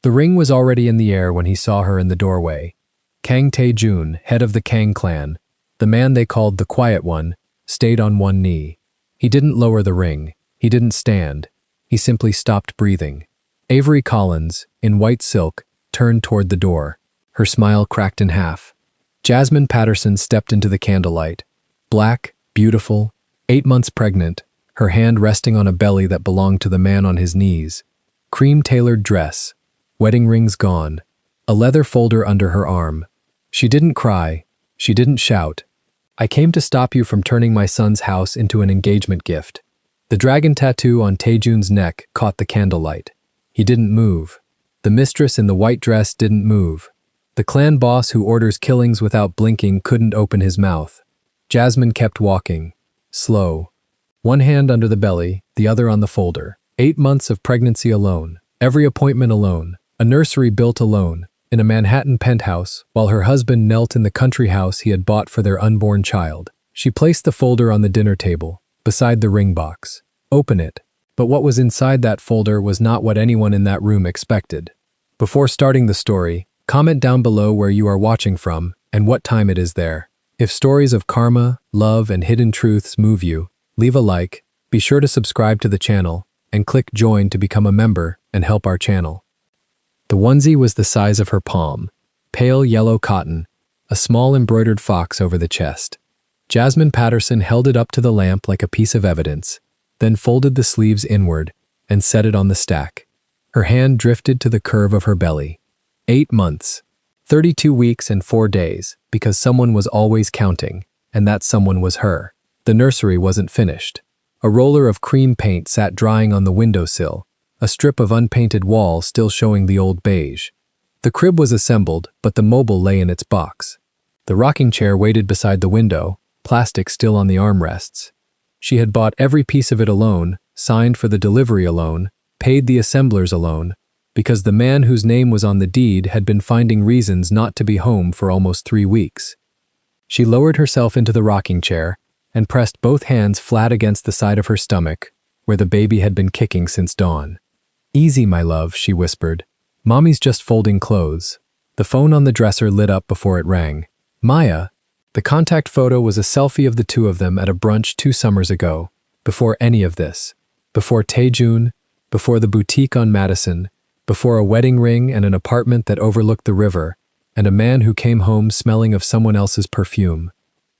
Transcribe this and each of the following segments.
The ring was already in the air when he saw her in the doorway. Kang Tae-jun, head of the Kang clan, the man they called the Quiet One, stayed on one knee. He didn't lower the ring. He didn't stand. He simply stopped breathing. Avery Collins, in white silk, turned toward the door. Her smile cracked in half. Jasmine Patterson stepped into the candlelight. Black, beautiful, 8 months pregnant, her hand resting on a belly that belonged to the man on his knees. Cream-tailored dress, wedding rings gone, a leather folder under her arm. She didn't cry. She didn't shout. I came to stop you from turning my son's house into an engagement gift. The dragon tattoo on Tae-jun's neck caught the candlelight. He didn't move. The mistress in the white dress didn't move. The clan boss who orders killings without blinking couldn't open his mouth. Jasmine kept walking. Slow. One hand under the belly, the other on the folder. 8 months of pregnancy alone. Every appointment alone. A nursery built alone. In a Manhattan penthouse, while her husband knelt in the country house he had bought for their unborn child. She placed the folder on the dinner table, beside the ring box. Open it. But what was inside that folder was not what anyone in that room expected. Before starting the story, comment down below where you are watching from and what time it is there. If stories of karma, love, and hidden truths move you, leave a like, be sure to subscribe to the channel, and click join to become a member and help our channel. The onesie was the size of her palm, pale yellow cotton, a small embroidered fox over the chest. Jasmine Patterson held it up to the lamp like a piece of evidence, then folded the sleeves inward and set it on the stack. Her hand drifted to the curve of her belly. 8 months, 32 weeks and 4 days, because someone was always counting, and that someone was her. The nursery wasn't finished. A roller of cream paint sat drying on the windowsill, a strip of unpainted wall still showing the old beige. The crib was assembled, but the mobile lay in its box. The rocking chair waited beside the window, plastic still on the armrests. She had bought every piece of it alone, signed for the delivery alone, paid the assemblers alone, because the man whose name was on the deed had been finding reasons not to be home for almost 3 weeks. She lowered herself into the rocking chair and pressed both hands flat against the side of her stomach, where the baby had been kicking since dawn. "Easy, my love," she whispered. "Mommy's just folding clothes." The phone on the dresser lit up before it rang. Maya. The contact photo was a selfie of the two of them at a brunch 2 summers ago, before any of this. Before Tae-jun, before the boutique on Madison, before a wedding ring and an apartment that overlooked the river, and a man who came home smelling of someone else's perfume.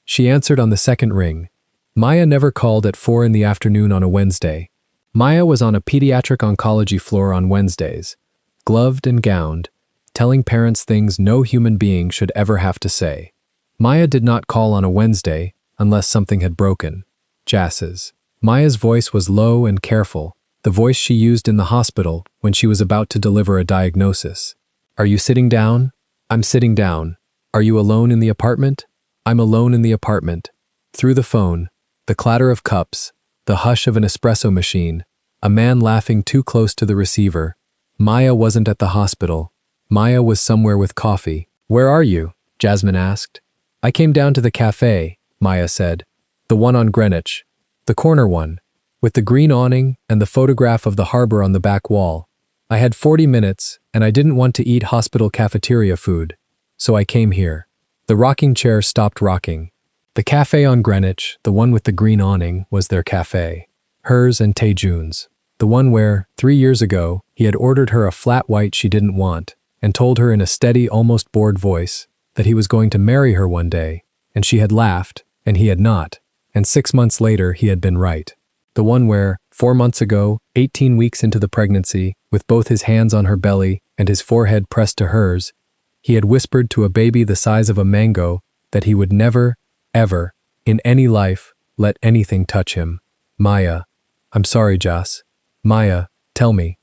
She answered on the second ring. Maya never called at 4 in the afternoon on a Wednesday. Maya was on a pediatric oncology floor on Wednesdays, gloved and gowned, telling parents things no human being should ever have to say. Maya did not call on a Wednesday unless something had broken. Jas's. Maya's voice was low and careful, the voice she used in the hospital when she was about to deliver a diagnosis. "Are you sitting down?" "I'm sitting down." "Are you alone in the apartment?" "I'm alone in the apartment." Through the phone, the clatter of cups, the hush of an espresso machine, a man laughing too close to the receiver. Maya wasn't at the hospital. Maya was somewhere with coffee. "Where are you?" Jasmine asked. "I came down to the cafe," Maya said. "The one on Greenwich. The corner one, with the green awning and the photograph of the harbor on the back wall. I had 40 minutes, and I didn't want to eat hospital cafeteria food, so I came here." The rocking chair stopped rocking. The cafe on Greenwich, the one with the green awning, was their cafe. Hers and Tae-jun's. The one where, 3 years ago, he had ordered her a flat white she didn't want, and told her in a steady, almost bored voice that he was going to marry her one day, and she had laughed, and he had not, and 6 months later he had been right. The one where, 4 months ago, 18 weeks into the pregnancy, with both his hands on her belly and his forehead pressed to hers, he had whispered to a baby the size of a mango that he would never, ever, in any life, let anything touch him. "Maya." "I'm sorry, Jas." "Maya, tell me."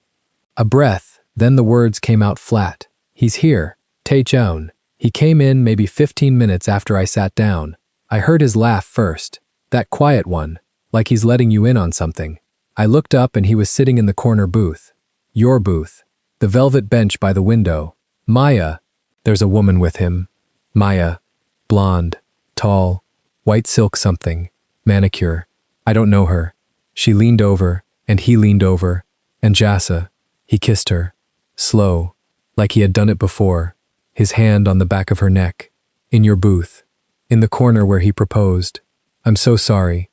A breath, then the words came out flat. "He's here, Tae-jun. He came in maybe 15 minutes after I sat down. I heard his laugh first, that quiet one, like he's letting you in on something. I looked up and he was sitting in the corner booth. Your booth. The velvet bench by the window. Maya. There's a woman with him. Maya. Blonde. Tall. White silk something. Manicure. I don't know her. She leaned over, and he leaned over, and Jasa. He kissed her. Slow. like he had done it before, his hand on the back of her neck. In your booth. In the corner where he proposed. I'm so sorry.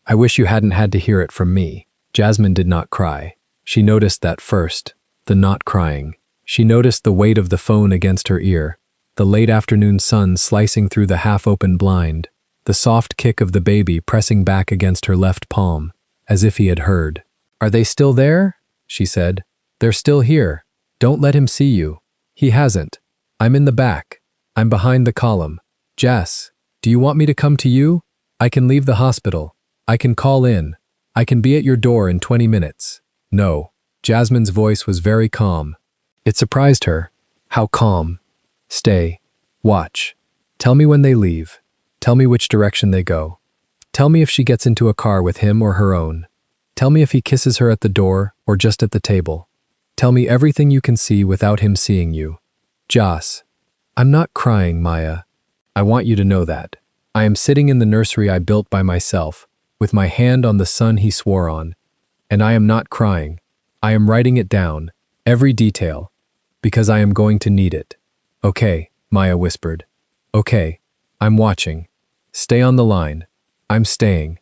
I wish you hadn't had to hear it from me. Jasmine did not cry. She noticed that first, the not crying. She noticed the weight of the phone against her ear, the late afternoon sun slicing through the half-open blind, the soft kick of the baby pressing back against her left palm, as if he had heard. Are they still there? She said. They're still here. Don't let him see you. He hasn't. I'm in the back. I'm behind the column. Jess, do you want me to come to you? I can leave the hospital. I can call in. I can be at your door in 20 minutes. No. Jasmine's voice was very calm. It surprised her. How calm. Stay. Watch. Tell me when they leave. Tell me which direction they go. Tell me if she gets into a car with him or her own. Tell me if he kisses her at the door or just at the table. Tell me everything you can see without him seeing you. Joss. I'm not crying, Maya. I want you to know that. I am sitting in the nursery I built by myself, with my hand on the son he swore on. And I am not crying. I am writing it down, every detail, because I am going to need it. Okay, Maya whispered. Okay, I'm watching. Stay on the line. I'm staying.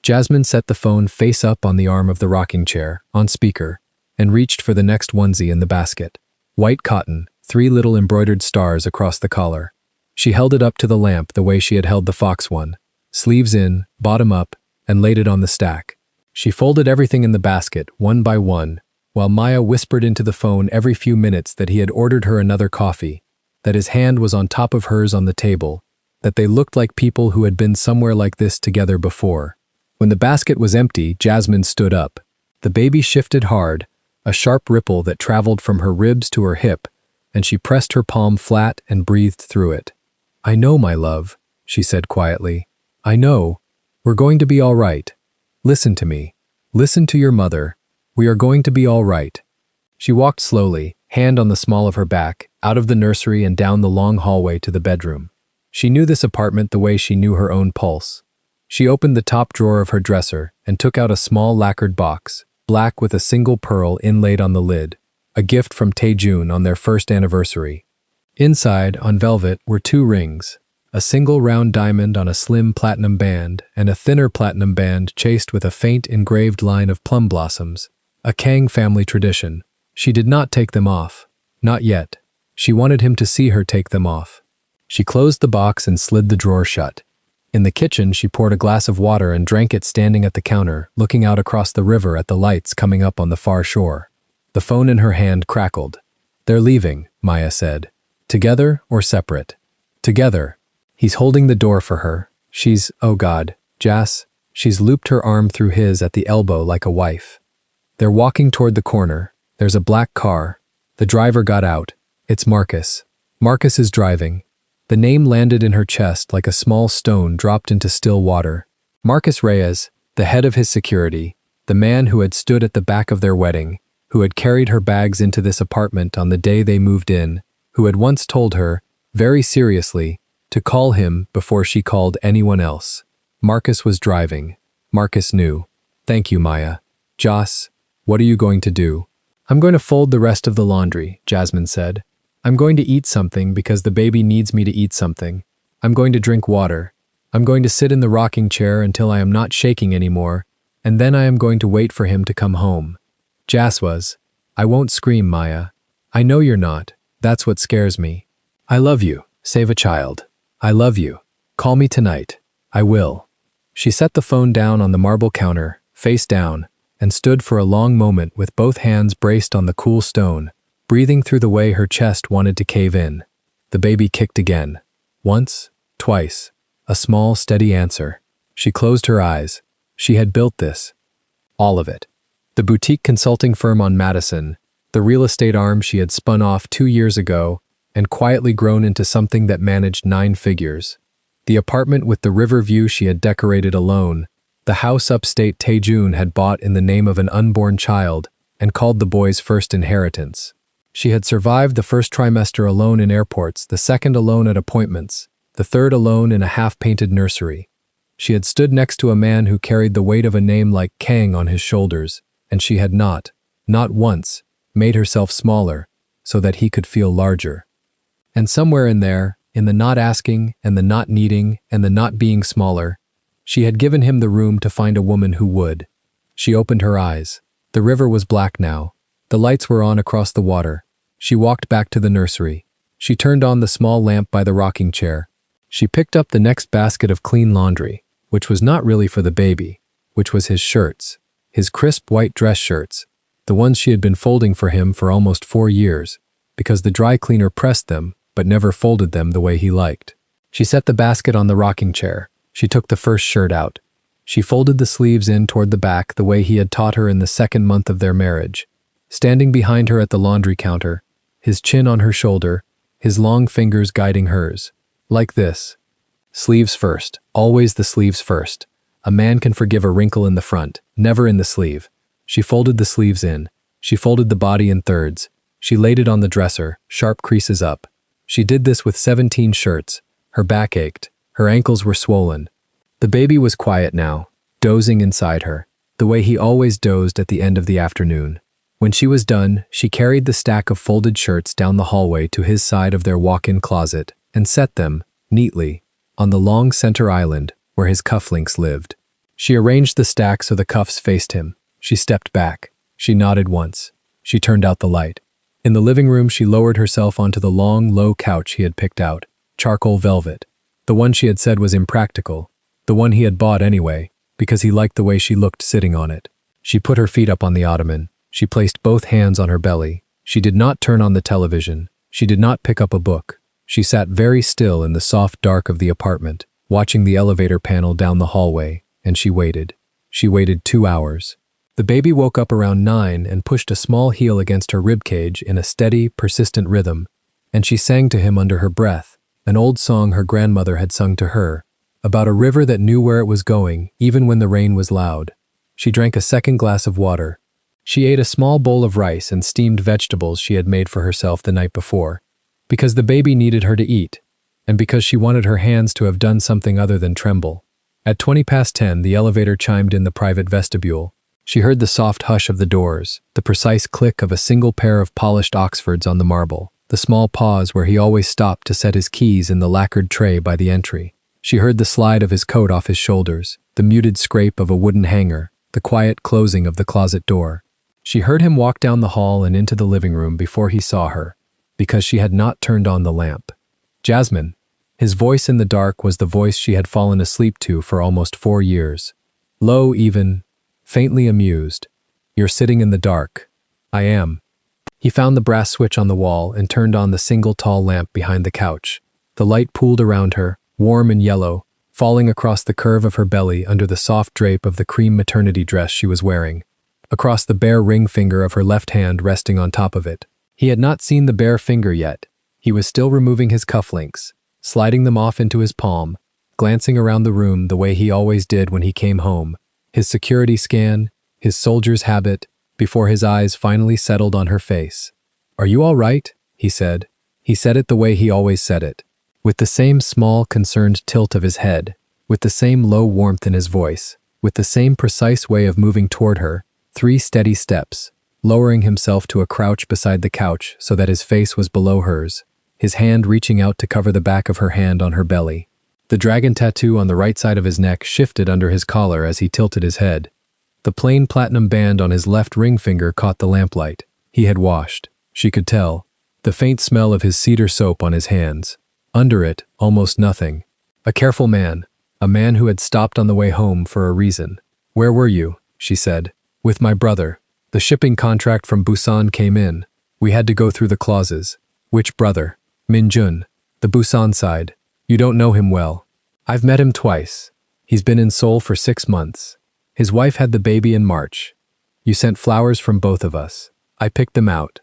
Jasmine set the phone face up on the arm of the rocking chair, on speaker, and reached for the next onesie in the basket. White cotton, 3 little embroidered stars across the collar. She held it up to the lamp the way she had held the fox one, sleeves in, bottom up, and laid it on the stack. She folded everything in the basket, one by one, while Maya whispered into the phone every few minutes that he had ordered her another coffee, that his hand was on top of hers on the table, that they looked like people who had been somewhere like this together before. When the basket was empty, Jasmine stood up. The baby shifted hard, a sharp ripple that traveled from her ribs to her hip, and she pressed her palm flat and breathed through it. I know, my love, she said quietly. I know. We're going to be all right. Listen to me. Listen to your mother. We are going to be all right. She walked slowly, hand on the small of her back, out of the nursery and down the long hallway to the bedroom. She knew this apartment the way she knew her own pulse. She opened the top drawer of her dresser and took out a small lacquered box, black with a single pearl inlaid on the lid, a gift from Taejun on their first anniversary. Inside, on velvet, were 2 rings, a single round diamond on a slim platinum band and a thinner platinum band chased with a faint engraved line of plum blossoms, a Kang family tradition. She did not take them off. Not yet. She wanted him to see her take them off. She closed the box and slid the drawer shut. In the kitchen, she poured a glass of water and drank it standing at the counter, looking out across the river at the lights coming up on the far shore. The phone in her hand crackled. They're leaving, Maya said. Together or separate? Together. He's holding the door for her. She's, oh God, Jas, she's looped her arm through his at the elbow like a wife. They're walking toward the corner. There's a black car. The driver got out. It's Marcus. Marcus is driving. The name landed in her chest like a small stone dropped into still water. Marcus Reyes, the head of his security, the man who had stood at the back of their wedding, who had carried her bags into this apartment on the day they moved in, who had once told her, very seriously, to call him before she called anyone else. Marcus was driving. Marcus knew. Thank you, Maya. Joss, what are you going to do? I'm going to fold the rest of the laundry, Jasmine said. I'm going to eat something because the baby needs me to eat something. I'm going to drink water. I'm going to sit in the rocking chair until I am not shaking anymore, and then I am going to wait for him to come home. Jas was. I won't scream, Maya. I know you're not. That's what scares me. I love you. Save a child. I love you. Call me tonight. I will. She set the phone down on the marble counter, face down, and stood for a long moment with both hands braced on the cool stone, breathing through the way her chest wanted to cave in. The baby kicked again. Once, twice. A small, steady answer. She closed her eyes. She had built this. All of it. The boutique consulting firm on Madison, the real estate arm she had spun off 2 years ago and quietly grown into something that managed 9 figures. The apartment with the river view she had decorated alone, the house upstate Taejun had bought in the name of an unborn child and called the boy's first inheritance. She had survived the first trimester alone in airports, the second alone at appointments, the third alone in a half-painted nursery. She had stood next to a man who carried the weight of a name like Kang on his shoulders, and she had not once, made herself smaller, so that he could feel larger. And somewhere in there, in the not asking and the not needing and the not being smaller, she had given him the room to find a woman who would. She opened her eyes. The river was black now. The lights were on across the water. She walked back to the nursery. She turned on the small lamp by the rocking chair. She picked up the next basket of clean laundry, which was not really for the baby, which was his shirts, his crisp white dress shirts, the ones she had been folding for him for almost 4 years, because the dry cleaner pressed them but never folded them the way he liked. She set the basket on the rocking chair. She took the first shirt out. She folded the sleeves in toward the back the way he had taught her in the 2nd month of their marriage. Standing behind her at the laundry counter, his chin on her shoulder, his long fingers guiding hers. Like this. Sleeves first, always the sleeves first. A man can forgive a wrinkle in the front, never in the sleeve. She folded the sleeves in. She folded the body in thirds. She laid it on the dresser, sharp creases up. She did this with 17 shirts. Her back ached. Her ankles were swollen. The baby was quiet now, dozing inside her, the way he always dozed at the end of the afternoon. When she was done, she carried the stack of folded shirts down the hallway to his side of their walk-in closet and set them, neatly, on the long center island where his cufflinks lived. She arranged the stack so the cuffs faced him. She stepped back. She nodded once. She turned out the light. In the living room, she lowered herself onto the long, low couch he had picked out, charcoal velvet, the one she had said was impractical, the one he had bought anyway, because he liked the way she looked sitting on it. She put her feet up on the ottoman. She placed both hands on her belly. She did not turn on the television. She did not pick up a book. She sat very still in the soft dark of the apartment, watching the elevator panel down the hallway, and she waited. She waited 2 hours. The baby woke up around 9 and pushed a small heel against her ribcage in a steady, persistent rhythm, and she sang to him under her breath, an old song her grandmother had sung to her, about a river that knew where it was going, even when the rain was loud. She drank a second glass of water. She ate a small bowl of rice and steamed vegetables she had made for herself the night before, because the baby needed her to eat, and because she wanted her hands to have done something other than tremble. At 10:20, the elevator chimed in the private vestibule. She heard the soft hush of the doors, the precise click of a single pair of polished Oxfords on the marble, the small pause where he always stopped to set his keys in the lacquered tray by the entry. She heard the slide of his coat off his shoulders, the muted scrape of a wooden hanger, the quiet closing of the closet door. She heard him walk down the hall and into the living room before he saw her, because she had not turned on the lamp. Jasmine. His voice in the dark was the voice she had fallen asleep to for almost 4 years. Low, even, faintly amused. You're sitting in the dark. I am. He found the brass switch on the wall and turned on the single tall lamp behind the couch. The light pooled around her, warm and yellow, falling across the curve of her belly under the soft drape of the cream maternity dress she was wearing, across the bare ring finger of her left hand resting on top of it. He had not seen the bare finger yet. He was still removing his cufflinks, sliding them off into his palm, glancing around the room the way he always did when he came home, his security scan, his soldier's habit, before his eyes finally settled on her face. "Are you all right?" he said. He said it the way he always said it, with the same small, concerned tilt of his head, with the same low warmth in his voice, with the same precise way of moving toward her, 3 steady steps, lowering himself to a crouch beside the couch so that his face was below hers, his hand reaching out to cover the back of her hand on her belly. The dragon tattoo on the right side of his neck shifted under his collar as he tilted his head. The plain platinum band on his left ring finger caught the lamplight. He had washed, she could tell, the faint smell of his cedar soap on his hands. Under it, almost nothing. A careful man, a man who had stopped on the way home for a reason. "Where were you?" she said. "With my brother. The shipping contract from Busan came in. We had to go through the clauses." "Which brother?" "Min Jun, the Busan side. You don't know him well." "I've met him twice. He's been in Seoul for 6 months. His wife had the baby in March. You sent flowers from both of us. I picked them out."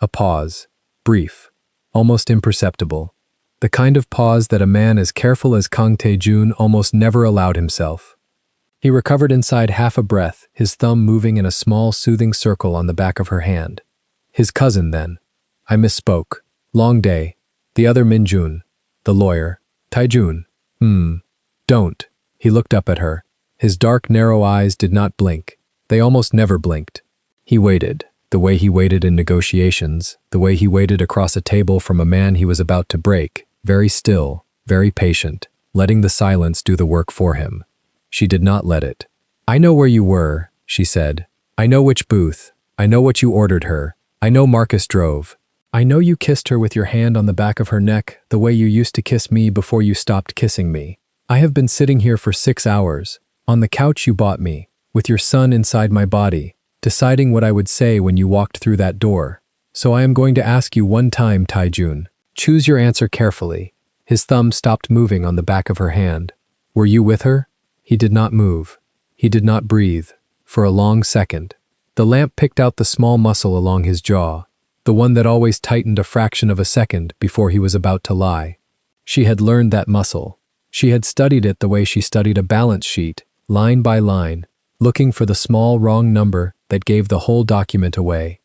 A pause. Brief. Almost imperceptible. The kind of pause that a man as careful as Kang Tae-jun almost never allowed himself. He recovered inside half a breath, his thumb moving in a small, soothing circle on the back of her hand. "His cousin, then." "I misspoke. Long day. The other Min Jun. The lawyer. Tae-jun." Don't." He looked up at her. His dark, narrow eyes did not blink. They almost never blinked. He waited. The way he waited in negotiations, the way he waited across a table from a man he was about to break, very still, very patient, letting the silence do the work for him. She did not let it. "I know where you were," she said. "I know which booth. I know what you ordered her. I know Marcus drove. I know you kissed her with your hand on the back of her neck, the way you used to kiss me before you stopped kissing me. I have been sitting here for 6 hours, on the couch you bought me, with your son inside my body, deciding what I would say when you walked through that door. So I am going to ask you one time, Taijun. Choose your answer carefully." His thumb stopped moving on the back of her hand. "Were you with her?" He did not move. He did not breathe. For a long second. The lamp picked out the small muscle along his jaw, the one that always tightened a fraction of a second before he was about to lie. She had learned that muscle. She had studied it the way she studied a balance sheet, line by line, looking for the small wrong number that gave the whole document away.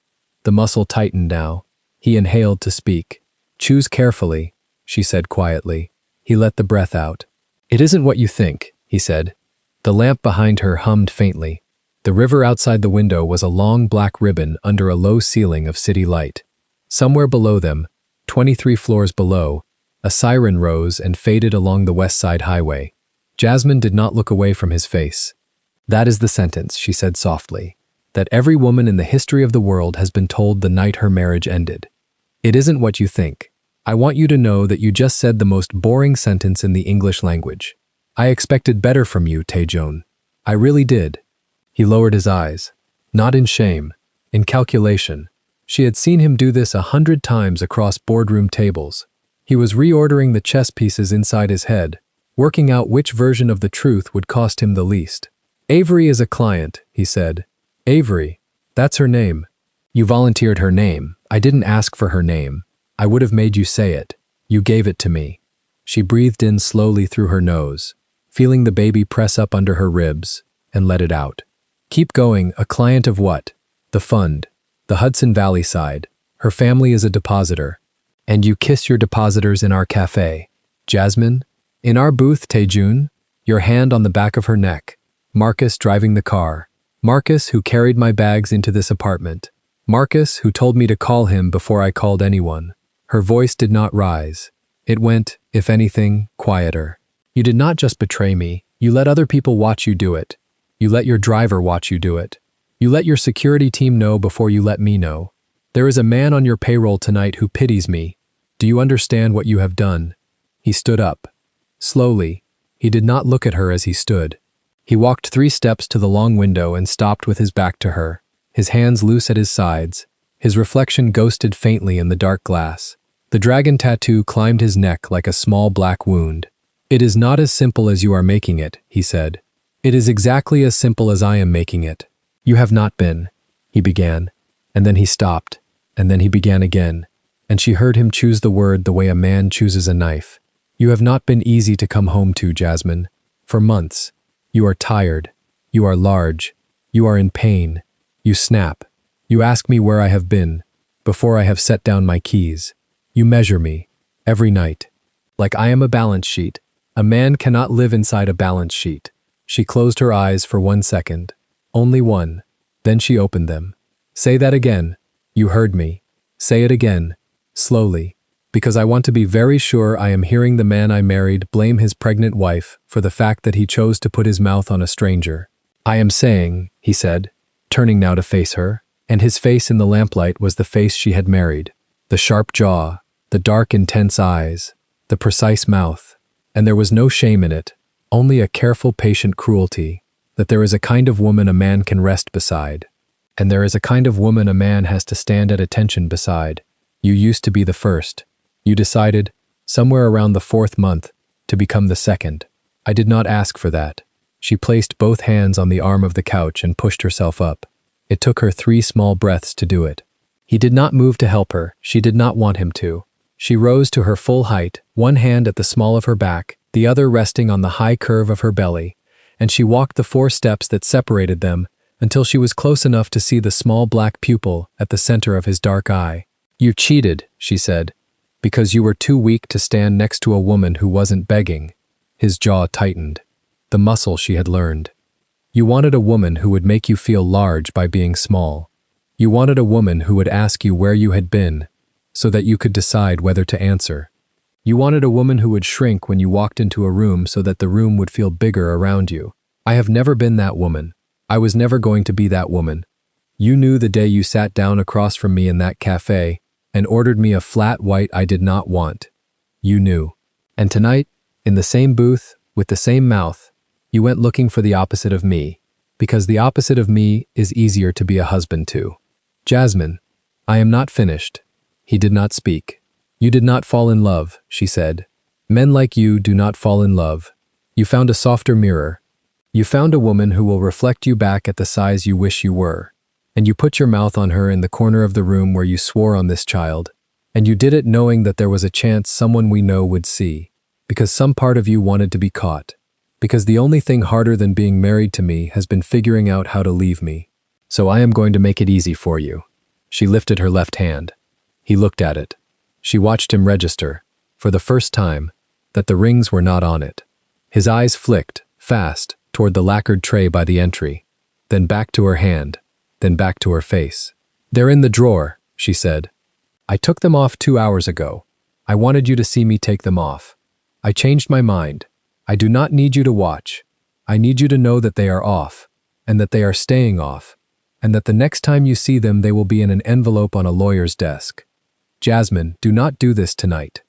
The muscle tightened now. He inhaled to speak. "Choose carefully," she said quietly. He let the breath out. "It isn't what you think," he said. The lamp behind her hummed faintly. The river outside the window was a long black ribbon under a low ceiling of city light. Somewhere below them, 23 floors below, a siren rose and faded along the West Side Highway. Jasmine did not look away from his face. "That is the sentence," she said softly, "that every woman in the history of the world has been told the night her marriage ended. It isn't what you think. I want you to know that you just said the most boring sentence in the English language. I expected better from you, Taejun. I really did." He lowered his eyes. Not in shame, in calculation. She had seen him do this 100 times across boardroom tables. He was reordering the chess pieces inside his head, working out which version of the truth would cost him the least. "Avery is a client," he said. "Avery. That's her name. You volunteered her name. I didn't ask for her name. I would have made you say it. You gave it to me." She breathed in slowly through her nose, feeling the baby press up under her ribs, and let it out. "Keep going. A client of what?" "The fund. The Hudson Valley side. Her family is a depositor. And you kiss your depositors in our cafe." "Jasmine? In our booth, Taejun? Your hand on the back of her neck. Marcus driving the car. Marcus who carried my bags into this apartment. Marcus who told me to call him before I called anyone." Her voice did not rise. It went, if anything, quieter. "You did not just betray me. You let other people watch you do it. You let your driver watch you do it. You let your security team know before you let me know. There is a man on your payroll tonight who pities me. Do you understand what you have done?" He stood up. Slowly. He did not look at her as he stood. He walked 3 steps to the long window and stopped with his back to her, his hands loose at his sides. His reflection ghosted faintly in the dark glass. The dragon tattoo climbed his neck like a small black wound. "It is not as simple as you are making it," he said. "It is exactly as simple as I am making it. You have not been," he began, and then he stopped, and then he began again, and she heard him choose the word the way a man chooses a knife. "You have not been easy to come home to, Jasmine. For months. You are tired. You are large. You are in pain. You snap. You ask me where I have been, before I have set down my keys. You measure me, every night. Like I am a balance sheet. A man cannot live inside a balance sheet." She closed her eyes for 1 second. Only one. Then she opened them. "Say that again. You heard me. Say it again. Slowly. Because I want to be very sure I am hearing the man I married blame his pregnant wife for the fact that he chose to put his mouth on a stranger." "I am saying," he said, turning now to face her, and his face in the lamplight was the face she had married. The sharp jaw, the dark intense eyes, the precise mouth. And there was no shame in it, only a careful patient cruelty, that there is a kind of woman a man can rest beside. And there is a kind of woman a man has to stand at attention beside. You used to be the first. You decided, somewhere around the 4th month, to become the second. I did not ask for that." She placed both hands on the arm of the couch and pushed herself up. It took her 3 small breaths to do it. He did not move to help her. She did not want him to. She rose to her full height, one hand at the small of her back, the other resting on the high curve of her belly, and she walked the 4 steps that separated them until she was close enough to see the small black pupil at the center of his dark eye. "You cheated," she said, "because you were too weak to stand next to a woman who wasn't begging." His jaw tightened. The muscle she had learned. "You wanted a woman who would make you feel large by being small. You wanted a woman who would ask you where you had been, so that you could decide whether to answer. You wanted a woman who would shrink when you walked into a room so that the room would feel bigger around you. I have never been that woman. I was never going to be that woman. You knew the day you sat down across from me in that cafe and ordered me a flat white I did not want. You knew. And tonight, in the same booth, with the same mouth, you went looking for the opposite of me, because the opposite of me is easier to be a husband to. Jasmine, I am not finished. He did not speak. You did not fall in love, she said. Men like you do not fall in love. You found a softer mirror. You found a woman who will reflect you back at the size you wish you were. And you put your mouth on her in the corner of the room where you swore on this child. And you did it knowing that there was a chance someone we know would see. Because some part of you wanted to be caught. Because the only thing harder than being married to me has been figuring out how to leave me. So I am going to make it easy for you. She lifted her left hand. He looked at it. She watched him register, for the first time, that the rings were not on it. His eyes flicked, fast, toward the lacquered tray by the entry, then back to her hand, then back to her face. They're in the drawer, she said. I took them off 2 hours ago. I wanted you to see me take them off. I changed my mind. I do not need you to watch. I need you to know that they are off, and that they are staying off, and that the next time you see them they will be in an envelope on a lawyer's desk. Jasmine, do not do this tonight.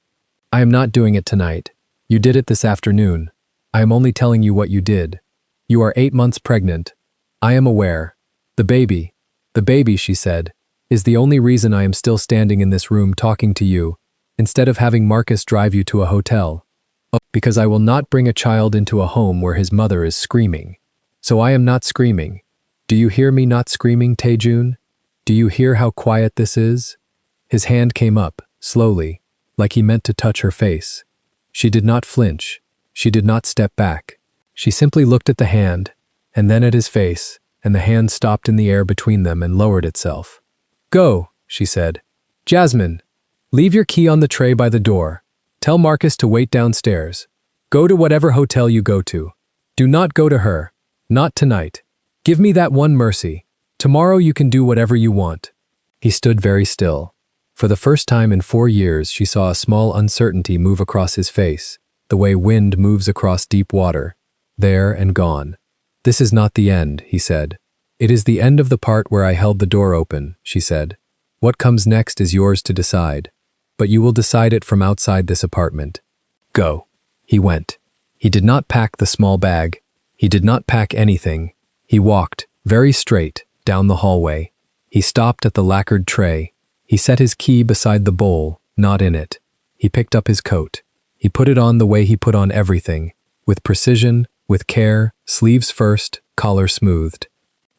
I am not doing it tonight. You did it this afternoon. I am only telling you what you did. You are 8 months pregnant. I am aware. The baby, she said, is the only reason I am still standing in this room talking to you, instead of having Marcus drive you to a hotel. Because I will not bring a child into a home where his mother is screaming. So I am not screaming. Do you hear me not screaming, Taejun? Do you hear how quiet this is? His hand came up, slowly, like he meant to touch her face. She did not flinch. She did not step back. She simply looked at the hand, and then at his face, and the hand stopped in the air between them and lowered itself. Go, she said. Jasmine, leave your key on the tray by the door. Tell Marcus to wait downstairs. Go to whatever hotel you go to. Do not go to her. Not tonight. Give me that one mercy. Tomorrow you can do whatever you want. He stood very still. For the first time in 4 years, she saw a small uncertainty move across his face, the way wind moves across deep water. There and gone. This is not the end, he said. It is the end of the part where I held the door open, she said. What comes next is yours to decide. But you will decide it from outside this apartment. Go. He went. He did not pack the small bag. He did not pack anything. He walked, very straight, down the hallway. He stopped at the lacquered tray. He set his key beside the bowl, not in it. He picked up his coat. He put it on the way he put on everything, with precision, with care, sleeves first, collar smoothed.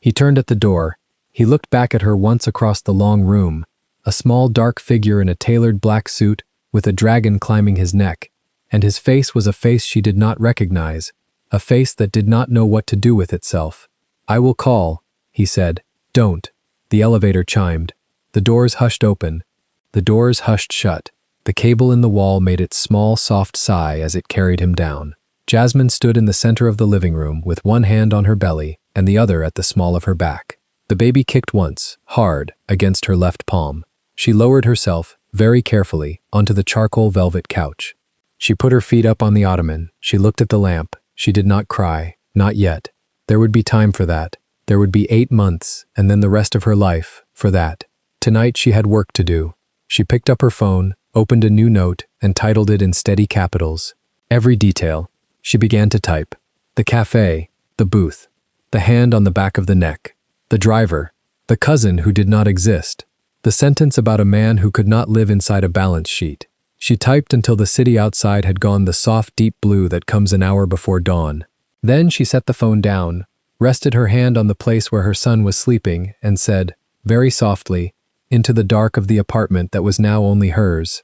He turned at the door. He looked back at her once across the long room, a small dark figure in a tailored black suit with a dragon climbing his neck, and his face was a face she did not recognize, a face that did not know what to do with itself. I will call, he said. Don't. The elevator chimed. The doors hushed open. The doors hushed shut. The cable in the wall made its small, soft sigh as it carried him down. Jasmine stood in the center of the living room with one hand on her belly and the other at the small of her back. The baby kicked once, hard, against her left palm. She lowered herself, very carefully, onto the charcoal velvet couch. She put her feet up on the ottoman. She looked at the lamp. She did not cry. Not yet. There would be time for that. There would be 8 months, and then the rest of her life, for that. Tonight she had work to do. She picked up her phone, opened a new note, and titled it in steady capitals. Every detail. She began to type. The cafe, the booth, the hand on the back of the neck, the driver, the cousin who did not exist, the sentence about a man who could not live inside a balance sheet. She typed until the city outside had gone the soft deep blue that comes an hour before dawn. Then she set the phone down, rested her hand on the place where her son was sleeping, and said, very softly, into the dark of the apartment that was now only hers,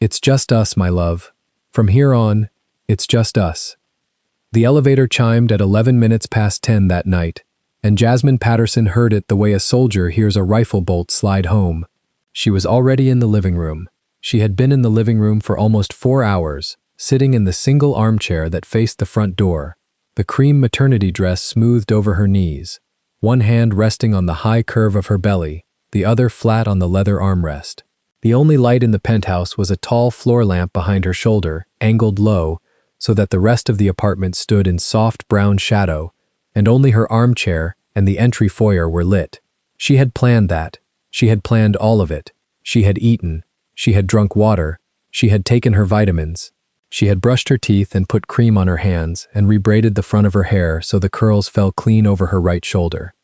It's just us, my love. From here on, it's just us. The elevator chimed at 11 minutes past 10 that night, and Jasmine Patterson heard it the way a soldier hears a rifle bolt slide home. She was already in the living room. She had been in the living room for almost 4 hours, sitting in the single armchair that faced the front door, the cream maternity dress smoothed over her knees, one hand resting on the high curve of her belly, the other flat on the leather armrest. The only light in the penthouse was a tall floor lamp behind her shoulder, angled low, so that the rest of the apartment stood in soft brown shadow, and only her armchair and the entry foyer were lit. She had planned that. She had planned all of it. She had eaten. She had drunk water. She had taken her vitamins. She had brushed her teeth and put cream on her hands and rebraided the front of her hair so the curls fell clean over her right shoulder.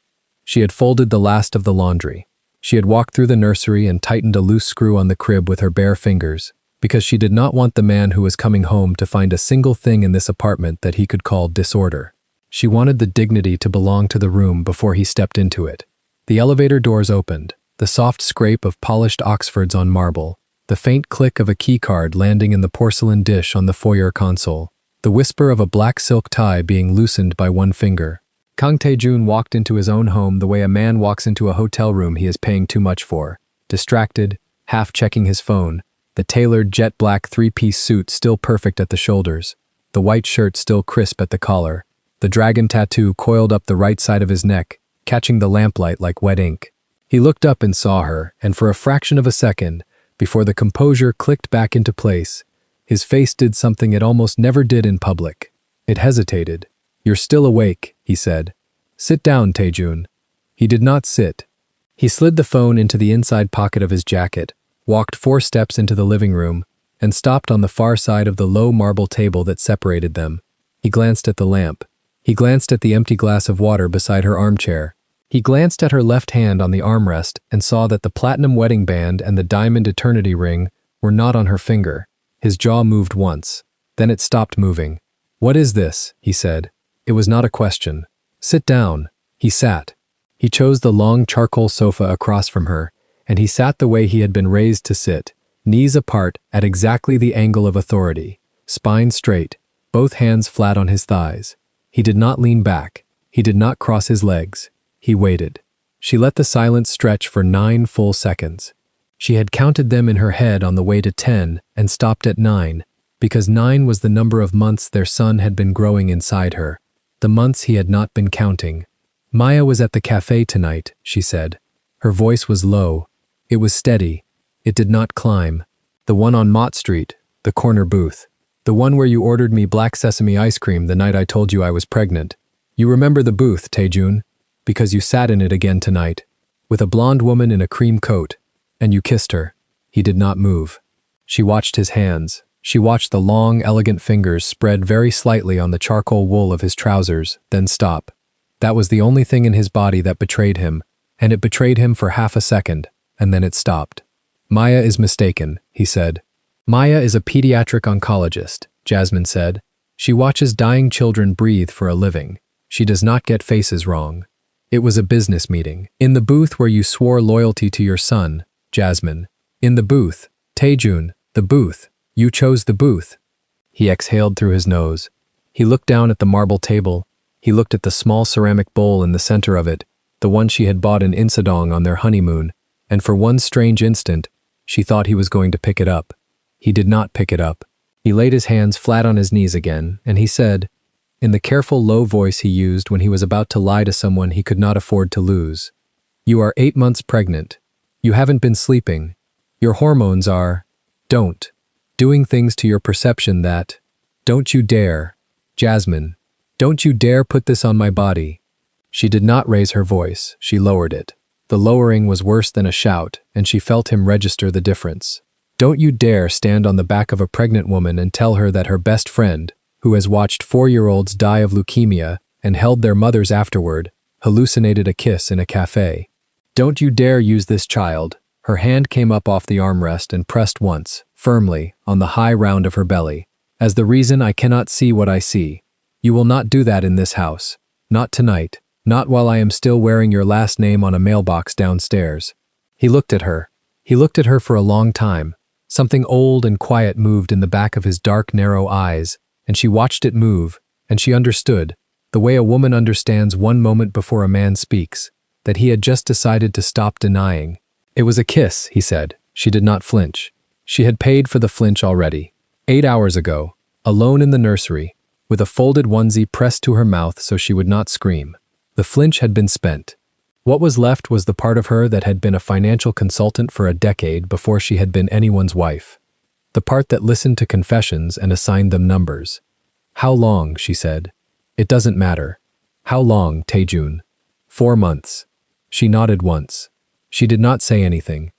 She had folded the last of the laundry. She had walked through the nursery and tightened a loose screw on the crib with her bare fingers, because she did not want the man who was coming home to find a single thing in this apartment that he could call disorder. She wanted the dignity to belong to the room before he stepped into it. The elevator doors opened, the soft scrape of polished Oxfords on marble, the faint click of a keycard landing in the porcelain dish on the foyer console, the whisper of a black silk tie being loosened by one finger. Kang Tae-jun walked into his own home the way a man walks into a hotel room he is paying too much for, distracted, half checking his phone, the tailored jet black three-piece suit still perfect at the shoulders, the white shirt still crisp at the collar, the dragon tattoo coiled up the right side of his neck, catching the lamplight like wet ink. He looked up and saw her, and for a fraction of a second, before the composure clicked back into place, his face did something it almost never did in public. It hesitated. "You're still awake," he said. "Sit down, Tae-jun." He did not sit. He slid the phone into the inside pocket of his jacket, walked 4 steps into the living room, and stopped on the far side of the low marble table that separated them. He glanced at the lamp. He glanced at the empty glass of water beside her armchair. He glanced at her left hand on the armrest and saw that the platinum wedding band and the diamond eternity ring were not on her finger. His jaw moved once. Then it stopped moving. "What is this?" he said. It was not a question. "Sit down." He sat. He chose the long charcoal sofa across from her, and he sat the way he had been raised to sit, knees apart at exactly the angle of authority, spine straight, both hands flat on his thighs. He did not lean back. He did not cross his legs. He waited. She let the silence stretch for 9 full seconds. She had counted them in her head on the way to 10 and stopped at 9, because 9 was the number of months their son had been growing inside her, the months he had not been counting. "Maya was at the cafe tonight," she said. Her voice was low. It was steady. It did not climb. "The one on Mott Street, the corner booth. The one where you ordered me black sesame ice cream the night I told you I was pregnant. You remember the booth, Tae-jun, because you sat in it again tonight, with a blonde woman in a cream coat, and you kissed her." He did not move. She watched his hands. She watched the long, elegant fingers spread very slightly on the charcoal wool of his trousers, then stop. That was the only thing in his body that betrayed him, and it betrayed him for half a second, and then it stopped. "Maya is mistaken," he said. "Maya is a pediatric oncologist," Jasmine said. "She watches dying children breathe for a living. She does not get faces wrong." It was a business meeting. "In the booth where you swore loyalty to your son, Jasmine. In the booth. Tae-jun, the booth. You chose the booth." He exhaled through his nose. He looked down at the marble table. He looked at the small ceramic bowl in the center of it, the one she had bought in Insadong on their honeymoon, and for one strange instant, she thought he was going to pick it up. He did not pick it up. He laid his hands flat on his knees again, and he said, in the careful low voice he used when he was about to lie to someone he could not afford to lose, "You are 8 months pregnant. You haven't been sleeping. Your hormones are, doing things to your perception that, don't you dare, Jasmine, don't you dare put this on my body." She did not raise her voice, she lowered it. The lowering was worse than a shout, and she felt him register the difference. "Don't you dare stand on the back of a pregnant woman and tell her that her best friend, who has watched 4-year-olds die of leukemia and held their mothers afterward, hallucinated a kiss in a cafe. Don't you dare use this child." Her hand came up off the armrest and pressed once, firmly, on the high round of her belly, "as the reason I cannot see what I see. You will not do that in this house. Not tonight. Not while I am still wearing your last name on a mailbox downstairs." He looked at her. He looked at her for a long time. Something old and quiet moved in the back of his dark, narrow eyes, and she watched it move, and she understood, the way a woman understands one moment before a man speaks, that he had just decided to stop denying. "It was a kiss," he said. She did not flinch. She had paid for the flinch already. 8 hours ago, alone in the nursery, with a folded onesie pressed to her mouth so she would not scream. The flinch had been spent. What was left was the part of her that had been a financial consultant for a decade before she had been anyone's wife. The part that listened to confessions and assigned them numbers. "How long?" she said. "It doesn't matter." "How long, Taejun?" "4 months." She nodded once. She did not say anything.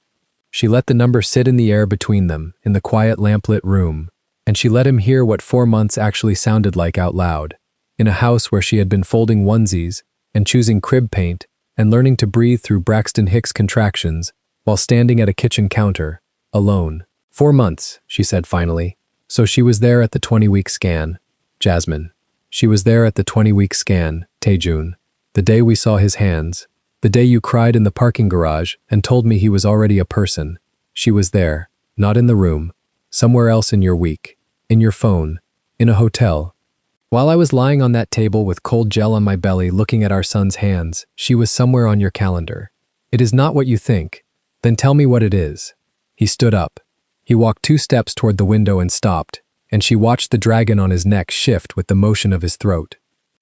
She let the number sit in the air between them, in the quiet lamplit room, and she let him hear what 4 months actually sounded like out loud, in a house where she had been folding onesies and choosing crib paint and learning to breathe through Braxton Hicks contractions while standing at a kitchen counter, alone. 4 months, she said finally. So she was there at the 20-week scan. Jasmine. She was there at the 20-week scan, Taejun. The day we saw his hands. The day you cried in the parking garage and told me he was already a person. She was there, not in the room, somewhere else in your week, in your phone, in a hotel. While I was lying on that table with cold gel on my belly looking at our son's hands, she was somewhere on your calendar. It is not what you think. Then tell me what it is. He stood up. He walked 2 steps toward the window and stopped, and she watched the dragon on his neck shift with the motion of his throat.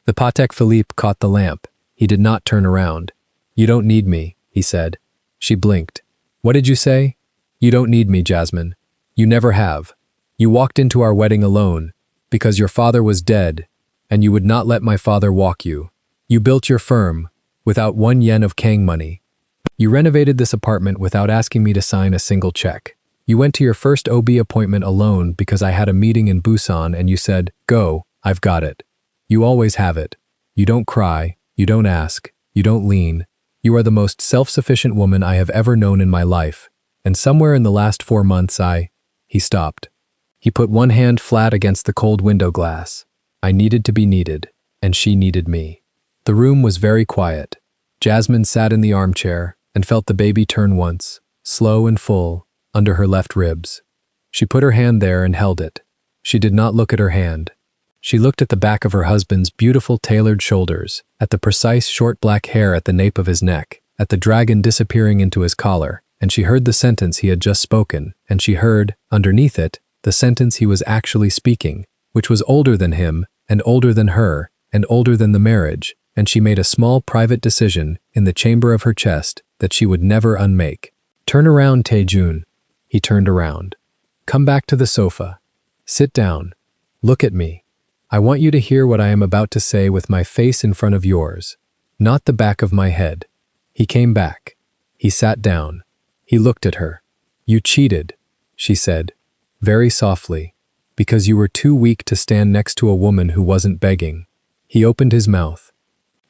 The Patek Philippe caught the lamp. He did not turn around. "You don't need me," he said. She blinked. "What did you say?" "You don't need me, Jasmine. You never have. You walked into our wedding alone, because your father was dead, and you would not let my father walk you. You built your firm, without 1 yen of Kang money. You renovated this apartment without asking me to sign a single check. You went to your first OB appointment alone because I had a meeting in Busan and you said, 'Go, I've got it.' You always have it. You don't cry, you don't ask, you don't lean. You are the most self-sufficient woman I have ever known in my life, and somewhere in the last 4 months He stopped. He put one hand flat against the cold window glass. I needed to be needed, and she needed me. The room was very quiet. Jasmine sat in the armchair and felt the baby turn once, slow and full, under her left ribs. She put her hand there and held it. She did not look at her hand. She looked at the back of her husband's beautiful tailored shoulders, at the precise short black hair at the nape of his neck, at the dragon disappearing into his collar, and she heard the sentence he had just spoken, and she heard, underneath it, the sentence he was actually speaking, which was older than him, and older than her, and older than the marriage, and she made a small private decision in the chamber of her chest that she would never unmake. "Turn around, Taejun." He turned around. "Come back to the sofa. Sit down. Look at me. I want you to hear what I am about to say with my face in front of yours, not the back of my head." He came back. He sat down. He looked at her. "You cheated," she said, very softly, "because you were too weak to stand next to a woman who wasn't begging." He opened his mouth.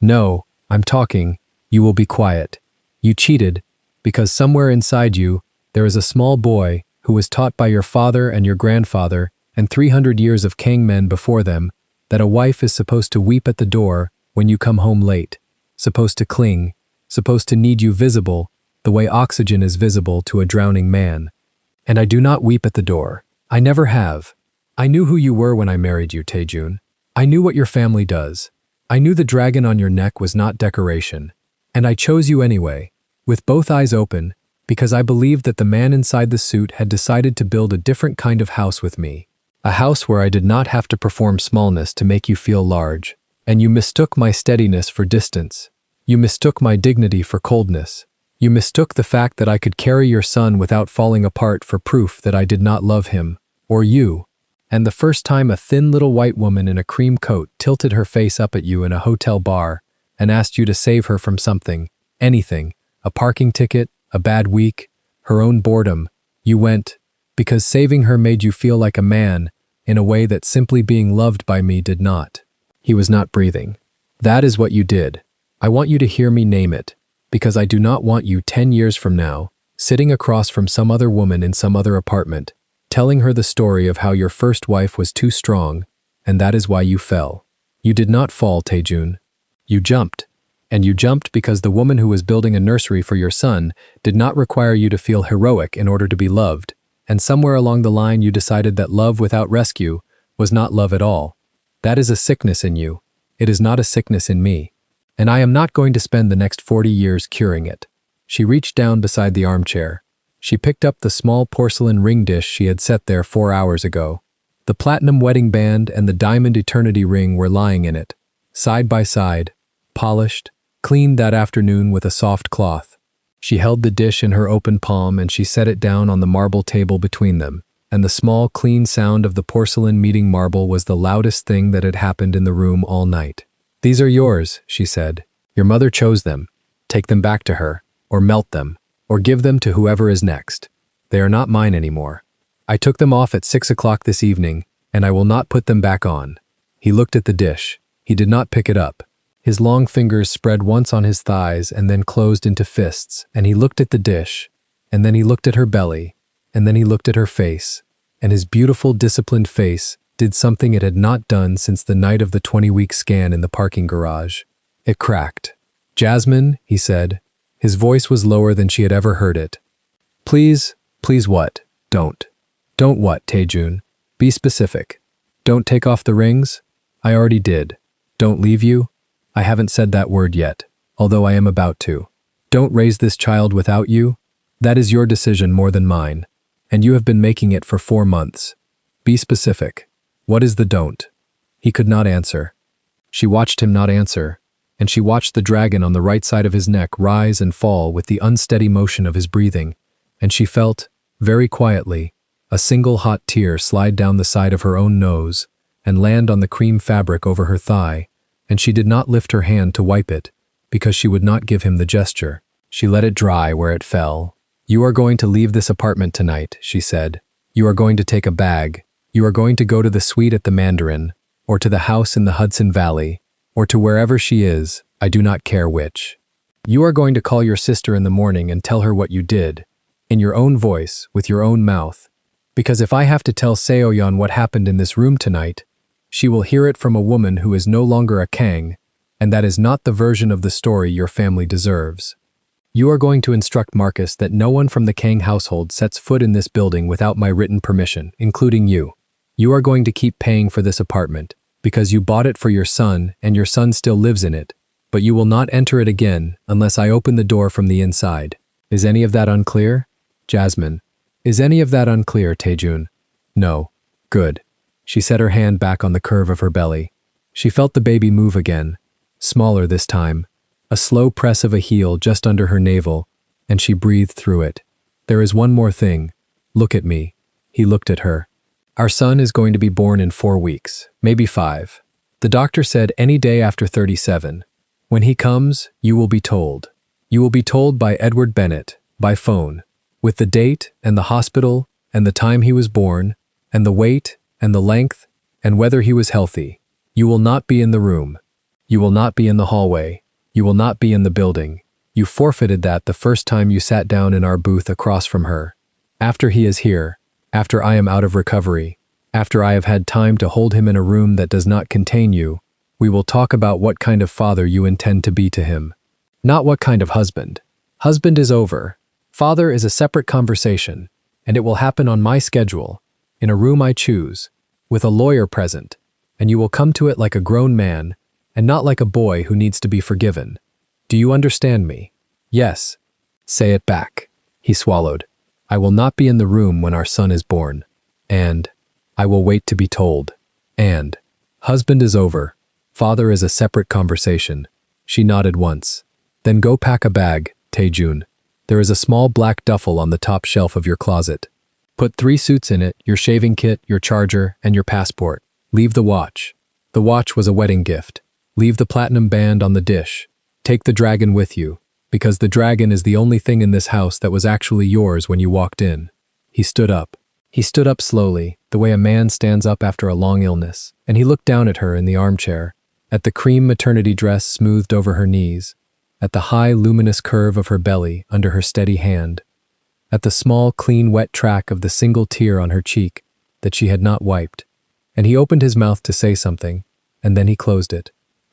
"No, I'm talking. You will be quiet. You cheated because somewhere inside you there is a small boy who was taught by your father and your grandfather and 300 years of Kang men before them that a wife is supposed to weep at the door when you come home late, supposed to cling, supposed to need you visible the way oxygen is visible to a drowning man. And I do not weep at the door. I never have. I knew who you were when I married you, Taejun. I knew what your family does. I knew the dragon on your neck was not decoration. And I chose you anyway, with both eyes open, because I believed that the man inside the suit had decided to build a different kind of house with me. A house where I did not have to perform smallness to make you feel large. And you mistook my steadiness for distance. You mistook my dignity for coldness. You mistook the fact that I could carry your son without falling apart for proof that I did not love him, or you. And the first time a thin little white woman in a cream coat tilted her face up at you in a hotel bar and asked you to save her from something, anything, a parking ticket, a bad week, her own boredom, you went, because saving her made you feel like a man in a way that simply being loved by me did not. He was not breathing. That is what you did. I want you to hear me name it, because I do not want you 10 years from now, sitting across from some other woman in some other apartment, telling her the story of how your first wife was too strong, and that is why you fell. You did not fall, Taejun. You jumped. And you jumped because the woman who was building a nursery for your son did not require you to feel heroic in order to be loved, and somewhere along the line you decided that love without rescue was not love at all. That is a sickness in you. It is not a sickness in me. And I am not going to spend the next 40 years curing it. She reached down beside the armchair. She picked up the small porcelain ring dish she had set there 4 hours ago. The platinum wedding band and the diamond eternity ring were lying in it, side by side, polished, cleaned that afternoon with a soft cloth. She held the dish in her open palm and she set it down on the marble table between them, and the small, clean sound of the porcelain meeting marble was the loudest thing that had happened in the room all night. "These are yours," she said. "Your mother chose them. Take them back to her, or melt them, or give them to whoever is next. They are not mine anymore. I took them off at 6 o'clock this evening, and I will not put them back on." He looked at the dish. He did not pick it up. His long fingers spread once on his thighs and then closed into fists, and he looked at the dish, and then he looked at her belly, and then he looked at her face, and his beautiful, disciplined face did something it had not done since the night of the 20-week scan in the parking garage. It cracked. "Jasmine," he said. His voice was lower than she had ever heard it. Please what? Don't what, Taejun? Be specific. Don't take off the rings? I already did. Don't leave you? I haven't said that word yet, although I am about to. Don't raise this child without you? That is your decision more than mine, and you have been making it for 4 months. Be specific. What is the don't? He could not answer. She watched him not answer, and she watched the dragon on the right side of his neck rise and fall with the unsteady motion of his breathing, and she felt, very quietly, a single hot tear slide down the side of her own nose and land on the cream fabric over her thigh, and she did not lift her hand to wipe it, because she would not give him the gesture. She let it dry where it fell. "You are going to leave this apartment tonight," she said. "You are going to take a bag. You are going to go to the suite at the Mandarin, or to the house in the Hudson Valley, or to wherever she is, I do not care which. You are going to call your sister in the morning and tell her what you did, in your own voice, with your own mouth, because if I have to tell Seoyeon what happened in this room tonight, she will hear it from a woman who is no longer a Kang, and that is not the version of the story your family deserves. You are going to instruct Marcus that no one from the Kang household sets foot in this building without my written permission, including you. You are going to keep paying for this apartment, because you bought it for your son and your son still lives in it, but you will not enter it again unless I open the door from the inside. Is any of that unclear? Jasmine. Is any of that unclear, Taejun? No. Good. She set her hand back on the curve of her belly. She felt the baby move again, smaller this time, a slow press of a heel just under her navel, and she breathed through it. There is one more thing. Look at me. He looked at her. Our son is going to be born in 4 weeks, maybe 5. The doctor said any day after 37. When he comes, you will be told. You will be told by Edward Bennett, by phone, with the date and the hospital and the time he was born and the weight and the length and whether he was healthy. You will not be in the room. You will not be in the hallway. You will not be in the building. You forfeited that the first time you sat down in our booth across from her. After he is here, after I am out of recovery, after I have had time to hold him in a room that does not contain you, we will talk about what kind of father you intend to be to him. Not what kind of husband. Husband is over. Father is a separate conversation, and it will happen on my schedule, in a room I choose, with a lawyer present, and you will come to it like a grown man, and not like a boy who needs to be forgiven. Do you understand me? Yes. Say it back. He swallowed. I will not be in the room when our son is born. And I will wait to be told. And husband is over. Father is a separate conversation. She nodded once. Then go pack a bag, Taejun. There is a small black duffel on the top shelf of your closet. Put 3 suits in it, your shaving kit, your charger, and your passport. Leave the watch. The watch was a wedding gift. Leave the platinum band on the dish. Take the dragon with you, because the dragon is the only thing in this house that was actually yours when you walked in. He stood up. He stood up slowly, the way a man stands up after a long illness, and he looked down at her in the armchair, at the cream maternity dress smoothed over her knees, at the high, luminous curve of her belly under her steady hand, at the small, clean, wet track of the single tear on her cheek that she had not wiped, and he opened his mouth to say something, and then he closed it.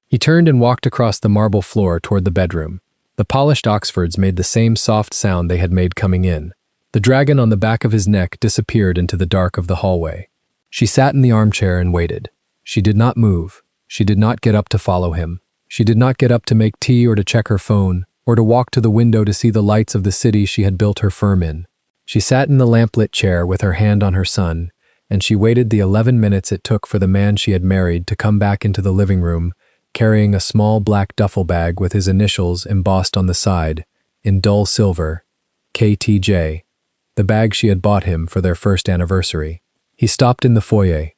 He turned and walked across the marble floor toward the bedroom. The polished Oxfords made the same soft sound they had made coming in. The dragon on the back of his neck disappeared into the dark of the hallway. She sat in the armchair and waited. She did not move. She did not get up to follow him. She did not get up to make tea or to check her phone, or to walk to the window to see the lights of the city she had built her firm in. She sat in the lamplit chair with her hand on her son, and she waited the 11 minutes it took for the man she had married to come back into the living room carrying a small black duffel bag with his initials embossed on the side, in dull silver, KTJ, the bag she had bought him for their first anniversary. He stopped in the foyer.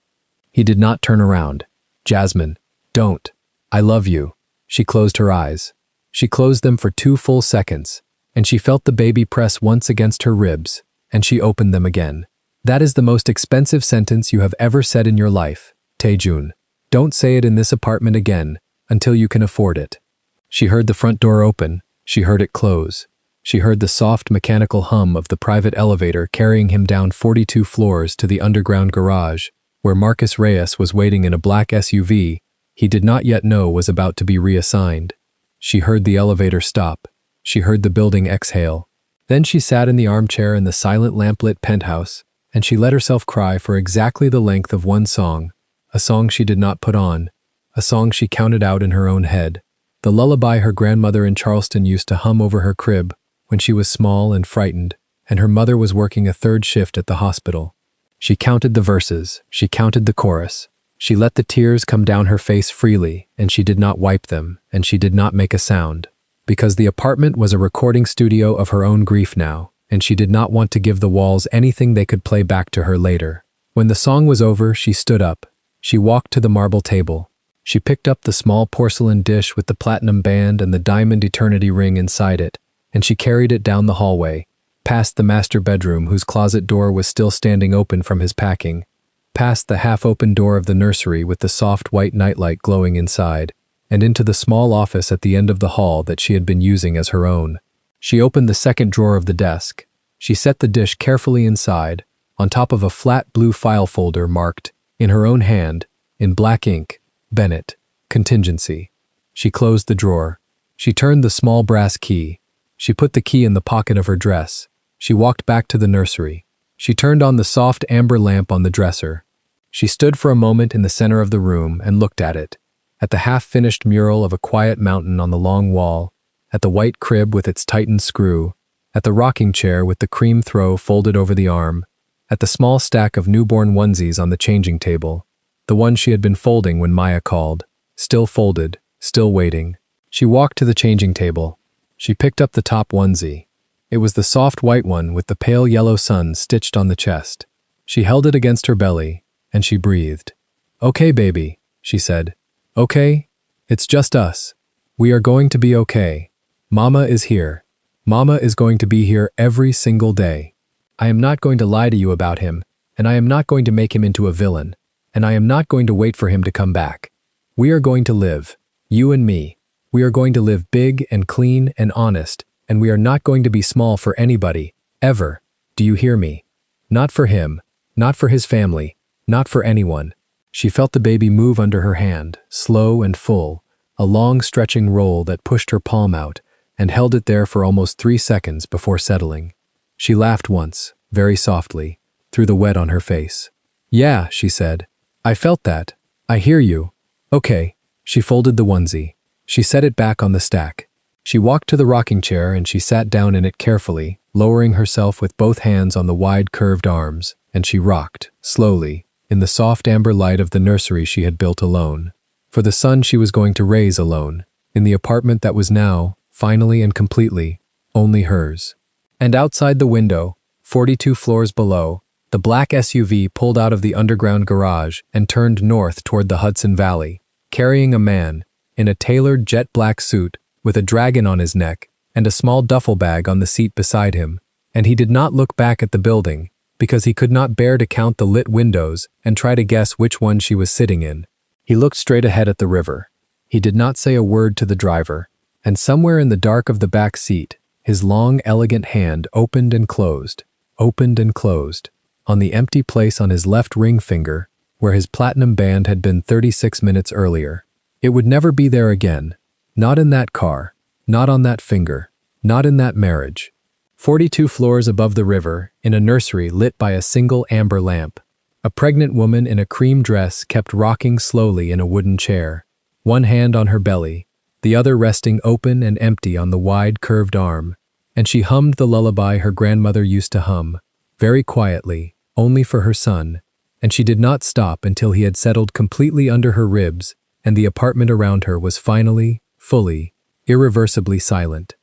He did not turn around. "Jasmine, don't. I love you." She closed her eyes. She closed them for 2 full seconds, and she felt the baby press once against her ribs, and she opened them again. "That is the most expensive sentence you have ever said in your life, Taejun. Don't say it in this apartment again, until you can afford it." She heard the front door open. She heard it close. She heard the soft mechanical hum of the private elevator carrying him down 42 floors to the underground garage, where Marcus Reyes was waiting in a black SUV he did not yet know was about to be reassigned. She heard the elevator stop. She heard the building exhale. Then she sat in the armchair in the silent lamplit penthouse, and she let herself cry for exactly the length of one song, a song she did not put on, a song she counted out in her own head, the lullaby her grandmother in Charleston used to hum over her crib when she was small and frightened, and her mother was working a 3rd shift at the hospital. She counted the verses, she counted the chorus. She let the tears come down her face freely, and she did not wipe them, and she did not make a sound, because the apartment was a recording studio of her own grief now, and she did not want to give the walls anything they could play back to her later. When the song was over, she stood up. She walked to the marble table. She picked up the small porcelain dish with the platinum band and the diamond eternity ring inside it, and she carried it down the hallway, past the master bedroom whose closet door was still standing open from his packing, past the half-open door of the nursery with the soft white nightlight glowing inside, and into the small office at the end of the hall that she had been using as her own. She opened the 2nd drawer of the desk. She set the dish carefully inside, on top of a flat blue file folder marked, in her own hand, in black ink, Bennett, Contingency. She closed the drawer. She turned the small brass key. She put the key in the pocket of her dress. She walked back to the nursery. She turned on the soft amber lamp on the dresser. She stood for a moment in the center of the room and looked at it, at the half-finished mural of a quiet mountain on the long wall, at the white crib with its tightened screw, at the rocking chair with the cream throw folded over the arm, at the small stack of newborn onesies on the changing table, the one she had been folding when Maya called, still folded, still waiting. She walked to the changing table. She picked up the top onesie. It was the soft white one with the pale yellow sun stitched on the chest. She held it against her belly, and she breathed. "Okay, baby," she said. "Okay? It's just us. We are going to be okay. Mama is here. Mama is going to be here every single day. I am not going to lie to you about him, and I am not going to make him into a villain, and I am not going to wait for him to come back. We are going to live, you and me. We are going to live big and clean and honest, and we are not going to be small for anybody, ever. Do you hear me? Not for him, not for his family, not for anyone." She felt the baby move under her hand, slow and full, a long stretching roll that pushed her palm out and held it there for almost 3 seconds before settling. She laughed once, very softly, through the wet on her face. "Yeah," she said. "I felt that. I hear you. Okay." She folded the onesie. She set it back on the stack. She walked to the rocking chair and she sat down in it carefully, lowering herself with both hands on the wide curved arms, and she rocked, slowly, in the soft amber light of the nursery she had built alone, for the son she was going to raise alone, in the apartment that was now, finally and completely, only hers. And outside the window, 42 floors below, the black SUV pulled out of the underground garage and turned north toward the Hudson Valley, carrying a man, in a tailored jet black suit, with a dragon on his neck, and a small duffel bag on the seat beside him, and he did not look back at the building, because he could not bear to count the lit windows and try to guess which one she was sitting in. He looked straight ahead at the river. He did not say a word to the driver, and somewhere in the dark of the back seat, his long, elegant hand opened and closed, on the empty place on his left ring finger, where his platinum band had been 36 minutes earlier. It would never be there again. Not in that car, not on that finger, not in that marriage. 42 floors above the river, in a nursery lit by a single amber lamp, a pregnant woman in a cream dress kept rocking slowly in a wooden chair, one hand on her belly, the other resting open and empty on the wide curved arm, and she hummed the lullaby her grandmother used to hum, very quietly, only for her son, and she did not stop until he had settled completely under her ribs and the apartment around her was finally, fully, irreversibly silent.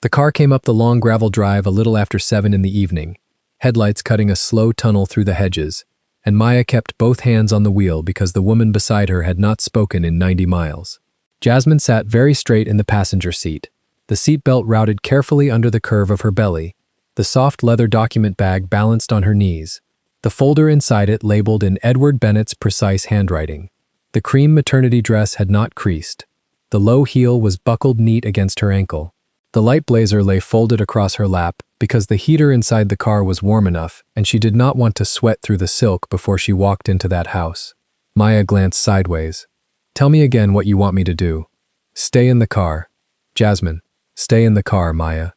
The car came up the long gravel drive a little after 7 in the evening, headlights cutting a slow tunnel through the hedges, and Maya kept both hands on the wheel because the woman beside her had not spoken in 90 miles. Jasmine sat very straight in the passenger seat, the seatbelt routed carefully under the curve of her belly, the soft leather document bag balanced on her knees, the folder inside it labeled in Edward Bennett's precise handwriting. The cream maternity dress had not creased. The low heel was buckled neat against her ankle. The light blazer lay folded across her lap because the heater inside the car was warm enough and she did not want to sweat through the silk before she walked into that house. Maya glanced sideways. "Tell me again what you want me to do." "Stay in the car." "Jasmine, stay in the car, Maya.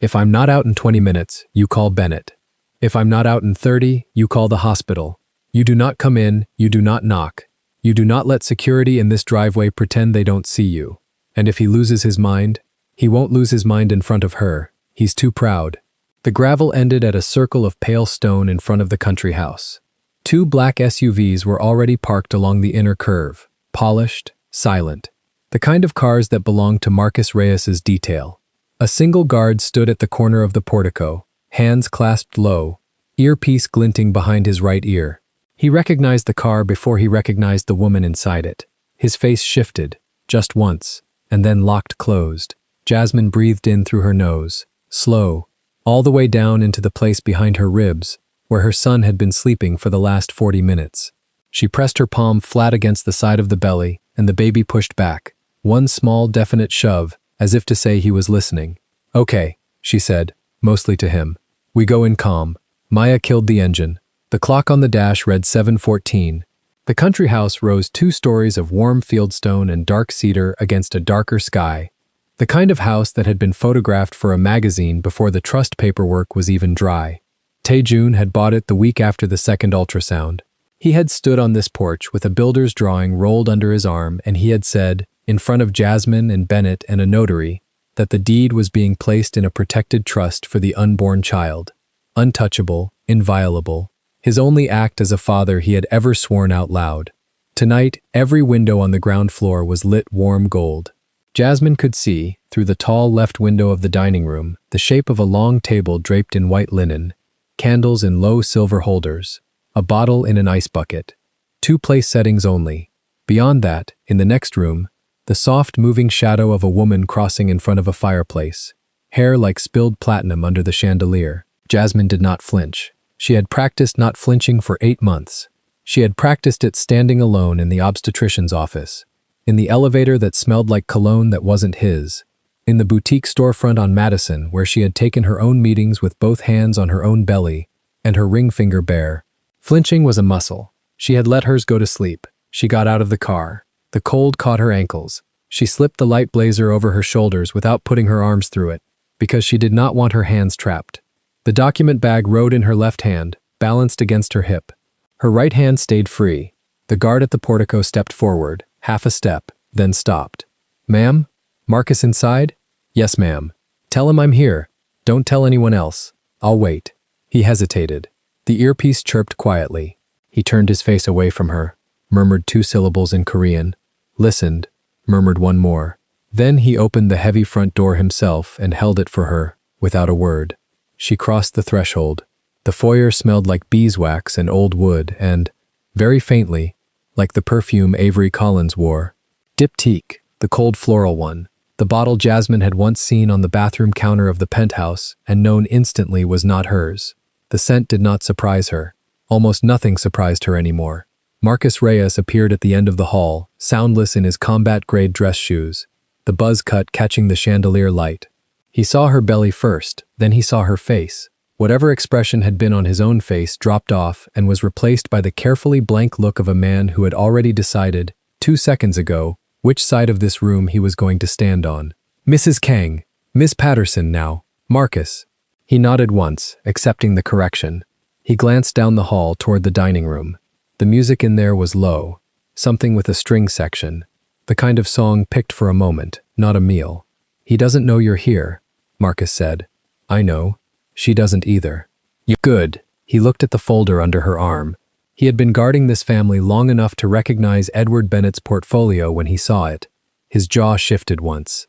If I'm not out in 20 minutes, you call Bennett. If I'm not out in 30, you call the hospital. You do not come in, you do not knock. You do not let security in this driveway pretend they don't see you. And if he loses his mind, he won't lose his mind in front of her. He's too proud." The gravel ended at a circle of pale stone in front of the country house. 2 black SUVs were already parked along the inner curve, polished, silent. The kind of cars that belonged to Marcus Reyes's detail. A single guard stood at the corner of the portico, hands clasped low, earpiece glinting behind his right ear. He recognized the car before he recognized the woman inside it. His face shifted, just once, and then locked closed. Jasmine breathed in through her nose, slow, all the way down into the place behind her ribs, where her son had been sleeping for the last 40 minutes. She pressed her palm flat against the side of the belly, and the baby pushed back, one small, definite shove, as if to say he was listening. "Okay," she said, mostly to him. "We go in calm." Maya killed the engine. The clock on the dash read 7:14. The country house rose 2 stories of warm fieldstone and dark cedar against a darker sky. The kind of house that had been photographed for a magazine before the trust paperwork was even dry. Tae-Jun had bought it the week after the second ultrasound. He had stood on this porch with a builder's drawing rolled under his arm, and he had said, in front of Jasmine and Bennett and a notary, that the deed was being placed in a protected trust for the unborn child. Untouchable, inviolable. His only act as a father he had ever sworn out loud. Tonight, every window on the ground floor was lit warm gold. Jasmine could see, through the tall left window of the dining room, the shape of a long table draped in white linen, candles in low silver holders, a bottle in an ice bucket. 2 place settings only. Beyond that, in the next room, the soft moving shadow of a woman crossing in front of a fireplace, hair like spilled platinum under the chandelier. Jasmine did not flinch. She had practiced not flinching for 8 months. She had practiced it standing alone in the obstetrician's office, in the elevator that smelled like cologne that wasn't his, in the boutique storefront on Madison where she had taken her own meetings with both hands on her own belly and her ring finger bare. Flinching was a muscle. She had let hers go to sleep. She got out of the car. The cold caught her ankles. She slipped the light blazer over her shoulders without putting her arms through it, because she did not want her hands trapped. The document bag rode in her left hand, balanced against her hip. Her right hand stayed free. The guard at the portico stepped forward, half a step, then stopped. "Ma'am? Marcus inside?" "Yes, ma'am." "Tell him I'm here. Don't tell anyone else. I'll wait." He hesitated. The earpiece chirped quietly. He turned his face away from her, murmured 2 syllables in Korean, listened, murmured 1 more. Then he opened the heavy front door himself and held it for her, without a word. She crossed the threshold. The foyer smelled like beeswax and old wood and, very faintly, like the perfume Avery Collins wore. Diptyque, the cold floral one, the bottle Jasmine had once seen on the bathroom counter of the penthouse and known instantly was not hers. The scent did not surprise her. Almost nothing surprised her anymore. Marcus Reyes appeared at the end of the hall, soundless in his combat-grade dress shoes, the buzz cut catching the chandelier light. He saw her belly first, then he saw her face. Whatever expression had been on his own face dropped off and was replaced by the carefully blank look of a man who had already decided, 2 seconds ago, which side of this room he was going to stand on. "Mrs. Kang, Miss Patterson now, Marcus." He nodded once, accepting the correction. He glanced down the hall toward the dining room. The music in there was low, something with a string section, the kind of song picked for a moment, not a meal. "He doesn't know you're here," Marcus said. "I know. She doesn't either." "You good." He looked at the folder under her arm. He had been guarding this family long enough to recognize Edward Bennett's portfolio when he saw it. His jaw shifted once.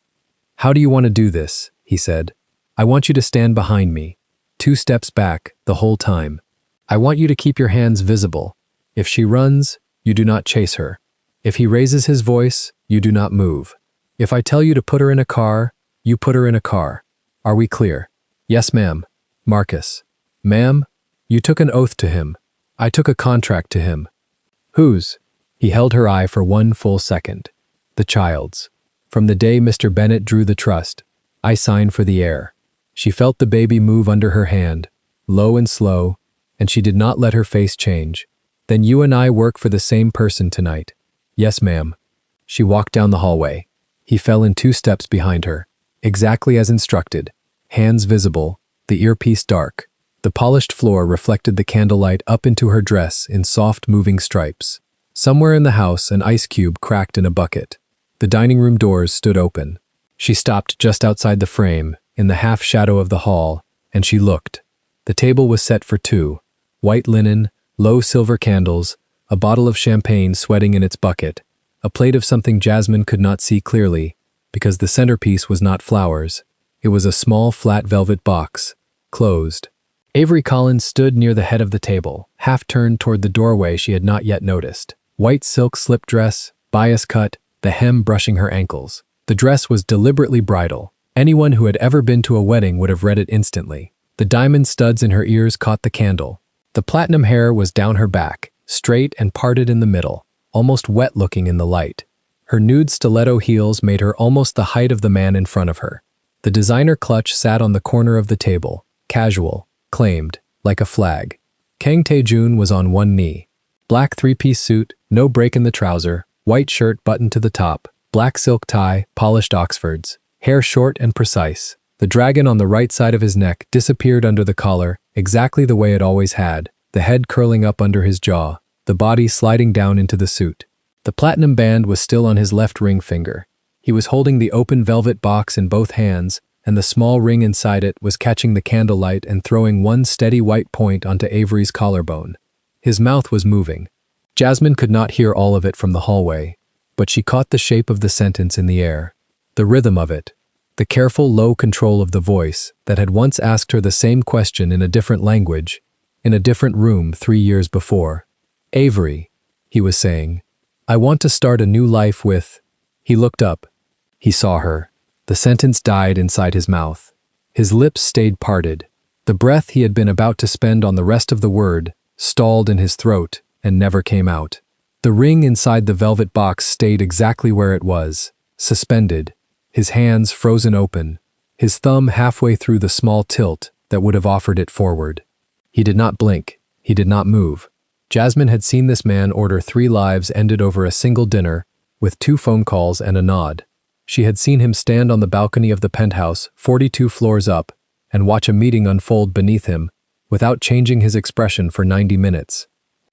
"How do you want to do this?" he said. "I want you to stand behind me, 2 steps back, the whole time. I want you to keep your hands visible. If she runs, you do not chase her. If he raises his voice, you do not move. If I tell you to put her in a car, you put her in a car. Are we clear?" "Yes, ma'am." "Marcus." "Ma'am, you took an oath to him. I took a contract to him." "Whose?" He held her eye for 1 full second. "The child's. From the day Mr. Bennett drew the trust, I signed for the heir." She felt the baby move under her hand, low and slow, and she did not let her face change. "Then you and I work for the same person tonight." "Yes, ma'am." She walked down the hallway. He fell in 2 steps behind her, exactly as instructed, hands visible, the earpiece dark. The polished floor reflected the candlelight up into her dress in soft moving stripes. Somewhere in the house, an ice cube cracked in a bucket. The dining room doors stood open. She stopped just outside the frame, in the half shadow of the hall, and she looked. The table was set for 2. White linen, low silver candles, a bottle of champagne sweating in its bucket, a plate of something Jasmine could not see clearly, because the centerpiece was not flowers. It was a small flat velvet box, closed. Avery Collins stood near the head of the table, half turned toward the doorway she had not yet noticed. White silk slip dress, bias cut, the hem brushing her ankles. The dress was deliberately bridal. Anyone who had ever been to a wedding would have read it instantly. The diamond studs in her ears caught the candle. The platinum hair was down her back, straight and parted in the middle, almost wet-looking in the light. Her nude stiletto heels made her almost the height of the man in front of her. The designer clutch sat on the corner of the table, casual, claimed, like a flag. Kang Tae-jun was on one knee. Black 3-piece suit, no break in the trouser, white shirt buttoned to the top, black silk tie, polished Oxfords, hair short and precise. The dragon on the right side of his neck disappeared under the collar, exactly the way it always had, the head curling up under his jaw, the body sliding down into the suit. The platinum band was still on his left ring finger. He was holding the open velvet box in both hands, and the small ring inside it was catching the candlelight and throwing one steady white point onto Avery's collarbone. His mouth was moving. Jasmine could not hear all of it from the hallway, but she caught the shape of the sentence in the air, the rhythm of it, the careful low control of the voice that had once asked her the same question in a different language, in a different room 3 years before. "Avery," he was saying, "I want to start a new life with—" He looked up. He saw her. The sentence died inside his mouth. His lips stayed parted. The breath he had been about to spend on the rest of the word stalled in his throat and never came out. The ring inside the velvet box stayed exactly where it was, suspended, his hands frozen open, his thumb halfway through the small tilt that would have offered it forward. He did not blink. He did not move. Jasmine had seen this man order 3 lives ended over a single dinner, with 2 phone calls and a nod. She had seen him stand on the balcony of the penthouse 42 floors up and watch a meeting unfold beneath him without changing his expression for 90 minutes.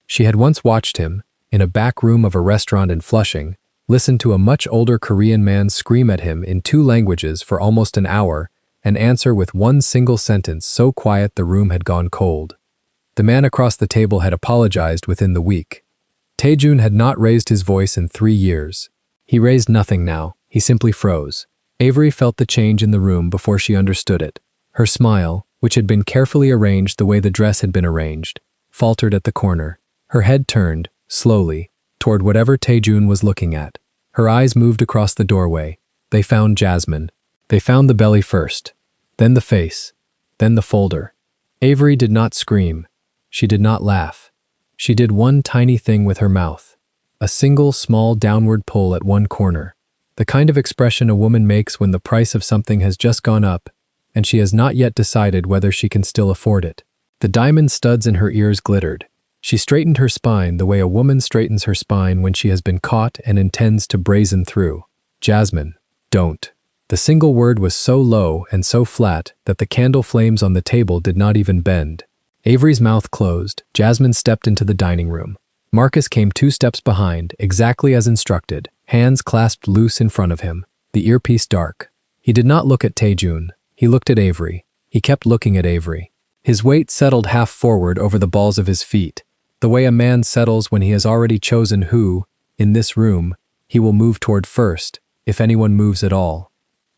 She had once watched him, in a back room of a restaurant in Flushing, listen to a much older Korean man scream at him in 2 languages for almost an hour and answer with one single sentence so quiet the room had gone cold. The man across the table had apologized within the week. Tae-jun had not raised his voice in 3 years. He raised nothing now. He simply froze. Avery felt the change in the room before she understood it. Her smile, which had been carefully arranged the way the dress had been arranged, faltered at the corner. Her head turned, slowly, toward whatever Tae-jun was looking at. Her eyes moved across the doorway. They found Jasmine. They found the belly first, then the face, then the folder. Avery did not scream. She did not laugh. She did one tiny thing with her mouth. A single small downward pull at one corner. The kind of expression a woman makes when the price of something has just gone up and she has not yet decided whether she can still afford it. The diamond studs in her ears glittered. She straightened her spine the way a woman straightens her spine when she has been caught and intends to brazen through. "Jasmine, don't." The single word was so low and so flat that the candle flames on the table did not even bend. Avery's mouth closed. Jasmine stepped into the dining room. Marcus came 2 steps behind, exactly as instructed, hands clasped loose in front of him, the earpiece dark. He did not look at Tae-jun. He looked at Avery. He kept looking at Avery. His weight settled half forward over the balls of his feet, The way a man settles when he has already chosen who, in this room, he will move toward first, if anyone moves at all.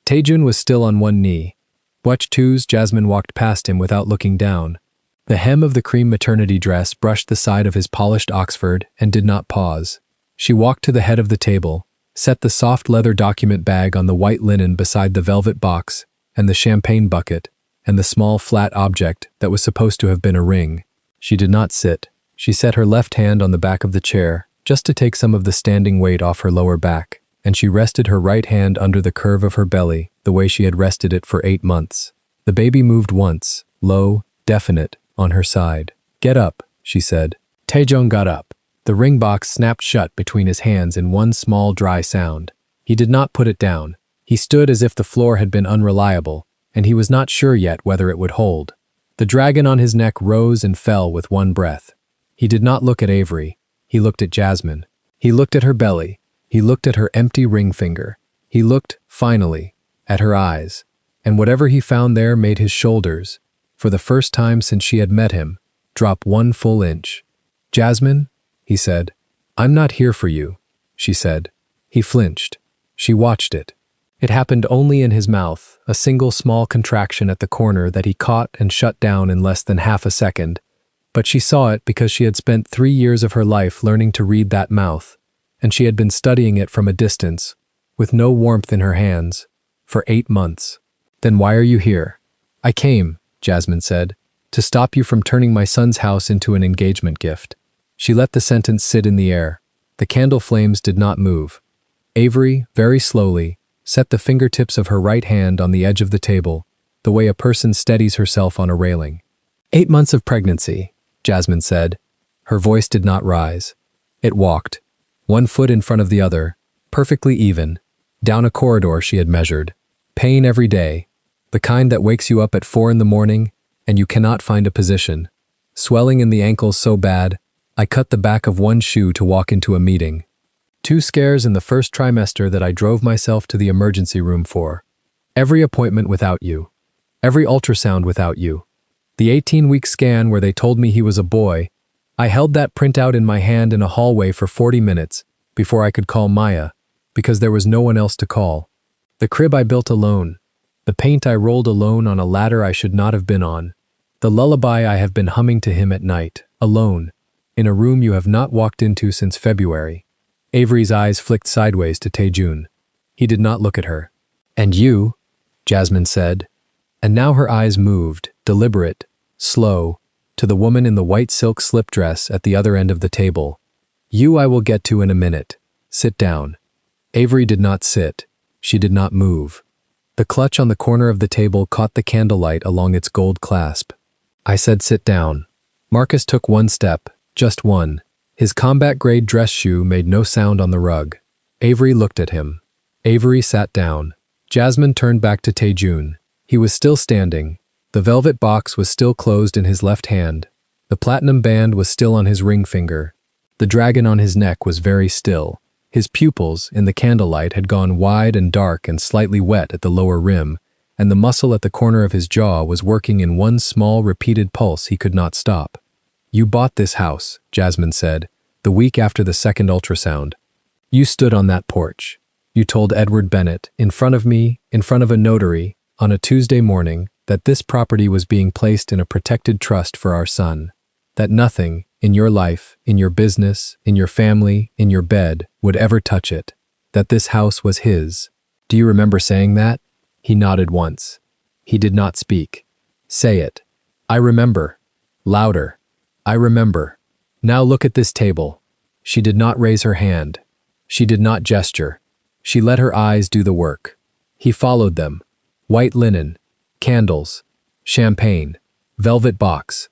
Taejun was still on one knee. Watch twos, Jasmine walked past him without looking down. The hem of the cream maternity dress brushed the side of his polished Oxford and did not pause. She walked to the head of the table, set the soft leather document bag on the white linen beside the velvet box, and the champagne bucket, and the small flat object that was supposed to have been a ring. She did not sit. She set her left hand on the back of the chair, just to take some of the standing weight off her lower back, and she rested her right hand under the curve of her belly, the way she had rested it for 8 months. The baby moved once, low, definite, on her side. "Get up," she said. Taejong got up. The ring box snapped shut between his hands in one small dry sound. He did not put it down. He stood as if the floor had been unreliable, and he was not sure yet whether it would hold. The dragon on his neck rose and fell with one breath. He did not look at Avery. He looked at Jasmine. He looked at her belly. He looked at her empty ring finger. He looked, finally, at her eyes. And whatever he found there made his shoulders, for the first time since she had met him, drop 1 full inch. "Jasmine," he said. "I'm not here for you," she said. He flinched. She watched it. It happened only in his mouth, a single small contraction at the corner that he caught and shut down in less than half a second. But she saw it because she had spent 3 years of her life learning to read that mouth, and she had been studying it from a distance, with no warmth in her hands, for 8 months. "Then why are you here?" "I came," Jasmine said, "to stop you from turning my son's house into an engagement gift." She let the sentence sit in the air. The candle flames did not move. Avery, very slowly, set the fingertips of her right hand on the edge of the table, the way a person steadies herself on a railing. 8 months of pregnancy, Jasmine said. Her voice did not rise. It walked, 1 foot in front of the other, perfectly even, down a corridor she had measured. Pain every day, the kind that wakes you up at 4 in the morning and you cannot find a position. Swelling in the ankles so bad, I cut the back of one shoe to walk into a meeting. 2 scares in the first trimester that I drove myself to the emergency room for. Every appointment without you. Every ultrasound without you. The 18-week scan where they told me he was a boy, I held that printout in my hand in a hallway for 40 minutes before I could call Maya, because there was no one else to call. The crib I built alone. The paint I rolled alone on a ladder I should not have been on. The lullaby I have been humming to him at night, alone, in a room you have not walked into since February. Avery's eyes flicked sideways to Taejun. He did not look at her. "And you," Jasmine said. And now her eyes moved, deliberate, slow, to the woman in the white silk slip dress at the other end of the table. "You I will get to in a minute. Sit down." Avery did not sit. She did not move. The clutch on the corner of the table caught the candlelight along its gold clasp. I said sit down. Marcus took 1 step, just one. His combat-grade dress shoe made no sound on the rug. Avery looked at him. Avery sat down. Jasmine turned back to Taejun. He was still standing. The velvet box was still closed in his left hand. The platinum band was still on his ring finger. The dragon on his neck was very still. His pupils, in the candlelight, had gone wide and dark and slightly wet at the lower rim, and the muscle at the corner of his jaw was working in one small, repeated pulse he could not stop. "You bought this house," Jasmine said, the week after the second ultrasound. "You stood on that porch. You told Edward Bennett, in front of me, in front of a notary, on a Tuesday morning, that this property was being placed in a protected trust for our son. That nothing, in your life, in your business, in your family, in your bed, would ever touch it. That this house was his. Do you remember saying that?" He nodded once. He did not speak. "Say it." "I remember." Louder. "I remember. Now look at this table." She did not raise her hand. She did not gesture. She let her eyes do the work. He followed them. White linen, candles, champagne, velvet box.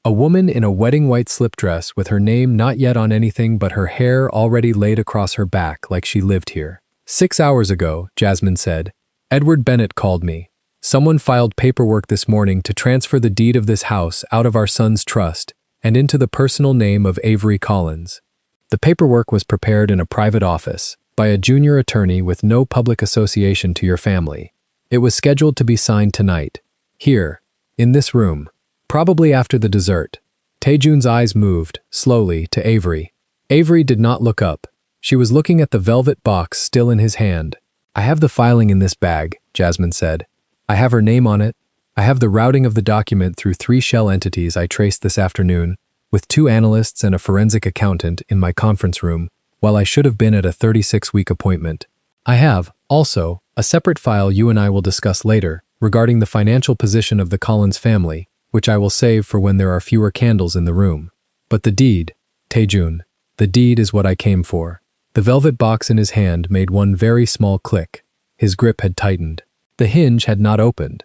A woman in a wedding white slip dress with her name not yet on anything but her hair already laid across her back like she lived here. 6 hours ago, Jasmine said, Edward Bennett called me. Someone filed paperwork this morning to transfer the deed of this house out of our son's trust and into the personal name of Avery Collins. The paperwork was prepared in a private office by a junior attorney with no public association to your family. It was scheduled to be signed tonight, here, in this room, probably after the dessert. Taejun's eyes moved, slowly, to Avery. Avery did not look up. She was looking at the velvet box still in his hand. I have the filing in this bag, Jasmine said. I have her name on it. I have the routing of the document through 3 shell entities I traced this afternoon, with 2 analysts and a forensic accountant in my conference room, while I should have been at a 36-week appointment. I have, also, a separate file you and I will discuss later, regarding the financial position of the Collins family, which I will save for when there are fewer candles in the room. But the deed, Taejun, the deed is what I came for. The velvet box in his hand made one very small click. His grip had tightened. The hinge had not opened.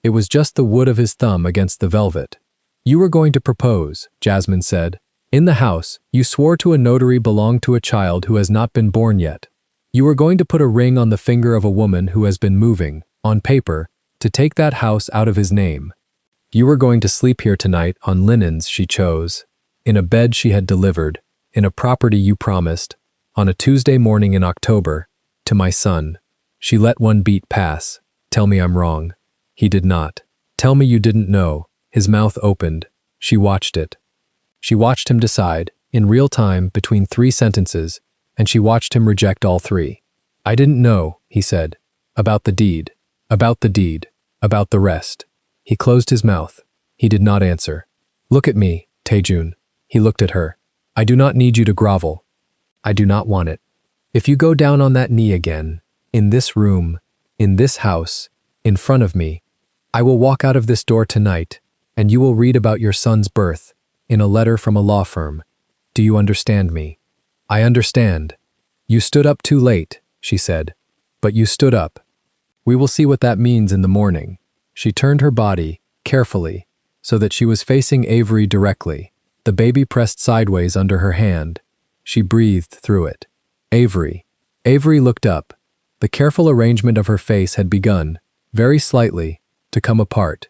It was just the wood of his thumb against the velvet. You were going to propose, Jasmine said. In the house, you swore to a notary belonged to a child who has not been born yet. You were going to put a ring on the finger of a woman who has been moving, on paper, to take that house out of his name. You were going to sleep here tonight on linens she chose, in a bed she had delivered, in a property you promised, on a Tuesday morning in October, to my son. She let one beat pass. Tell me I'm wrong. He did not. Tell me you didn't know. His mouth opened. She watched it. She watched him decide, in real time, between 3 sentences, and she watched him reject all 3. I didn't know, he said. About the deed. About the deed. About the rest. He closed his mouth. He did not answer. Look at me, Taejun. He looked at her. I do not need you to grovel. I do not want it. If you go down on that knee again, in this room, in this house, in front of me, I will walk out of this door tonight, and you will read about your son's birth, in a letter from a law firm. Do you understand me? I understand. You stood up too late, she said. But you stood up. We will see what that means in the morning. She turned her body, carefully, so that she was facing Avery directly, the baby pressed sideways under her hand. She breathed through it. Avery. Avery looked up. The careful arrangement of her face had begun, very slightly, to come apart.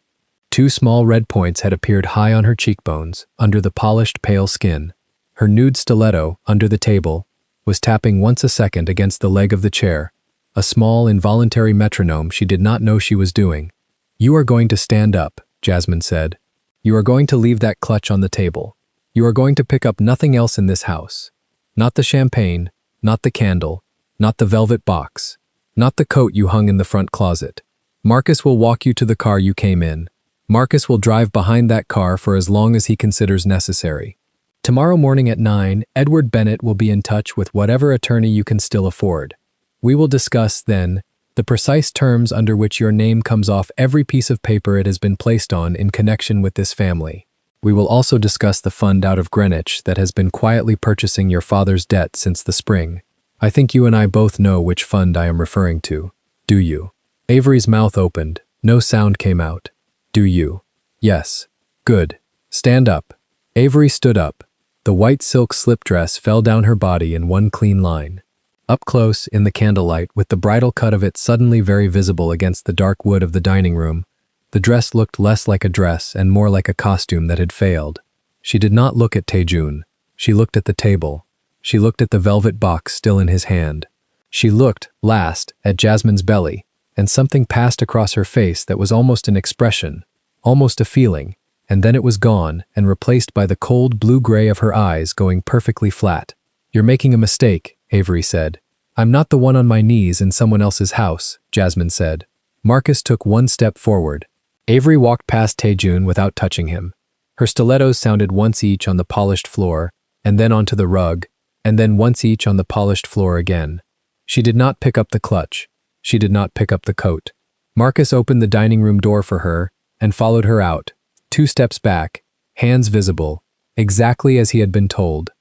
2 small red points had appeared high on her cheekbones, under the polished pale skin. Her nude stiletto, under the table, was tapping once a second against the leg of the chair, a small, involuntary metronome she did not know she was doing. You are going to stand up, Jasmine said. You are going to leave that clutch on the table. You are going to pick up nothing else in this house. Not the champagne, not the candle, not the velvet box, not the coat you hung in the front closet. Marcus will walk you to the car you came in. Marcus will drive behind that car for as long as he considers necessary. Tomorrow morning at 9, Edward Bennett will be in touch with whatever attorney you can still afford. We will discuss, then, the precise terms under which your name comes off every piece of paper it has been placed on in connection with this family. We will also discuss the fund out of Greenwich that has been quietly purchasing your father's debt since the spring. I think you and I both know which fund I am referring to. Do you? Avery's mouth opened. No sound came out. Do you? Yes. Good. Stand up. Avery stood up. The white silk slip dress fell down her body in one clean line. Up close, in the candlelight, with the bridal cut of it suddenly very visible against the dark wood of the dining room, the dress looked less like a dress and more like a costume that had failed. She did not look at Taejun. She looked at the table. She looked at the velvet box still in his hand. She looked, last, at Jasmine's belly, and something passed across her face that was almost an expression, almost a feeling, and then it was gone and replaced by the cold blue-gray of her eyes going perfectly flat. You're making a mistake, Avery said. I'm not the one on my knees in someone else's house, Jasmine said. Marcus took one step forward. Avery walked past Taejun without touching him. Her stilettos sounded once each on the polished floor, and then onto the rug, and then once each on the polished floor again. She did not pick up the clutch. She did not pick up the coat. Marcus opened the dining room door for her and followed her out, 2 steps back, hands visible, exactly as he had been told.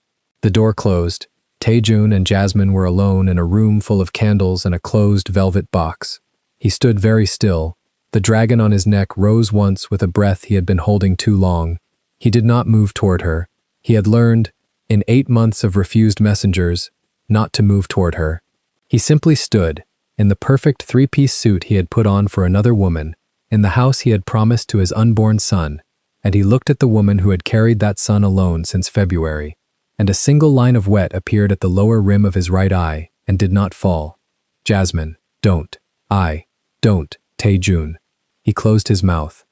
The door closed. Taejun and Jasmine were alone in a room full of candles and a closed velvet box. He stood very still. The dragon on his neck rose once with a breath he had been holding too long. He did not move toward her. He had learned, in 8 months of refused messengers, not to move toward her. He simply stood, in the perfect 3-piece suit he had put on for another woman, in the house he had promised to his unborn son, and he looked at the woman who had carried that son alone since February, and a single line of wet appeared at the lower rim of his right eye and did not fall. Jasmine, don't. Don't, Taejun. He closed his mouth.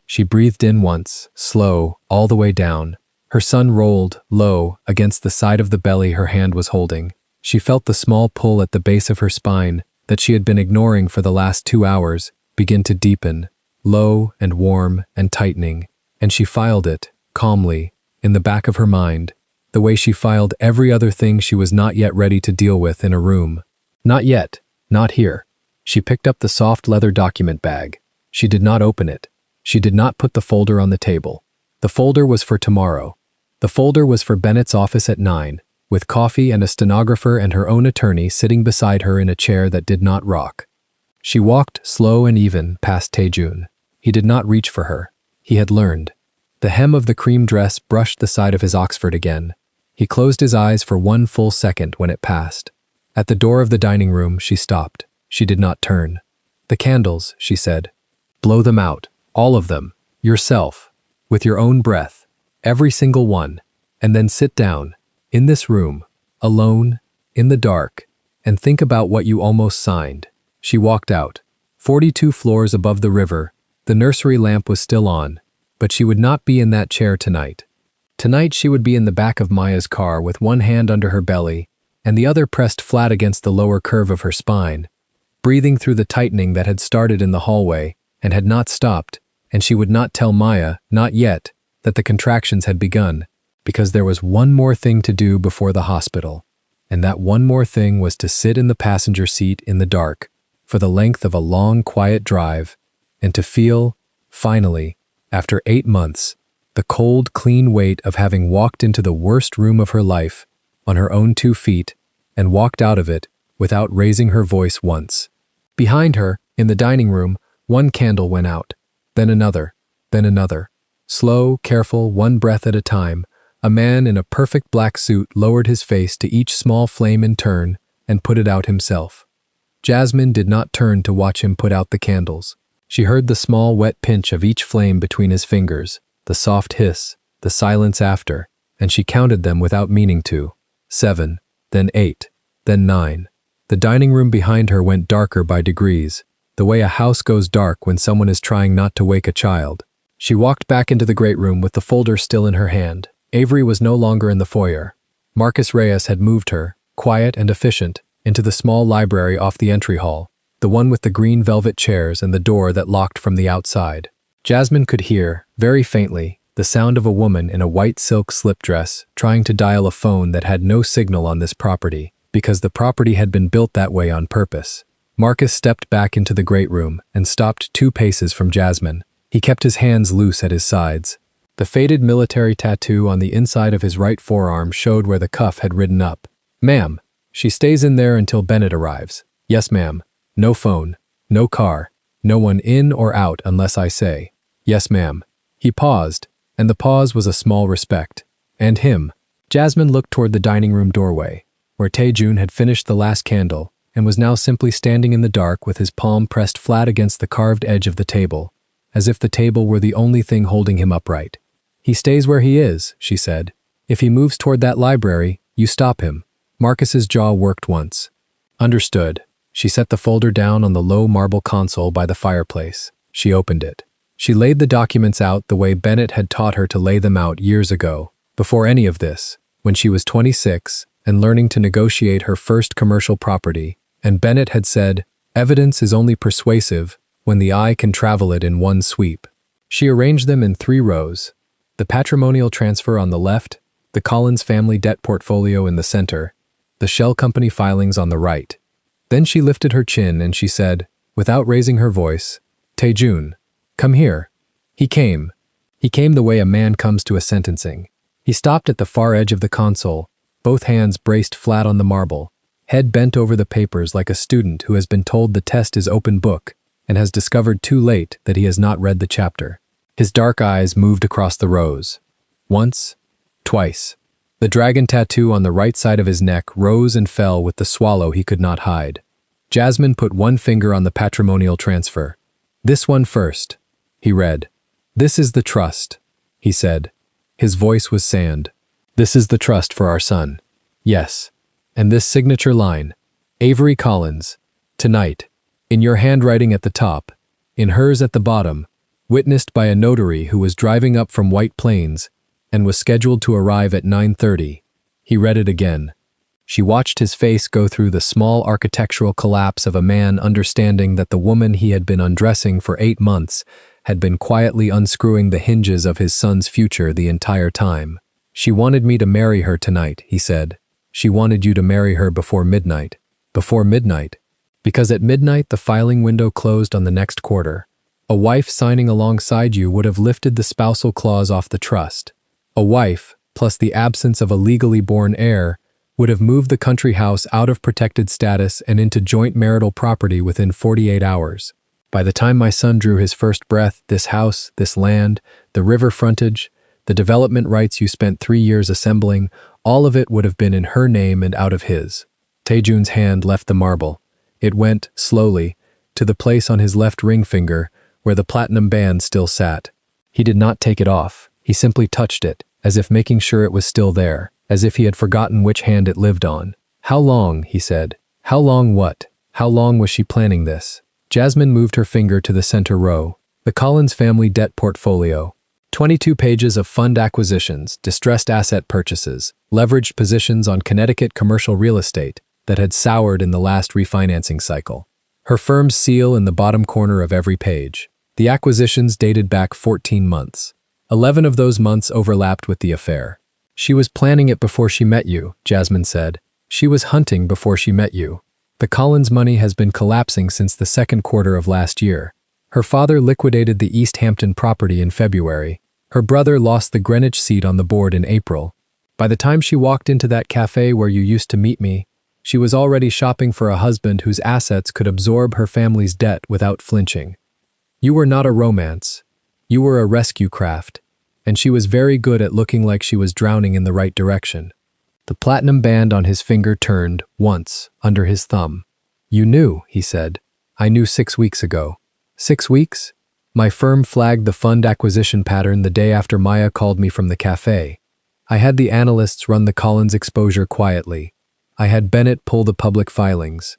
She breathed in once, slow, all the way down, Her son rolled, low, against the side of the belly her hand was holding. She felt the small pull at the base of her spine that she had been ignoring for the last 2 hours begin to deepen, low and warm and tightening, and she filed it, calmly, in the back of her mind, the way she filed every other thing she was not yet ready to deal with in a room. Not yet, not here. She picked up the soft leather document bag. She did not open it. She did not put the folder on the table. The folder was for tomorrow. The folder was for Bennett's office at 9, with coffee and a stenographer and her own attorney sitting beside her in a chair that did not rock. She walked slow and even past Tae-jun. He did not reach for her. He had learned. The hem of the cream dress brushed the side of his Oxford again. He closed his eyes for 1 full second when it passed. At the door of the dining room, she stopped. She did not turn. "The candles," she said. "Blow them out. All of them. Yourself. With your own breath. Every single one. And then sit down. In this room. Alone. In the dark. And think about what you almost signed." She walked out. 42 floors above the river. The nursery lamp was still on. But she would not be in that chair tonight. Tonight she would be in the back of Maya's car with one hand under her belly and the other pressed flat against the lower curve of her spine, breathing through the tightening that had started in the hallway and had not stopped, and she would not tell Maya, not yet, that the contractions had begun, because there was one more thing to do before the hospital, and that one more thing was to sit in the passenger seat in the dark for the length of a long, quiet drive, and to feel, finally, after 8 months, the cold, clean weight of having walked into the worst room of her life, on her own 2 feet, and walked out of it without raising her voice once. Behind her, in the dining room, one candle went out, then another, then another. Slow, careful, one breath at a time, a man in a perfect black suit lowered his face to each small flame in turn and put it out himself. Jasmine did not turn to watch him put out the candles. She heard the small, wet pinch of each flame between his fingers, the soft hiss, the silence after, and she counted them without meaning to. 7, then 8, then 9. The dining room behind her went darker by degrees, the way a house goes dark when someone is trying not to wake a child. She walked back into the great room with the folder still in her hand. Avery was no longer in the foyer. Marcus Reyes had moved her, quiet and efficient, into the small library off the entry hall, the one with the green velvet chairs and the door that locked from the outside. Jasmine could hear, very faintly, the sound of a woman in a white silk slip dress trying to dial a phone that had no signal on this property, because the property had been built that way on purpose. Marcus stepped back into the great room and stopped 2 paces from Jasmine. He kept his hands loose at his sides. The faded military tattoo on the inside of his right forearm showed where the cuff had ridden up. "Ma'am, she stays in there until Bennett arrives." "Yes, ma'am. No phone. No car. No one in or out unless I say." "Yes, ma'am." He paused, and the pause was a small respect. "And him." Jasmine looked toward the dining room doorway, where Tae-jun had finished the last candle and was now simply standing in the dark with his palm pressed flat against the carved edge of the table, as if the table were the only thing holding him upright. "He stays where he is," she said. "If he moves toward that library, you stop him." Marcus's jaw worked once. "Understood." She set the folder down on the low marble console by the fireplace. She opened it. She laid the documents out the way Bennett had taught her to lay them out years ago, before any of this, when she was 26 and learning to negotiate her first commercial property, and Bennett had said, "Evidence is only persuasive when the eye can travel it in one sweep." She arranged them in 3 rows, the patrimonial transfer on the left, the Collins family debt portfolio in the center, the Shell Company filings on the right. Then she lifted her chin and she said, without raising her voice, "Tae-jun, come here." He came. He came the way a man comes to a sentencing. He stopped at the far edge of the console, both hands braced flat on the marble, head bent over the papers like a student who has been told the test is open book and has discovered too late that he has not read the chapter. His dark eyes moved across the rows. Once, twice. The dragon tattoo on the right side of his neck rose and fell with the swallow he could not hide. Jasmine put one finger on the patrimonial transfer. "This one first," he read. "This is the trust," he said. His voice was sand. "This is the trust for our son." "Yes." And this signature line, "Avery Collins, tonight," in your handwriting at the top, in hers at the bottom, witnessed by a notary who was driving up from White Plains, and was scheduled to arrive at 9:30. He read it again. She watched his face go through the small architectural collapse of a man understanding that the woman he had been undressing for 8 months had been quietly unscrewing the hinges of his son's future the entire time. "She wanted me to marry her tonight," he said. "She wanted you to marry her before midnight." Before midnight. Because at midnight the filing window closed on the next quarter. A wife signing alongside you would have lifted the spousal clause off the trust. A wife, plus the absence of a legally born heir, would have moved the country house out of protected status and into joint marital property within 48 hours. By the time my son drew his first breath, this house, this land, the river frontage, the development rights you spent 3 years assembling, all of it would have been in her name and out of his. Taejun's hand left the marble. It went, slowly, to the place on his left ring finger where the platinum band still sat. He did not take it off. He simply touched it, as if making sure it was still there, as if he had forgotten which hand it lived on. "How long?" he said. "How long what? How long was she planning this?" Jasmine moved her finger to the center row. The Collins family debt portfolio. 22 pages of fund acquisitions, distressed asset purchases, leveraged positions on Connecticut commercial real estate that had soured in the last refinancing cycle. Her firm's seal in the bottom corner of every page. The acquisitions dated back 14 months. 11 of those months overlapped with the affair. "She was planning it before she met you," Jasmine said. "She was hunting before she met you. The Collins money has been collapsing since the second quarter of last year. Her father liquidated the East Hampton property in February. Her brother lost the Greenwich seat on the board in April. By the time she walked into that cafe where you used to meet me, she was already shopping for a husband whose assets could absorb her family's debt without flinching. You were not a romance. You were a rescue craft, and she was very good at looking like she was drowning in the right direction." The platinum band on his finger turned, once, under his thumb. "You knew," he said. "I knew 6 weeks ago." 6 weeks? My firm flagged the fund acquisition pattern the day after Maya called me from the cafe. I had the analysts run the Collins exposure quietly. I had Bennett pull the public filings.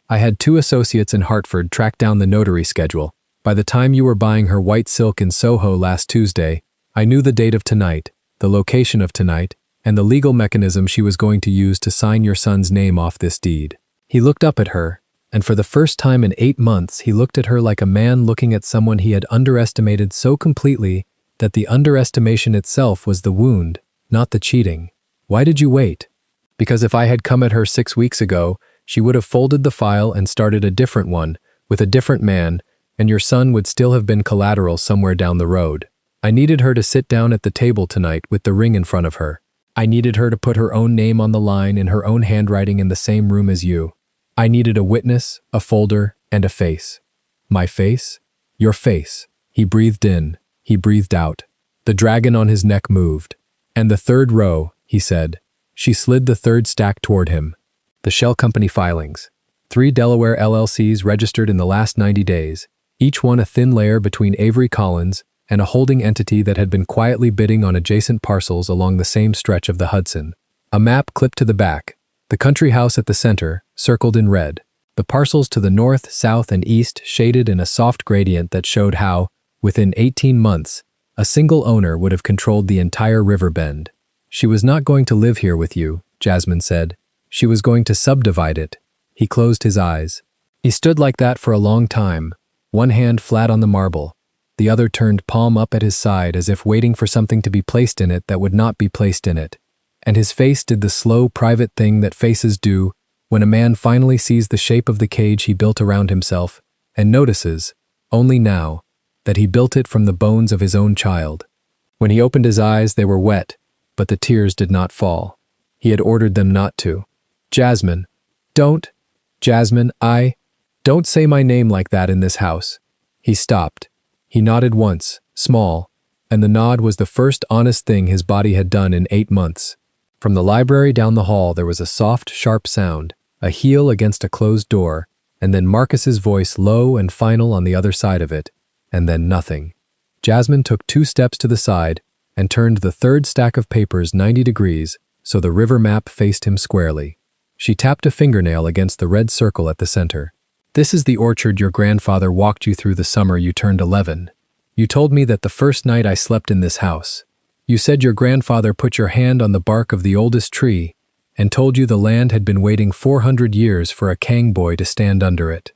I had 2 associates in Hartford track down the notary schedule. By the time you were buying her white silk in Soho last Tuesday, I knew the date of tonight, the location of tonight, and the legal mechanism she was going to use to sign your son's name off this deed. He looked up at her, and for the first time in 8 months he looked at her like a man looking at someone he had underestimated so completely that the underestimation itself was the wound, not the cheating. "Why did you wait?" "Because if I had come at her 6 weeks ago, she would have folded the file and started a different one, with a different man, and your son would still have been collateral somewhere down the road. I needed her to sit down at the table tonight with the ring in front of her. I needed her to put her own name on the line in her own handwriting in the same room as you. I needed a witness, a folder, and a face." "My face?" "Your face." He breathed in. He breathed out. The dragon on his neck moved. "And the third row," he said. She slid the third stack toward him. "The shell company filings. 3 Delaware LLCs registered in the last 90 days, each one a thin layer between Avery Collins and a holding entity that had been quietly bidding on adjacent parcels along the same stretch of the Hudson. A map clipped to the back, the country house at the center, circled in red. The parcels to the north, south, and east shaded in a soft gradient that showed how, within 18 months, a single owner would have controlled the entire river bend. "She was not going to live here with you," Jasmine said. "She was going to subdivide it." He closed his eyes. He stood like that for a long time, one hand flat on the marble, the other turned palm up at his side as if waiting for something to be placed in it that would not be placed in it. And his face did the slow, private thing that faces do when a man finally sees the shape of the cage he built around himself and notices, only now, that he built it from the bones of his own child. When he opened his eyes, they were wet, but the tears did not fall. He had ordered them not to. "Jasmine, don't. Jasmine, don't say my name like that in this house." He stopped. He nodded once, small, and the nod was the first honest thing his body had done in 8 months. From the library down the hall there was a soft, sharp sound, a heel against a closed door, and then Marcus's voice low and final on the other side of it, and then nothing. Jasmine took 2 steps to the side and turned the third stack of papers 90 degrees so the river map faced him squarely. She tapped a fingernail against the red circle at the center. "This is the orchard your grandfather walked you through the summer you turned 11. You told me that the first night I slept in this house. You said your grandfather put your hand on the bark of the oldest tree and told you the land had been waiting 400 years for a Kang boy to stand under it.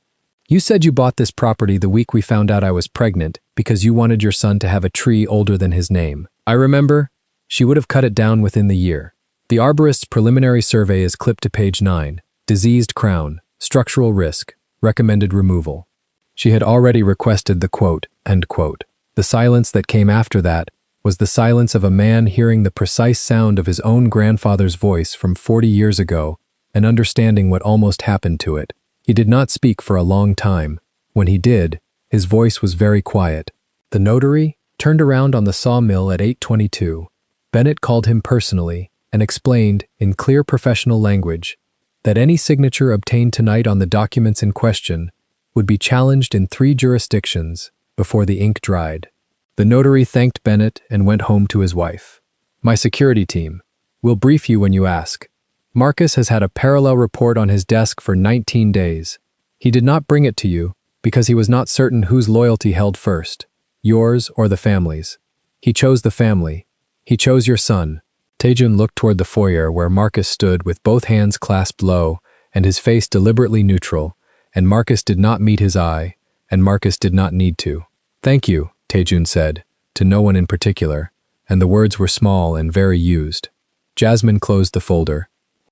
You said you bought this property the week we found out I was pregnant because you wanted your son to have a tree older than his name. I remember. She would have cut it down within the year. The arborist's preliminary survey is clipped to page 9. Diseased crown, structural risk, recommended removal. She had already requested the quote, end quote. The silence that came after that was the silence of a man hearing the precise sound of his own grandfather's voice from 40 years ago and understanding what almost happened to it. He did not speak for a long time. When he did, his voice was very quiet. The notary turned around on the sawmill at 8:22. Bennett called him personally and explained, in clear professional language, that any signature obtained tonight on the documents in question would be challenged in 3 jurisdictions before the ink dried. The notary thanked Bennett and went home to his wife. My security team will brief you when you ask. Marcus has had a parallel report on his desk for 19 days. He did not bring it to you because he was not certain whose loyalty held first, yours or the family's. He chose the family. He chose your son. Taejun looked toward the foyer where Marcus stood with both hands clasped low and his face deliberately neutral, and Marcus did not meet his eye, and Marcus did not need to. Thank you, Taejun said, to no one in particular, and the words were small and very used. Jasmine closed the folder.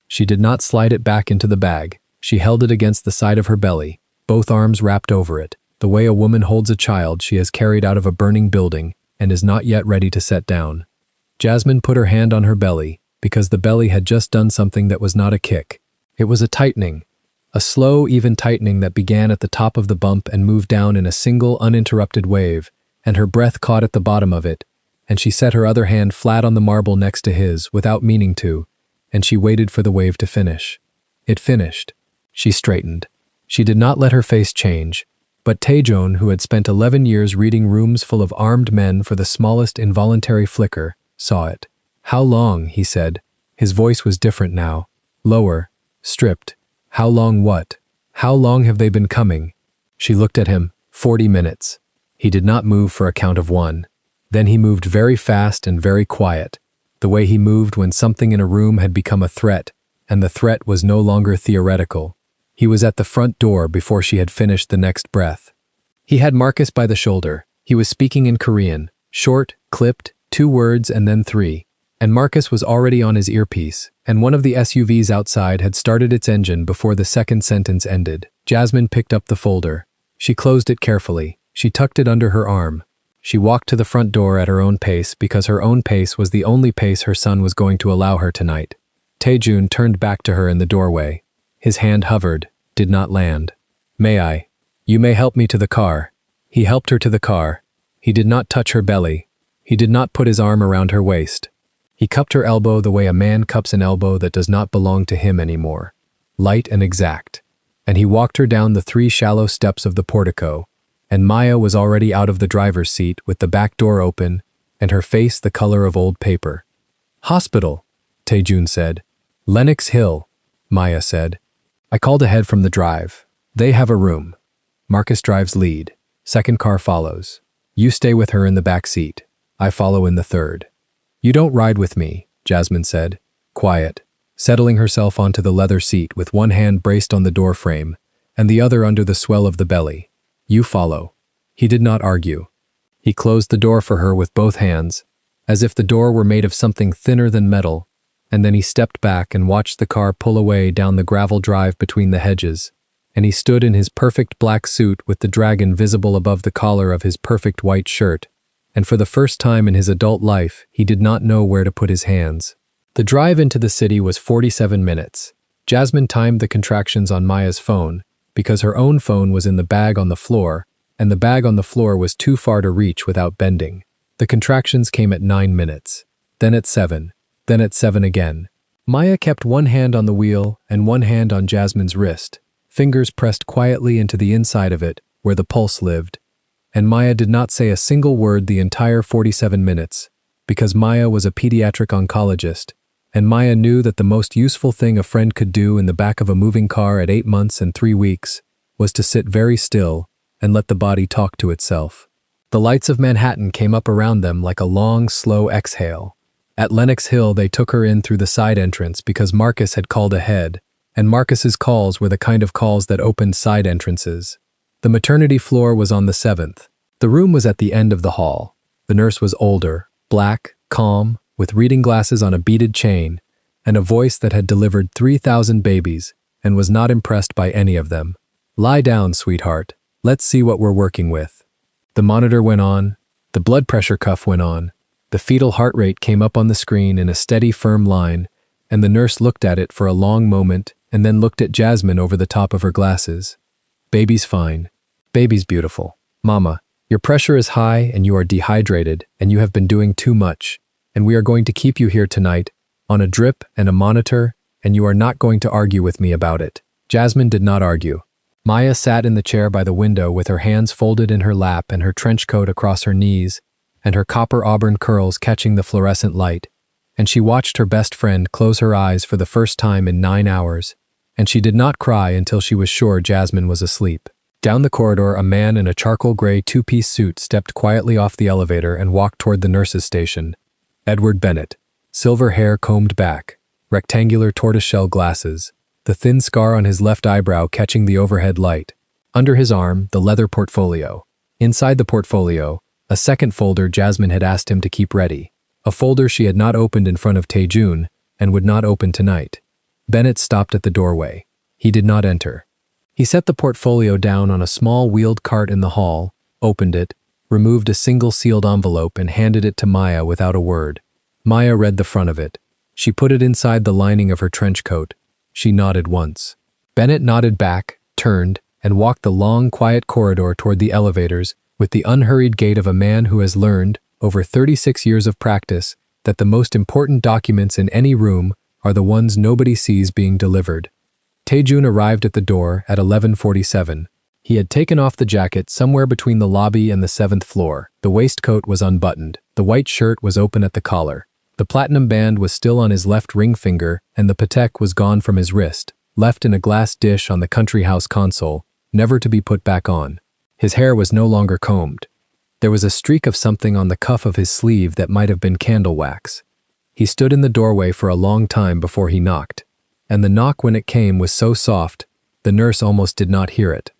She did not slide it back into the bag. She held it against the side of her belly, both arms wrapped over it, the way a woman holds a child she has carried out of a burning building and is not yet ready to set down. Jasmine put her hand on her belly, because the belly had just done something that was not a kick. It was a tightening, a slow, even tightening that began at the top of the bump and moved down in a single, uninterrupted wave, and her breath caught at the bottom of it, and she set her other hand flat on the marble next to his, without meaning to, and she waited for the wave to finish. It finished. She straightened. She did not let her face change, but Taejun, who had spent 11 years reading rooms full of armed men for the smallest involuntary flicker, saw it. How long, he said. His voice was different now. Lower, stripped. How long what? How long have they been coming? She looked at him. 40 minutes. He did not move for a count of 1. Then he moved very fast and very quiet, the way he moved when something in a room had become a threat, and the threat was no longer theoretical. He was at the front door before she had finished the next breath. He had Marcus by the shoulder. He was speaking in Korean, short, clipped, 2 words and then 3. And Marcus was already on his earpiece, and one of the SUVs outside had started its engine before the second sentence ended. Jasmine picked up the folder. She closed it carefully. She tucked it under her arm. She walked to the front door at her own pace because her own pace was the only pace her son was going to allow her tonight. Taejun turned back to her in the doorway. His hand hovered, did not land. May I? You may help me to the car. He helped her to the car. He did not touch her belly. He did not put his arm around her waist. He cupped her elbow the way a man cups an elbow that does not belong to him anymore. Light and exact. And he walked her down the 3 shallow steps of the portico, and Maya was already out of the driver's seat with the back door open and her face the color of old paper. Hospital, Taejun said. Lenox Hill, Maya said. I called ahead from the drive. They have a room. Marcus drives lead. Second car follows. You stay with her in the back seat. I follow in the third. You don't ride with me, Jasmine said, quiet, settling herself onto the leather seat with one hand braced on the door frame and the other under the swell of the belly. You follow. He did not argue. He closed the door for her with both hands, as if the door were made of something thinner than metal, and then he stepped back and watched the car pull away down the gravel drive between the hedges, and he stood in his perfect black suit with the dragon visible above the collar of his perfect white shirt, and for the first time in his adult life, he did not know where to put his hands. The drive into the city was 47 minutes. Jasmine timed the contractions on Maya's phone, because her own phone was in the bag on the floor, and the bag on the floor was too far to reach without bending. The contractions came at 9 minutes, then at 7, then at 7 again. Maya kept one hand on the wheel and one hand on Jasmine's wrist, fingers pressed quietly into the inside of it, where the pulse lived. And Maya did not say a single word the entire 47 minutes, because Maya was a pediatric oncologist, and Maya knew that the most useful thing a friend could do in the back of a moving car at 8 months and 3 weeks was to sit very still and let the body talk to itself. The lights of Manhattan came up around them like a long, slow exhale. At Lenox Hill, they took her in through the side entrance because Marcus had called ahead, and Marcus's calls were the kind of calls that opened side entrances. The maternity floor was on the 7th. The room was at the end of the hall. The nurse was older, black, calm, with reading glasses on a beaded chain, and a voice that had delivered 3,000 babies and was not impressed by any of them. "Lie down, sweetheart. Let's see what we're working with." The monitor went on. The blood pressure cuff went on. The fetal heart rate came up on the screen in a steady, firm line, and the nurse looked at it for a long moment and then looked at Jasmine over the top of her glasses. "Baby's fine. Baby's beautiful. Mama, your pressure is high and you are dehydrated and you have been doing too much, and we are going to keep you here tonight on a drip and a monitor, and you are not going to argue with me about it." Jasmine did not argue. Maya sat in the chair by the window with her hands folded in her lap and her trench coat across her knees, and her copper auburn curls catching the fluorescent light, and she watched her best friend close her eyes for the first time in 9 hours, and she did not cry until she was sure Jasmine was asleep. Down the corridor, a man in a charcoal gray two-piece suit stepped quietly off the elevator and walked toward the nurse's station. Edward Bennett, silver hair combed back, rectangular tortoiseshell glasses, the thin scar on his left eyebrow catching the overhead light. Under his arm, the leather portfolio. Inside the portfolio, a second folder Jasmine had asked him to keep ready, a folder she had not opened in front of Taejun and would not open tonight. Bennett stopped at the doorway. He did not enter. He set the portfolio down on a small wheeled cart in the hall, opened it, removed a single sealed envelope and handed it to Maya without a word. Maya read the front of it. She put it inside the lining of her trench coat. She nodded once. Bennett nodded back, turned, and walked the long, quiet corridor toward the elevators with the unhurried gait of a man who has learned, over 36 years of practice, that the most important documents in any room are the ones nobody sees being delivered. Taejun arrived at the door at 11:47. He had taken off the jacket somewhere between the lobby and the 7th floor. The waistcoat was unbuttoned. The white shirt was open at the collar. The platinum band was still on his left ring finger, and the patek was gone from his wrist, left in a glass dish on the country house console, never to be put back on. His hair was no longer combed. There was a streak of something on the cuff of his sleeve that might have been candle wax. He stood in the doorway for a long time before he knocked, and the knock when it came was so soft, the nurse almost did not hear it.